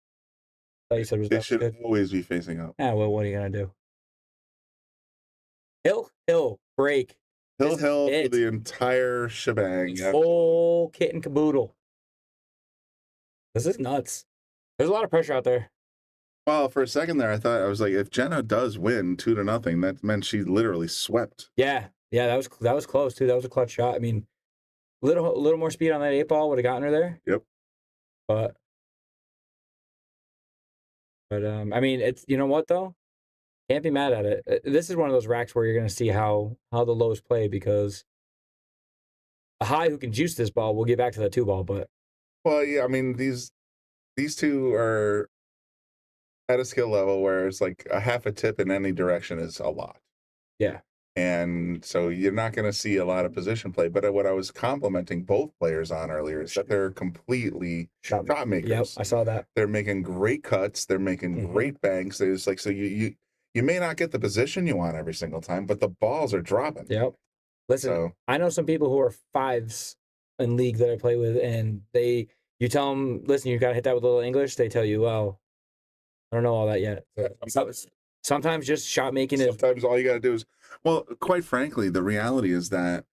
I thought you said it was It should good. always be facing up. Yeah, well, what are you going to do? Hill, break. Hill for the entire shebang. Full kit and caboodle. This is nuts. There's a lot of pressure out there. Well, for a second there, I was like, if Jenna does win 2-0, that meant she literally swept. Yeah, that was close too. That was a clutch shot. I mean, little more speed on that 8 ball would have gotten her there. Yep. But I mean, it's, you know what though, can't be mad at it. This is one of those racks where you're going to see how the lows play, because a high who can juice this ball will get back to that 2 ball. But well, yeah, I mean these two are at a skill level where it's like a half a tip in any direction is a lot. Yeah. And so you're not going to see a lot of position play. But what I was complimenting both players on earlier is that they're completely shot makers. Yep, I saw that. They're making great cuts. They're making great banks. It's like, so you may not get the position you want every single time, but the balls are dropping. Yep. Listen, I know some people who are 5s in league that I play with, and you tell them, listen, you got to hit that with a little English. They tell you, well, I don't know all that yet. Sometimes just shot making is. Sometimes all you got to do is, well, quite frankly, the reality is that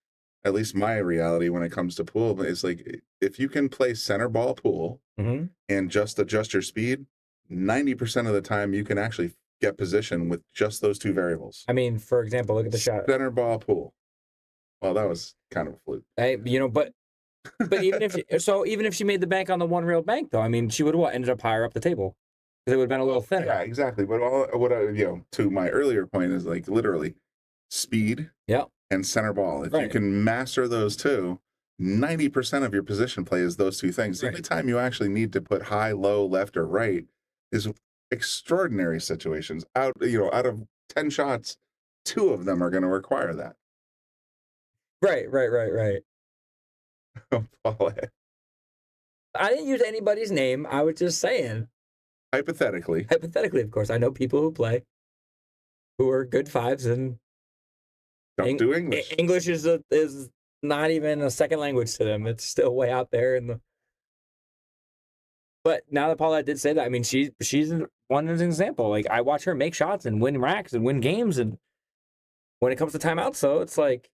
at least my reality when it comes to pool is like if you can play center ball pool Mm-hmm. and just adjust your speed, 90% of the time you can actually get position with just those two variables. I mean, for example, look at the shot. Center ball pool. Well, that was kind of a fluke. But even if she made the bank on the one real bank, though, I mean, she would have ended up higher up the table because it would have been a little thinner. Yeah, exactly. But to my earlier point is like literally speed and center ball. If you can master those two, 90% of your position play is those two things. The only time you actually need to put high, low, left, or right is extraordinary situations. Out of 10 shots, 2 of them are going to require that. Right. Paul, I didn't use anybody's name. I was just saying. Hypothetically, of course. I know people who play who are good fives and don't do English. English is not even a second language to them. It's still way out there But now that Paulette did say that, I mean, she's one example. Like, I watch her make shots and win racks and win games, and when it comes to timeouts, though, it's like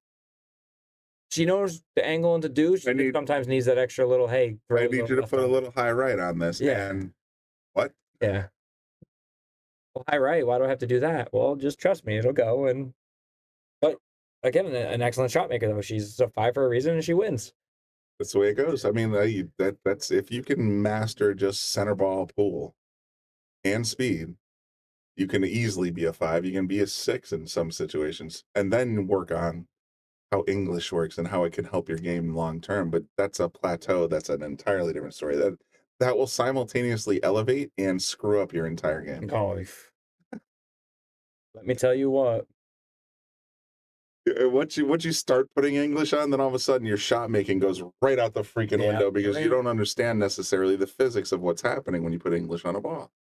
she knows the angle and to do. She sometimes needs that extra little, hey, I need you to put a little high right on this. Yeah. And what? Yeah. Well, high right. Why do I have to do that? Well, just trust me, it'll go. But again, an excellent shot maker, though. She's a 5 for a reason, and she wins. That's the way it goes. I mean, that's if you can master just center ball pool and speed, you can easily be a 5. You can be a 6 in some situations, and then work on how English works and how it can help your game long term. But that's a plateau. That's an entirely different story. That will simultaneously elevate and screw up your entire game. Oh, let me tell you what. Once you start putting English on, then all of a sudden your shot making goes right out the freaking window because you don't understand necessarily the physics of what's happening when you put English on a ball.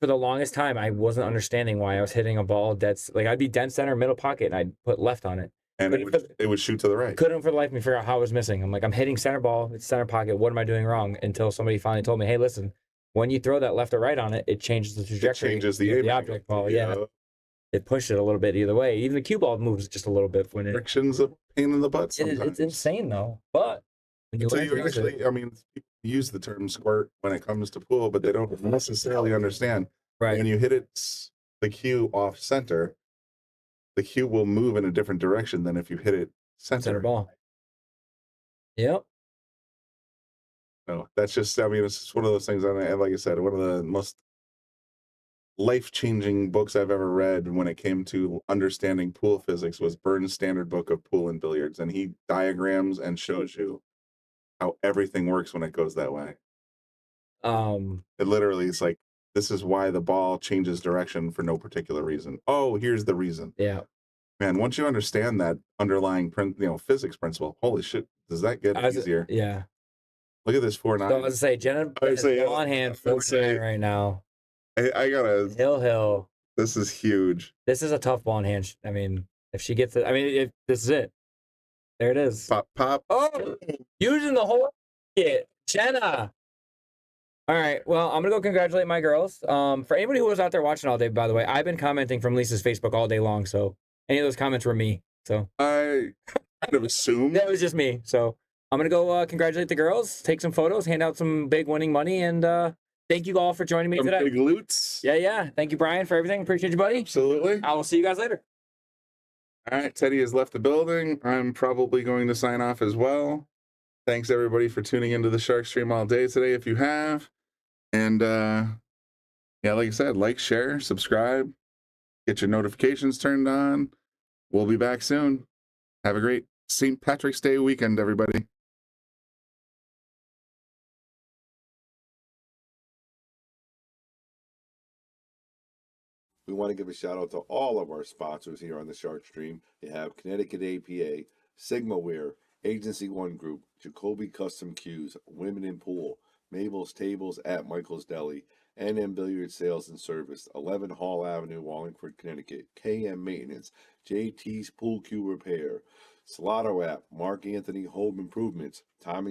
For the longest time, I wasn't understanding why I was hitting a ball I'd be dead center, middle pocket, and I'd put left on it. And it would shoot to the right. Couldn't for the life of me figure out how I was missing. I'm like, I'm hitting center ball, it's center pocket. What am I doing wrong? Until somebody finally told me, hey, listen, when you throw that left or right on it, it changes the trajectory. It changes the object ball. Yeah. It pushed it a little bit either way. Even the cue ball moves just a little bit when it. Friction's a pain in the butt sometimes. It's insane though. But when you actually, I mean, people use the term squirt when it comes to pool, but they don't necessarily understand. Right. When you hit the cue off center, the cue will move in a different direction than if you hit it center ball. Yep. No, that's just, I mean, it's just one of those things. And like I said, one of the most life-changing books I've ever read when it came to understanding pool physics was Burns' Standard Book of Pool and Billiards, and he diagrams and shows you how everything works when it goes that way. It literally is like, this is why the ball changes direction for no particular reason. Oh, here's the reason. Yeah. Man, once you understand that underlying physics principle, holy shit, does that get easier? Yeah. Look at this 4-9. So I was gonna say, Jenna has ball on hand 4-9 right now. I gotta hill. This is huge. This is a tough ball in hand. I mean, if she gets it, I mean, if this is it. There it is. Pop. Oh, using the whole kit, Jenna. All right. Well, I'm gonna go congratulate my girls. For anybody who was out there watching all day, by the way, I've been commenting from Lisa's Facebook all day long. So any of those comments were me. So I kind of assumed that was just me. So I'm gonna go congratulate the girls, take some photos, hand out some big winning money, and thank you all for joining me today. Big loots. Yeah. Thank you, Brian, for everything. Appreciate you, buddy. Absolutely. I will see you guys later. All right, Teddy has left the building. I'm probably going to sign off as well. Thanks everybody for tuning into the Shark Stream all day today, if you have. And yeah, like I said, like, share, subscribe, get your notifications turned on. We'll be back soon. Have a great St. Patrick's Day weekend, everybody. We want to give a shout out to all of our sponsors here on the Shark Stream. You have Connecticut APA, SigmaWare, Agency One Group, Jacoby Custom Cues, Women in Pool, Mabel's Tables at Michael's Deli, NM Billiard Sales and Service, 11 Hall Avenue, Wallingford, Connecticut, KM Maintenance, JT's Pool Cue Repair, Salotto app, Mark Anthony Home Improvements, Tommy's